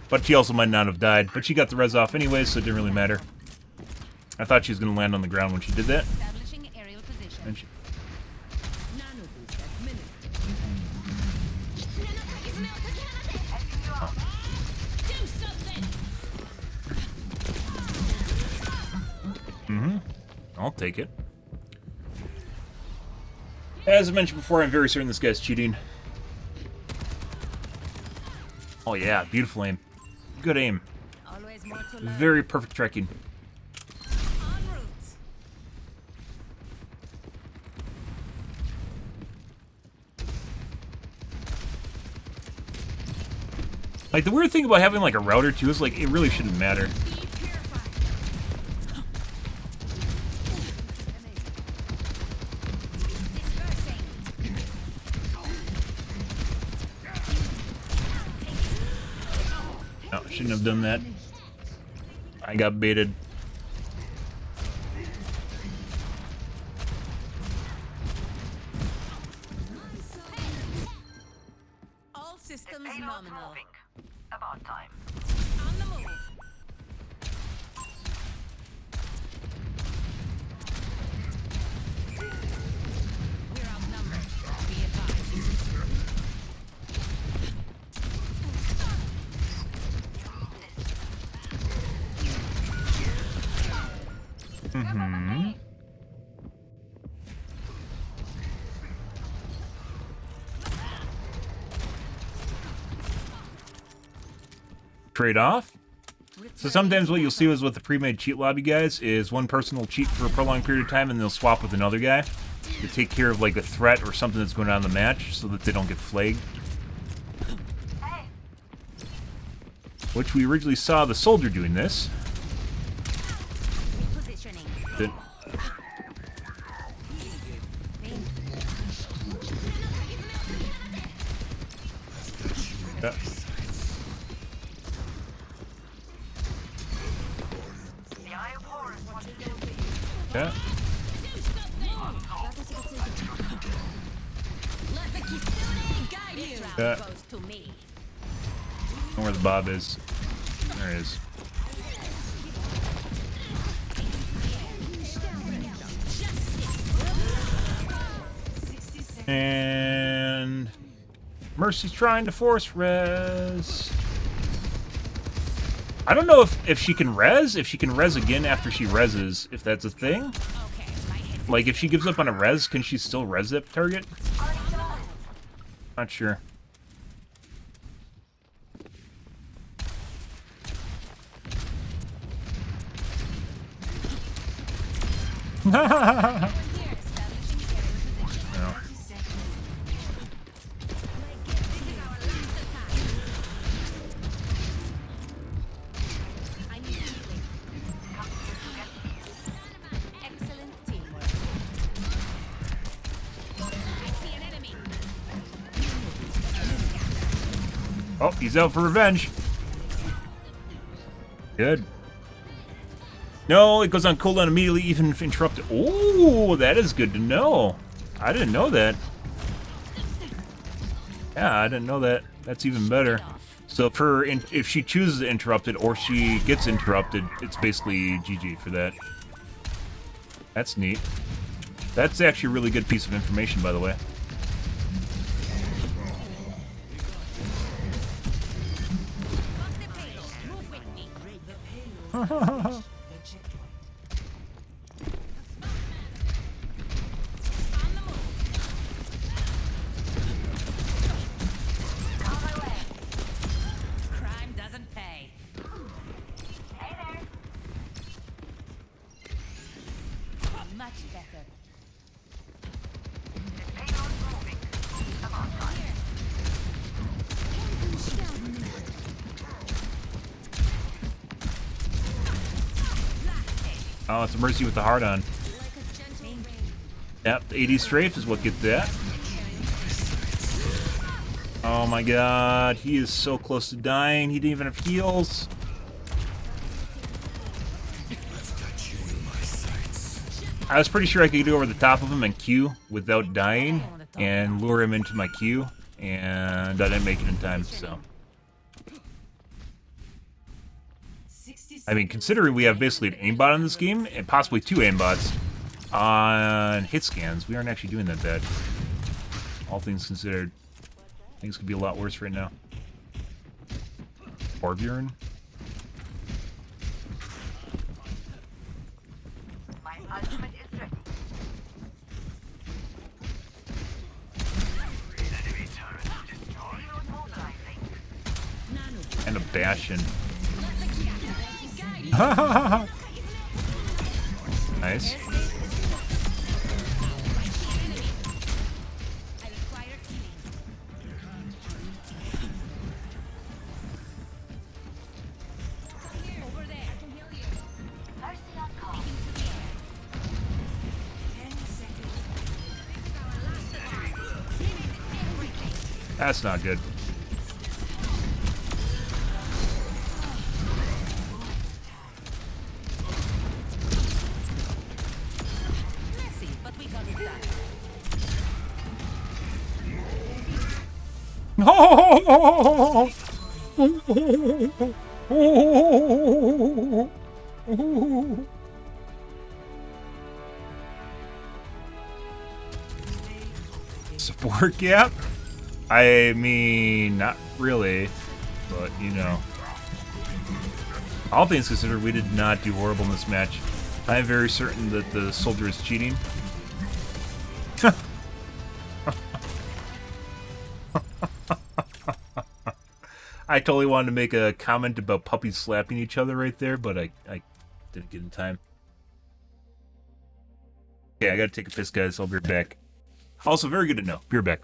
[SPEAKER 1] But she also might not have died. But she got the res off anyways, so it didn't really matter. I thought she was going to land on the ground when she did that. And she... I'll take it. As I mentioned before, I'm very certain this guy's cheating. Oh yeah, beautiful aim. Good aim. Very perfect tracking. Like, the weird thing about having, like, a router, too, is, like, it really shouldn't matter. No, shouldn't have done that. I got baited.
[SPEAKER 19] All systems nominal.
[SPEAKER 17] About time.
[SPEAKER 19] On the move. We're outnumbered. Be advised.
[SPEAKER 1] Trade off. So sometimes what you'll see is with the pre-made cheat lobby guys is one person will cheat for a prolonged period of time and they'll swap with another guy to take care of like a threat or something that's going on in the match so that they don't get flagged. Which we originally saw the soldier doing this. Then yeah. Yeah. Yeah. I don't know where the Bob is. There he is. And Mercy's trying to force res. I don't know if she can res, again after she reses, if that's a thing. Like, if she gives up on a res, can she still res that target? Not sure. No. Oh, he's out for revenge. Good. No, it goes on cooldown immediately, even if interrupted. Oh, that is good to know. I didn't know that. Yeah, I didn't know that. That's even better. So if she chooses to interrupt it or she gets interrupted, it's basically GG for that. That's neat. That's actually a really good piece of information, by the way.
[SPEAKER 19] Crime doesn't pay. Much better.
[SPEAKER 1] Oh, it's a Mercy with the heart on. Yep, the 80 strafe is what gets that. Oh my god, he is so close to dying. He didn't even have heals. I was pretty sure I could get over the top of him and Q without dying and lure him into my Q, and I didn't make it in time, so. I mean, considering we have basically an aimbot in this game, and possibly 2 aimbots on hit scans, we aren't actually doing that bad. All things considered. Things could be a lot worse right now. Orbjorn.
[SPEAKER 17] My ultimate is ready.
[SPEAKER 1] And a Bastion. Nice. That's not good. Support gap? I mean, not really, but you know. All things considered, we did not do horrible in this match. I'm very certain that the soldier is cheating. I totally wanted to make a comment about puppies slapping each other right there, but I didn't get in time. Okay, I gotta take a piss, guys. I'll be right back. Also, very good to know. Be right back.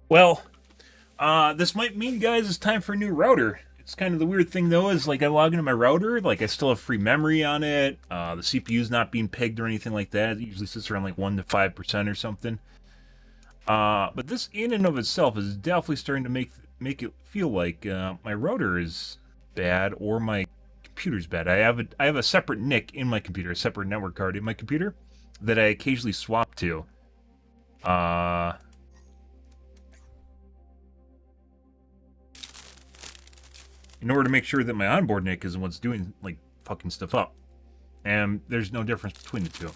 [SPEAKER 1] Well, this might mean, guys, it's time for a new router. It's kind of the weird thing, though, is like I log into my router, like I still have free memory on it. The CPU's not being pegged or anything like that. It usually sits around like 1 to 5% or something. But this in and of itself is definitely starting to make it feel like my router is bad or my computer's bad. I have a separate NIC in my computer, a separate network card in my computer that I occasionally swap to. In order to make sure that my onboard NIC isn't what's doing, like, fucking stuff up. And there's no difference between the two.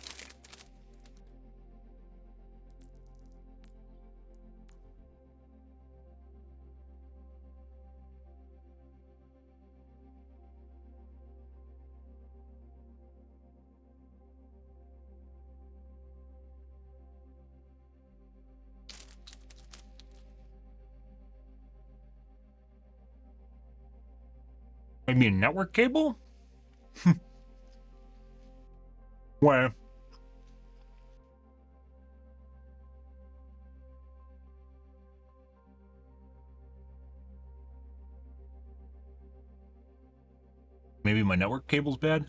[SPEAKER 1] I mean, network cable? Well. Maybe my network cable's bad?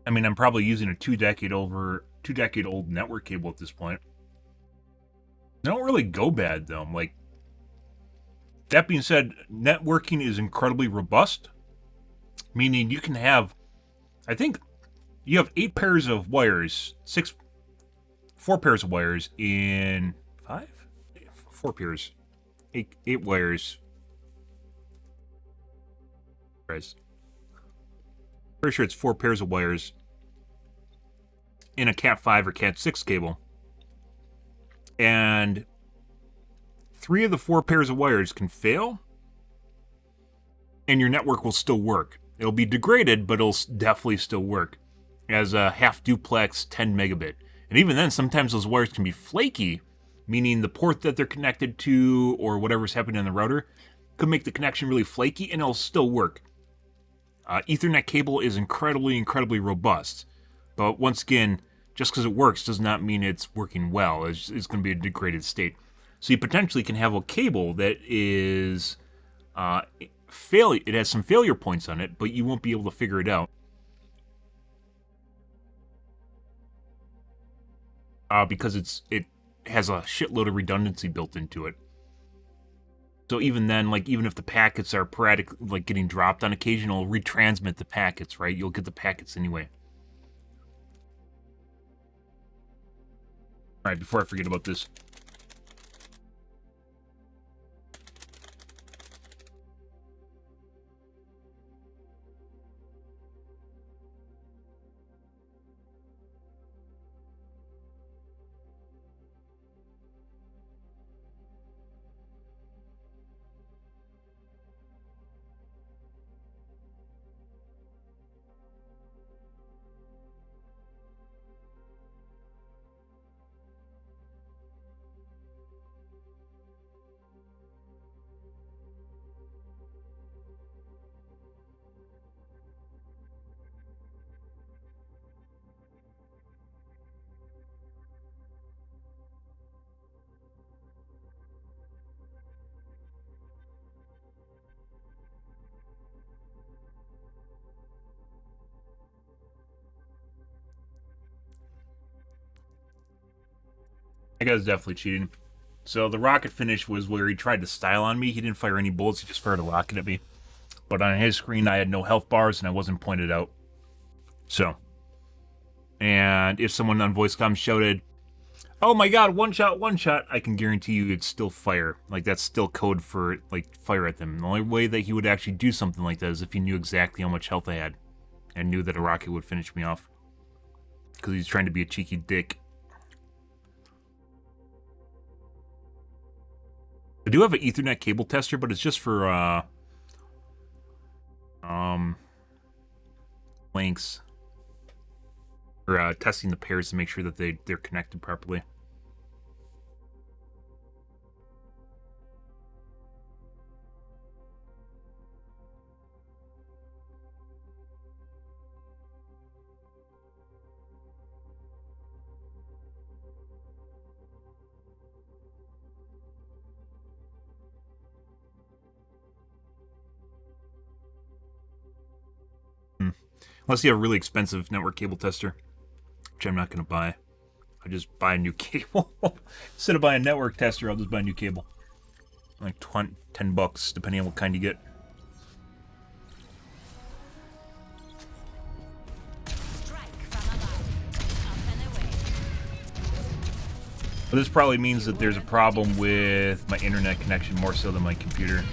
[SPEAKER 1] I mean, I'm probably using a two-decade-old network cable at this point. They don't really go bad, though. Like, that being said, networking is incredibly robust, meaning you can have, I think, you have 8 pairs of wires, 4 pairs of wires in 4 pairs, 8 wires. Guys, pretty sure it's 4 pairs of wires in a Cat 5 or Cat 6 cable. And 3 of the 4 pairs of wires can fail, and your network will still work. It'll be degraded, but it'll definitely still work as a half duplex 10 megabit. And even then, sometimes those wires can be flaky, meaning the port that they're connected to or whatever's happening on the router could make the connection really flaky, and it'll still work. Ethernet cable is incredibly robust. But once again, just because it works does not mean it's working well. It's going to be a degraded state. So you potentially can have a cable that is it has some failure points on it, but you won't be able to figure it out. Because it has a shitload of redundancy built into it. So even then, like, even if the packets are getting dropped on occasion, it'll retransmit the packets, right? You'll get the packets anyway. Alright, before I forget about this. That guy's definitely cheating. So the rocket finish was where he tried to style on me. He didn't fire any bullets, he just fired a rocket at me. But on his screen, I had no health bars and I wasn't pointed out. So. And if someone on voice comm shouted, "Oh my god, one shot," I can guarantee you it's still fire. Like, that's still code for, like, fire at them. The only way that he would actually do something like that is if he knew exactly how much health I had. And knew that a rocket would finish me off. Because he's trying to be a cheeky dick. I do have an Ethernet cable tester, but it's just for, links. Or, testing the pairs to make sure that they're connected properly. Unless you have a really expensive network cable tester, which I'm not going to buy. I just buy a new cable. Instead of buying a network tester, I'll just buy a new cable. Like $10, depending on what kind you get. But this probably means that there's a problem with my internet connection more so than my computer.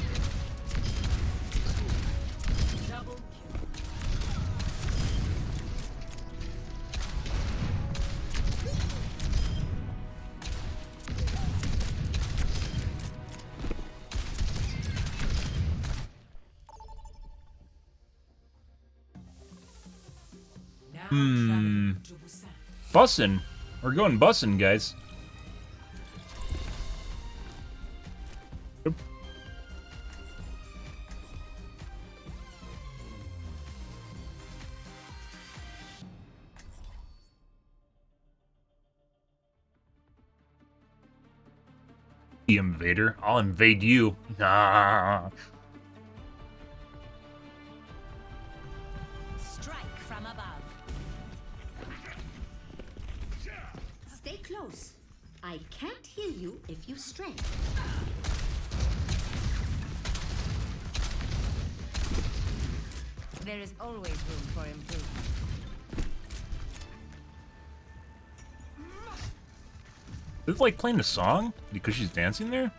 [SPEAKER 1] Bussin'. We're going bussin', guys. Yep. The invader. I'll invade you. Nah.
[SPEAKER 19] Strike from above.
[SPEAKER 5] Stay close. I can't heal you if you stray.
[SPEAKER 19] There is always room for improvement.
[SPEAKER 1] Is it like playing a song because she's dancing there?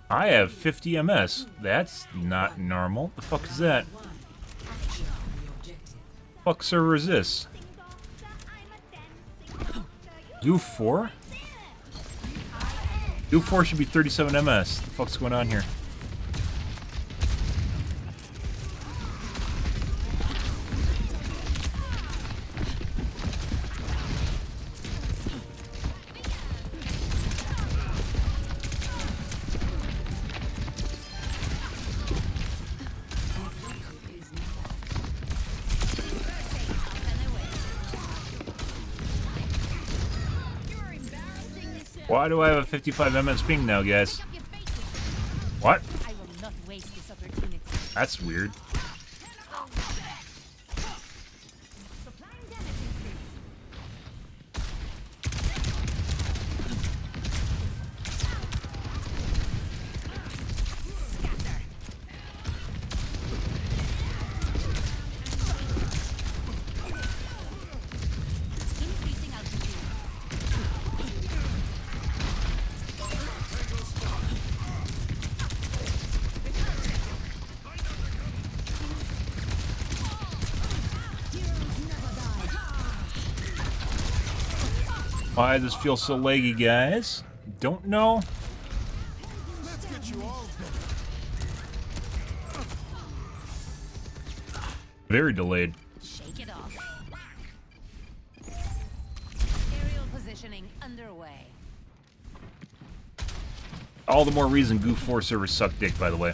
[SPEAKER 1] I have 50 MS. That's not normal. The fuck is that? Fuck server is this? U4? U4 should be 37 MS. The fuck's going on here? Why do I have a 55 MS ping now, guys? What?
[SPEAKER 19] I will not waste this opportunity.
[SPEAKER 1] That's weird. Why does this feel so laggy, guys? Don't know.
[SPEAKER 22] Let's get you all
[SPEAKER 1] Very delayed.
[SPEAKER 19] Shake it off. Aerial positioning underway.
[SPEAKER 1] All the more reason Goof 4 servers suck dick, by the way.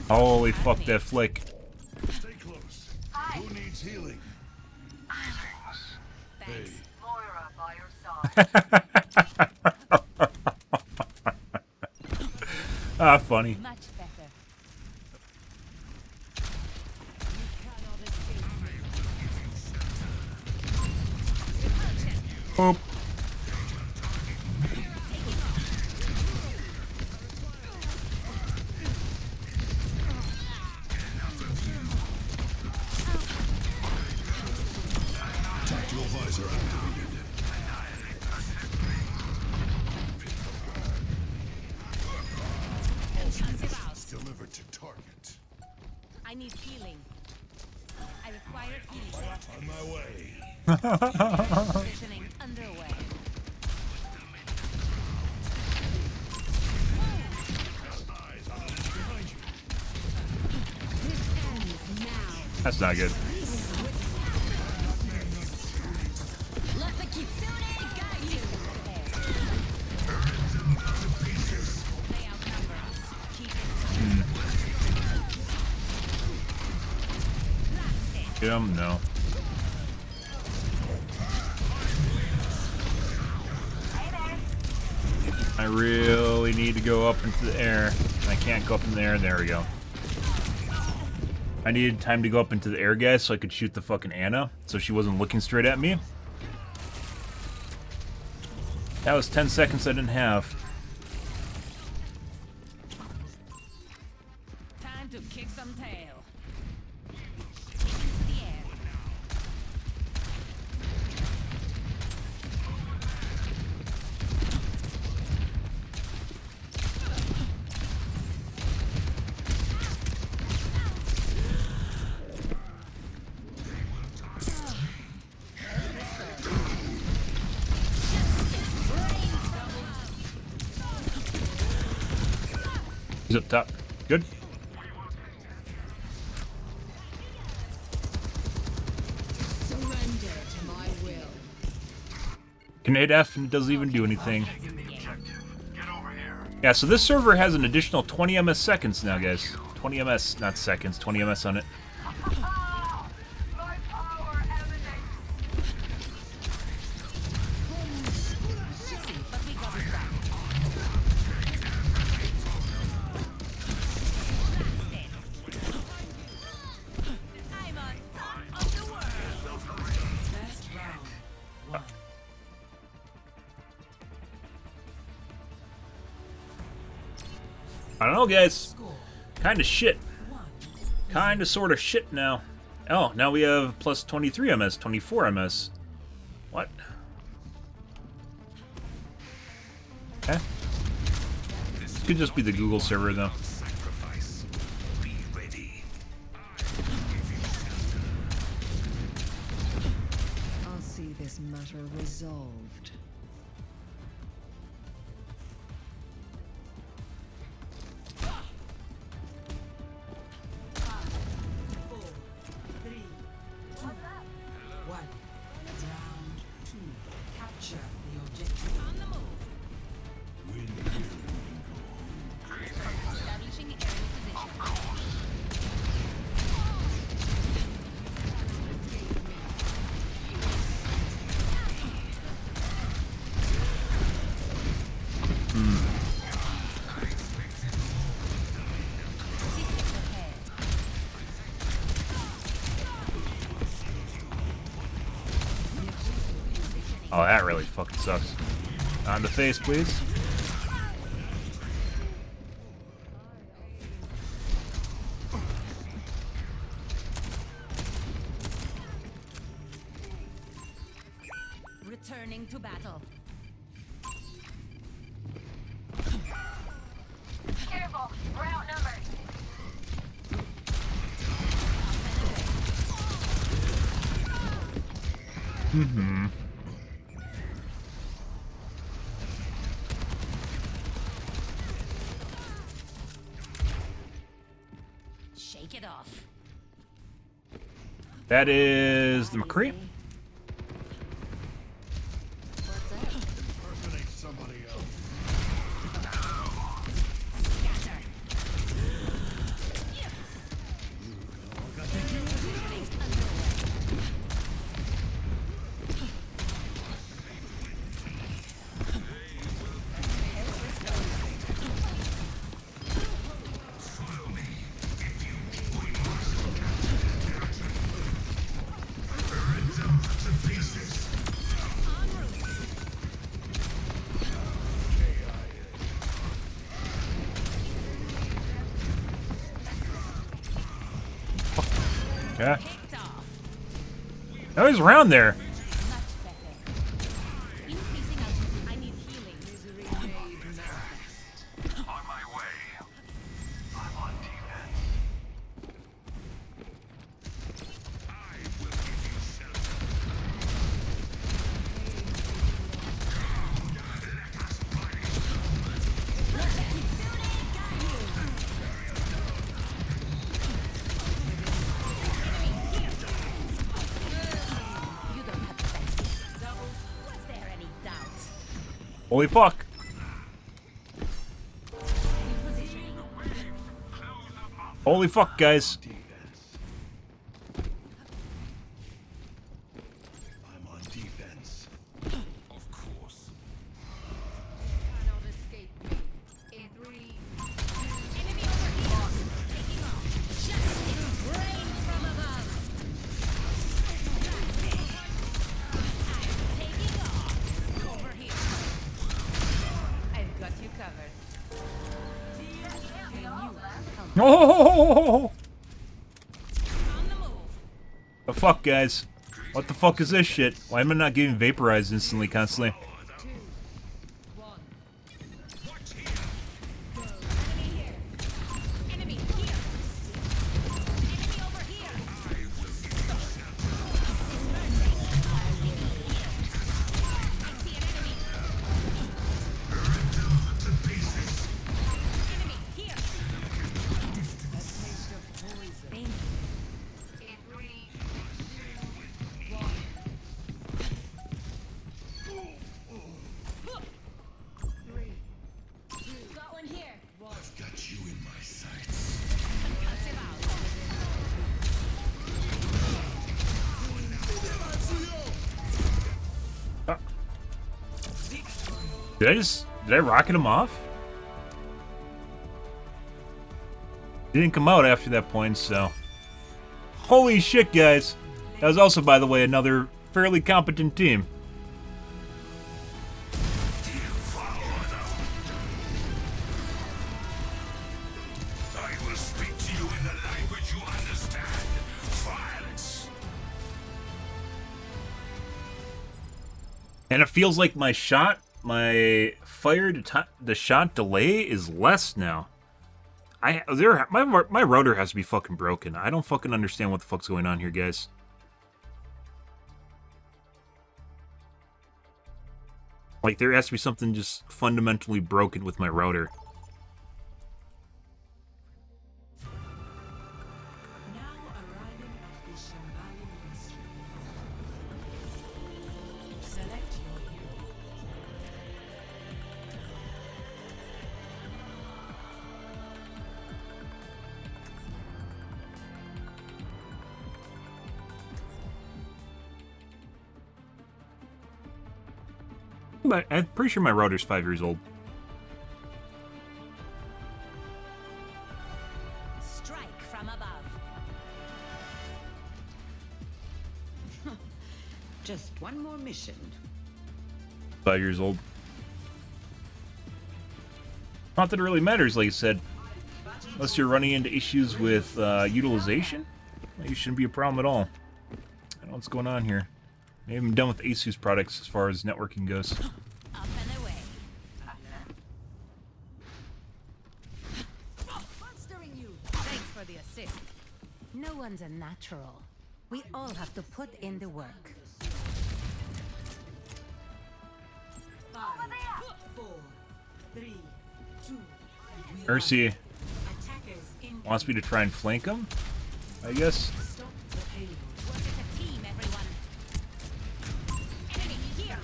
[SPEAKER 1] Holy fuck that flick.
[SPEAKER 18] Stay close. Who needs healing?
[SPEAKER 17] Thanks. Moira by your side.
[SPEAKER 1] Ah, funny.
[SPEAKER 19] Much better.
[SPEAKER 1] Boop.
[SPEAKER 18] Tactical visor activated. Delivered to target.
[SPEAKER 19] I need healing. I require healing.
[SPEAKER 18] On my way.
[SPEAKER 19] Positioning underway.
[SPEAKER 1] That's not good.
[SPEAKER 19] Let the Kitsune guide you. They outnumber us. Keep it.
[SPEAKER 1] Get him? No. I really need to go up into the air. I can't go up in the air. There we go. I needed time to go up into the air, guys, so I could shoot the fucking Anna, so she wasn't looking straight at me. That was 10 seconds I didn't have. He's up top. Good.
[SPEAKER 12] Surrender to my will.
[SPEAKER 1] Can hit F and it doesn't even do anything. Yeah, so this server has an additional 20 ms seconds now, guys. 20 ms, not seconds, 20 ms on it. I don't know, guys. Kinda shit. Kinda sorta shit now. Oh, now we have plus 23 ms, 24 ms. What? Okay. This could just be the Google server, though.
[SPEAKER 15] I'll see this matter resolved.
[SPEAKER 1] Oh, that really fucking sucks. On the face, please.
[SPEAKER 19] Returning to battle.
[SPEAKER 17] Careful, we're outnumbered.
[SPEAKER 1] Mm-hmm.
[SPEAKER 19] Shake it off.
[SPEAKER 1] That is the McCree.
[SPEAKER 22] Impersonate somebody else.
[SPEAKER 1] Yeah. Oh, he's around there. Holy fuck. Holy fuck, guys.
[SPEAKER 18] I'm on defense. Of course.
[SPEAKER 12] Cannot escape me. In 3, 2, enemy over here. Taking off. Justice rains from above. I'm taking off. Over here. I've got you covered.
[SPEAKER 1] Oh! The fuck, guys? What the fuck is this shit? Why am I not getting vaporized instantly, constantly? Did I rocket him off? He didn't come out after that point, so... Holy shit, guys! That was also, by the way, another fairly competent team.
[SPEAKER 22] I will speak to you in the language you understand. Violence.
[SPEAKER 1] And it feels like my fire to shot delay is less now. My router has to be fucking broken. I don't fucking understand what the fuck's going on here, guys. Like, there has to be something just fundamentally broken with my router. But I'm pretty sure my router's 5 years old.
[SPEAKER 19] Strike from above.
[SPEAKER 16] Just one more mission.
[SPEAKER 1] 5 years old. Not that it really matters, like I said. Unless you're running into issues with utilization, it shouldn't be a problem at all. I don't know what's going on here. Maybe I'm done with ASUS products as far as networking goes.
[SPEAKER 19] Up and away. Monstering you. Thanks for the assist. No one's a natural. We all have to put in the work.
[SPEAKER 4] 5, 4, 3, 2.
[SPEAKER 1] Mercy wants me to try and flank him, I guess.
[SPEAKER 4] Stop the payload.
[SPEAKER 19] Work as a team, everyone. Enemy here.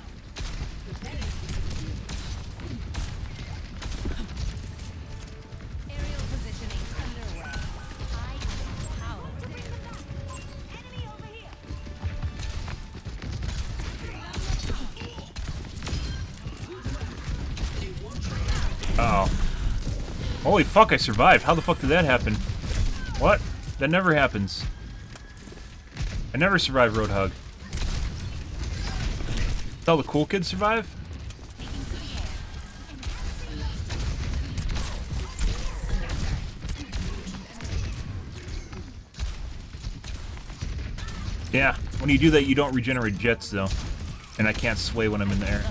[SPEAKER 19] Aerial positioning underway. I am power. Enemy over here.
[SPEAKER 1] Uh-oh. Holy fuck, I survived. How the fuck did that happen? What? That never happens. I never survive Roadhog. Did all the cool kids survive? Yeah, when you do that, you don't regenerate jets, though. And I can't sway when I'm in the air.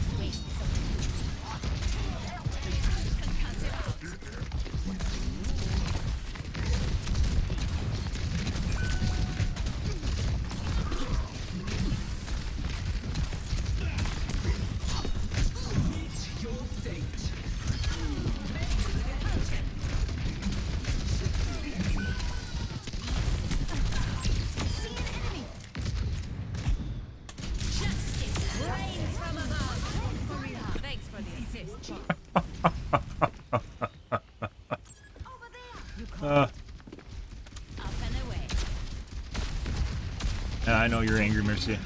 [SPEAKER 1] I know you're angry, Mercy.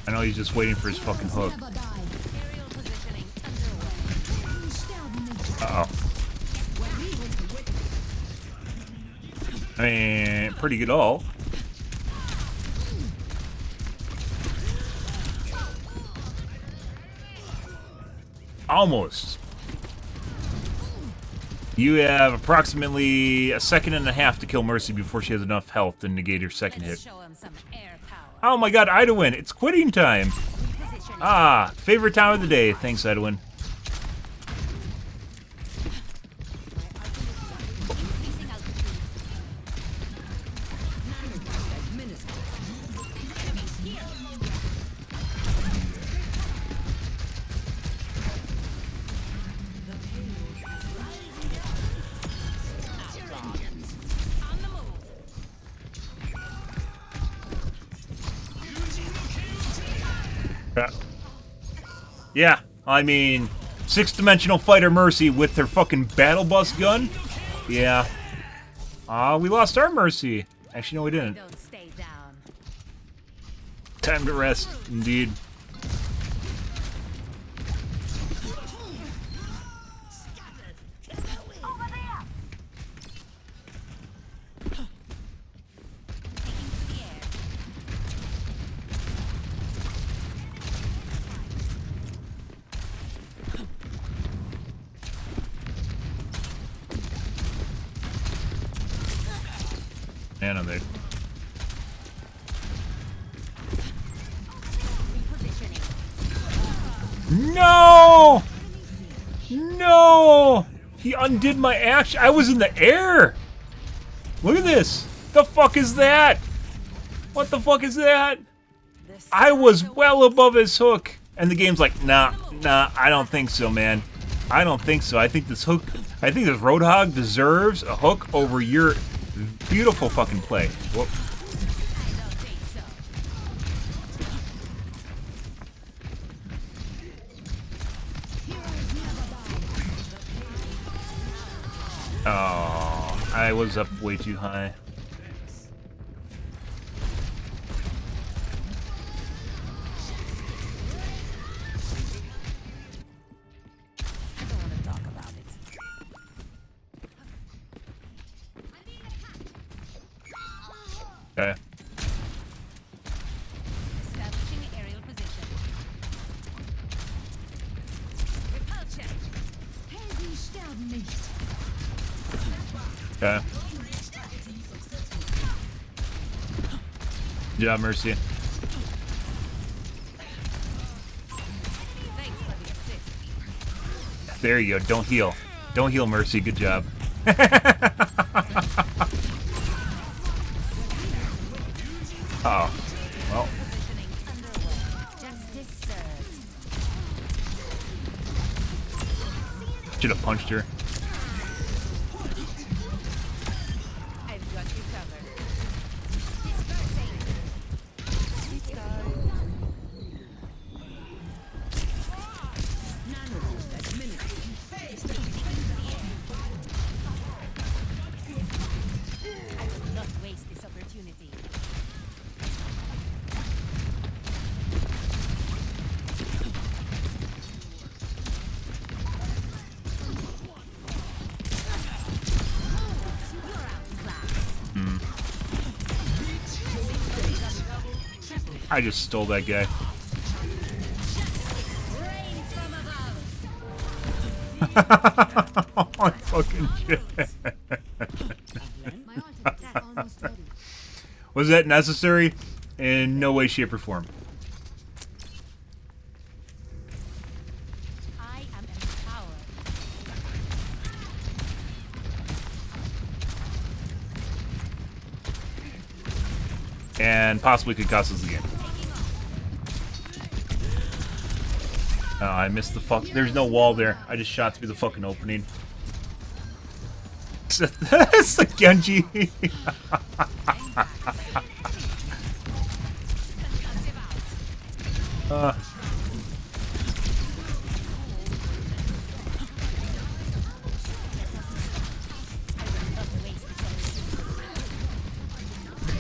[SPEAKER 1] I know he's just waiting for his fucking hook. Uh-oh. I mean, pretty good ult. Almost. You have approximately a second and a half to kill Mercy before she has enough health to negate her second hit. Oh my god, Idawin, it's quitting time! Ah, favorite time of the day. Thanks, Idawin. Yeah, I mean, 6-dimensional fighter Mercy with her fucking battle bus gun? Yeah. We lost our Mercy. Actually, no, we didn't.
[SPEAKER 19] Don't stay down.
[SPEAKER 1] Time to rest, indeed. And I'm there. No! No! He undid my action. I was in the air. Look at this. The fuck is that? What the fuck is that? I was well above his hook. And the game's like, nah, I don't think so, man. I don't think so. I think this Roadhog deserves a hook over your beautiful fucking play. Whoop. Oh, I was up way too high. Okay.
[SPEAKER 19] Establishing aerial position. Repulsion.
[SPEAKER 12] Helden sterben nicht.
[SPEAKER 1] Okay. Good job, Mercy.
[SPEAKER 19] Thanks for the assist.
[SPEAKER 1] There you go. Don't heal. Don't heal, Mercy. Good job. Oh. Well. Should have punched her.
[SPEAKER 19] I've got you covered. I will not waste this opportunity.
[SPEAKER 1] I just stole that guy. Oh, fucking shit. Was that necessary? In no way, shape, or form.
[SPEAKER 19] I am empowered.
[SPEAKER 1] And possibly could cost us the game. Oh, I missed the fuck. There's no wall there. I just shot through the fucking opening. That's the Genji.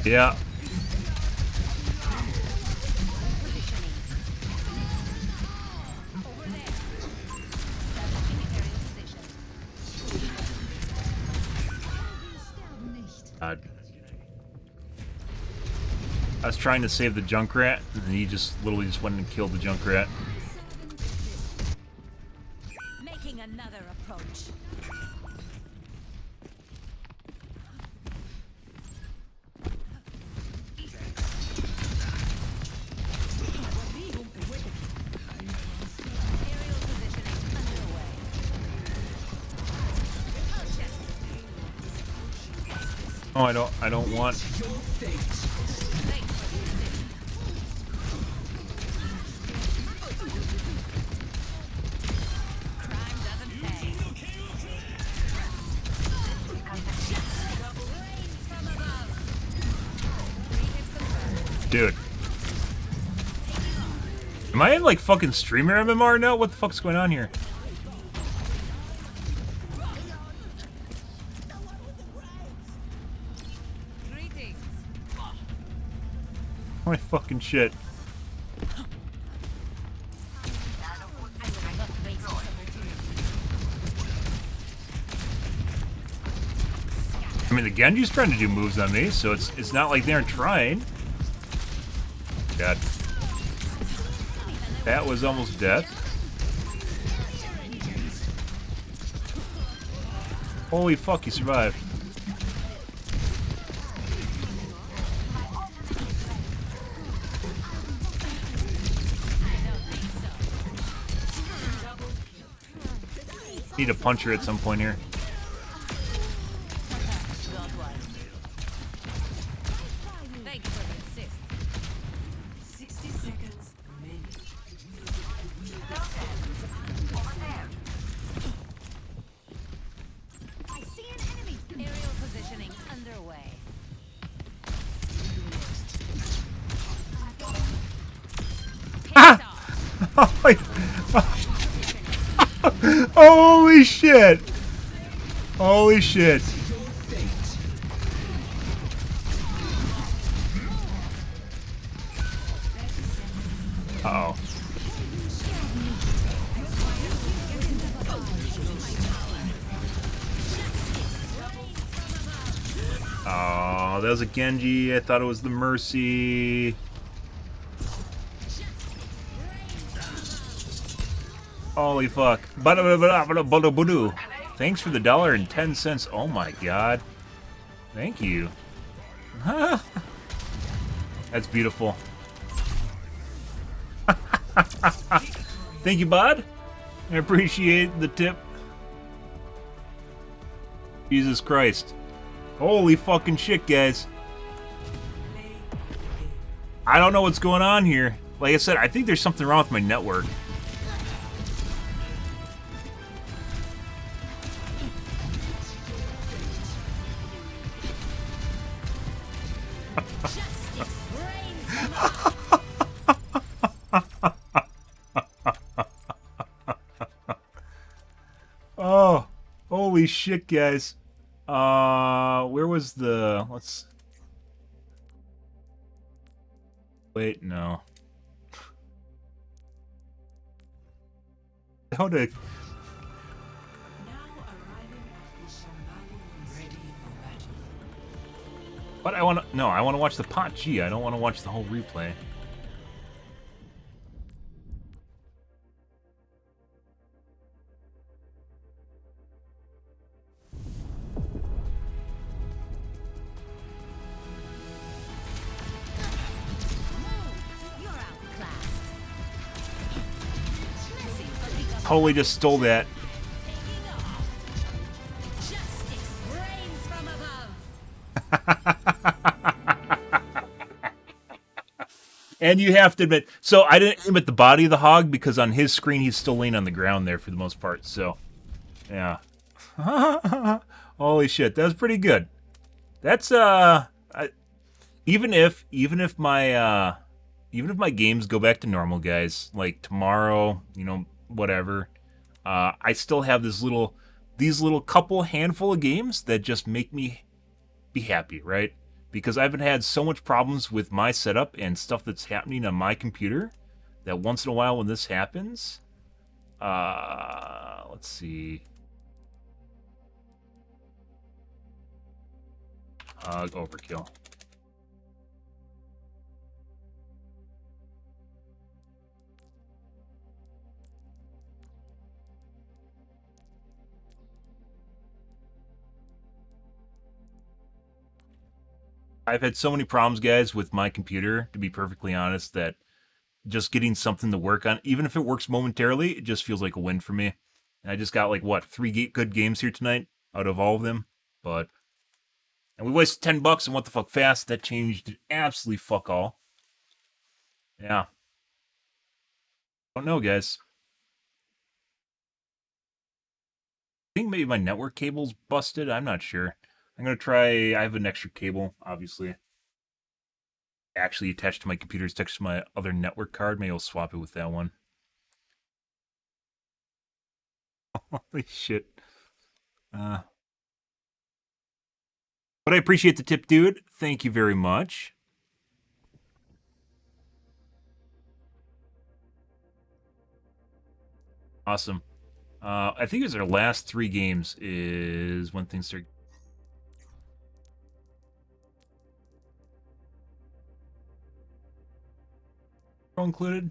[SPEAKER 1] Yeah. God. I was trying to save the Junkrat, and he just literally just went and killed the Junkrat.
[SPEAKER 19] Making another approach.
[SPEAKER 1] Oh, I don't want. Dude. Am I in like fucking streamer MMR now? What the fuck's going on here? Holy fucking shit. I mean, the Genji's trying to do moves on me, so it's not like they aren't trying. God. That was almost death. Holy fuck, he survived. Need a puncher at some point here.
[SPEAKER 4] Thank you for the assist. 60 seconds remaining.
[SPEAKER 19] I see an enemy. Aerial positioning underway.
[SPEAKER 1] Holy shit! Holy shit! Uh-oh. Oh, that was a Genji. I thought it was the Mercy. Holy fuck. Thanks for the $1.10. Oh my god. Thank you. That's beautiful. Thank you, bud. I appreciate the tip. Jesus Christ. Holy fucking shit, guys. I don't know what's going on here. Like I said, I think there's something wrong with my network. Oh, holy shit, guys. Where was the... Let's... Wait, no. How to... But I want to... No, I want to watch the pot G. I don't want to watch the whole replay. Totally just stole that. And you have to admit, so I didn't aim at the body of the hog because on his screen he's still laying on the ground there for the most part. So, yeah. Holy shit, that was pretty good. That's even if my games go back to normal, guys, like tomorrow, you know, whatever, I still have these little couple handful of games that just make me be happy, right? Because I haven't had so much problems with my setup and stuff that's happening on my computer that once in a while when this happens, let's see. Overkill. I've had so many problems, guys, with my computer, to be perfectly honest, that just getting something to work on, even if it works momentarily, it just feels like a win for me. And I just got, like, what, 3 good games here tonight out of all of them? But... And we wasted $10 and what the fuck fast. That changed absolutely fuck all. Yeah. Don't know, guys. I think maybe my network cable's busted. I'm not sure. I'm going to try... I have an extra cable, obviously. actually attached to my computer is attached to my other network card. Maybe I'll swap it with that one. Holy shit. But I appreciate the tip, dude. Thank you very much. Awesome. I think it was our last 3 games is when things start. Included.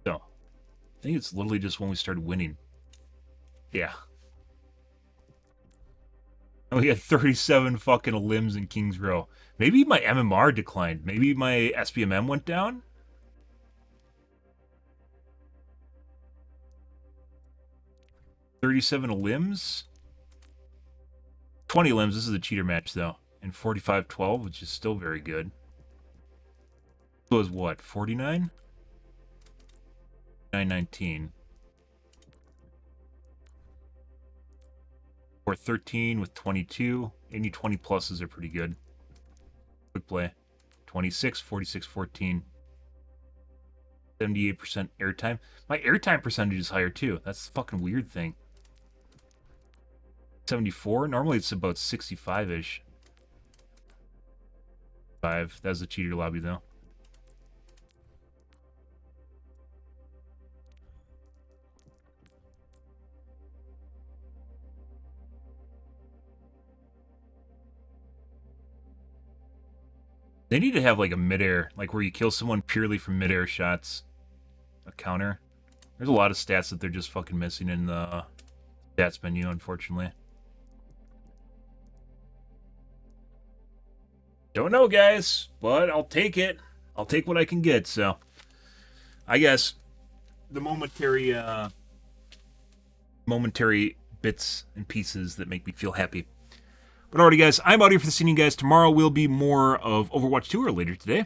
[SPEAKER 1] So, I think it's literally just when we started winning. Yeah. And we had 37 fucking limbs in King's Row. Maybe my MMR declined. Maybe my SPMM went down. $37 limbs. 20 limbs. This is a cheater match though. And 45-12, which is still very good. It was what? 49? 919. Or 13 with 22. Any 20 pluses are pretty good. Quick play. 26, 46, 14. 78% airtime. My airtime percentage is higher too. That's the fucking weird thing. 74? Normally it's about 65-ish. 5. That was a cheater lobby though. They need to have like a midair, like where you kill someone purely from midair shots. A counter. There's a lot of stats that they're just fucking missing in the stats menu, unfortunately. Don't know, guys, but I'll take it. I'll take what I can get, so. I guess the momentary bits and pieces that make me feel happy. But alrighty, guys, I'm out here for this evening, guys. Tomorrow will be more of Overwatch 2 or later today.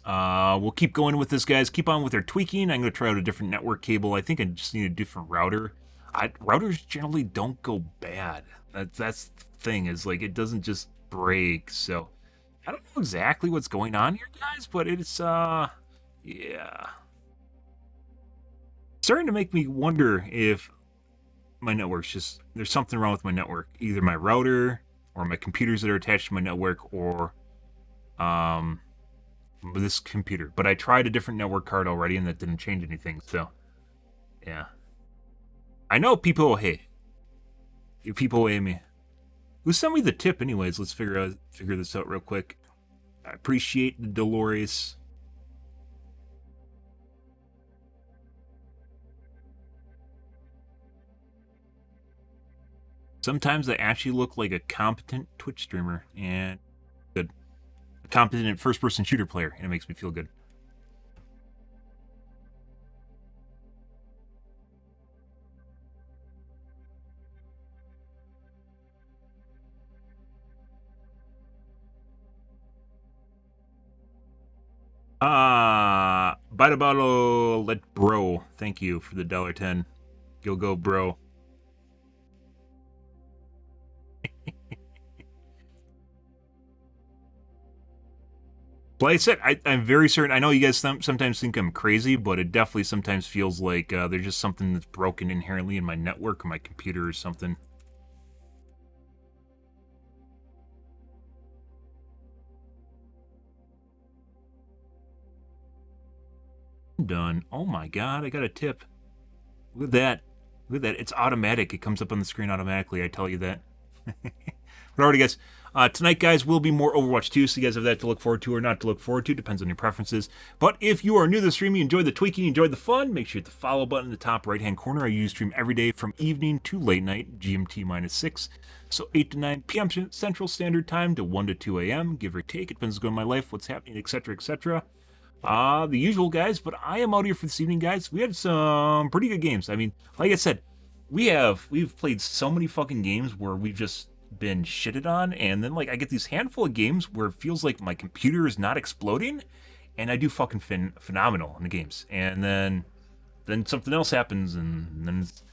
[SPEAKER 1] We'll keep going with this, guys. Keep on with our tweaking. I'm going to try out a different network cable. I think I just need a different router. Routers generally don't go bad. That's the thing, is like it doesn't just break. So I don't know exactly what's going on here, guys, but it's yeah. Starting to make me wonder if my network's just, there's something wrong with my network. Either my router or my computers that are attached to my network or this computer. But I tried a different network card already and that didn't change anything. So yeah. I know people hate. People hate me. Who sent me the tip anyways? Let's figure this out real quick. I appreciate the Dolores. Sometimes I actually look like a competent Twitch streamer and good. A competent first-person shooter player, and it makes me feel good. Bite a bottle, let bro. Thank you for the $10. Go, bro. Like I said, I'm very certain. I know you guys sometimes think I'm crazy, but it definitely sometimes feels like there's just something that's broken inherently in my network or my computer or something. Done. Oh my god, I got a tip. Look at that. Look at that. It's automatic. It comes up on the screen automatically, I tell you that. But alrighty, guys. Tonight, guys, will be more Overwatch 2, so you guys have that to look forward to or not to look forward to. Depends on your preferences. But if you are new to the stream, you enjoyed the tweaking, you enjoyed the fun, make sure you hit the follow button in the top right-hand corner. I use stream every day from evening to late night, GMT-6. So 8 to 9 p.m. Central Standard Time to 1 to 2 a.m., give or take. It depends what's going on in my life, what's happening, etc., etc. The usual, guys, but I am out here for this evening, guys. We had some pretty good games. I mean, like I said, we've played so many fucking games where we've just been shitted on, and then like I get these handful of games where it feels like my computer is not exploding, and I do fucking phenomenal in the games, and then something else happens, and then it's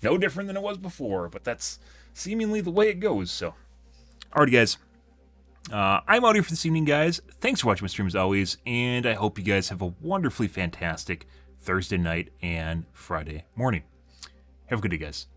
[SPEAKER 1] no different than it was before. But that's seemingly the way it goes. So, alrighty, guys. I'm out here for this evening, guys. Thanks for watching my stream as always, and I hope you guys have a wonderfully fantastic Thursday night and Friday morning. Have a good day, guys.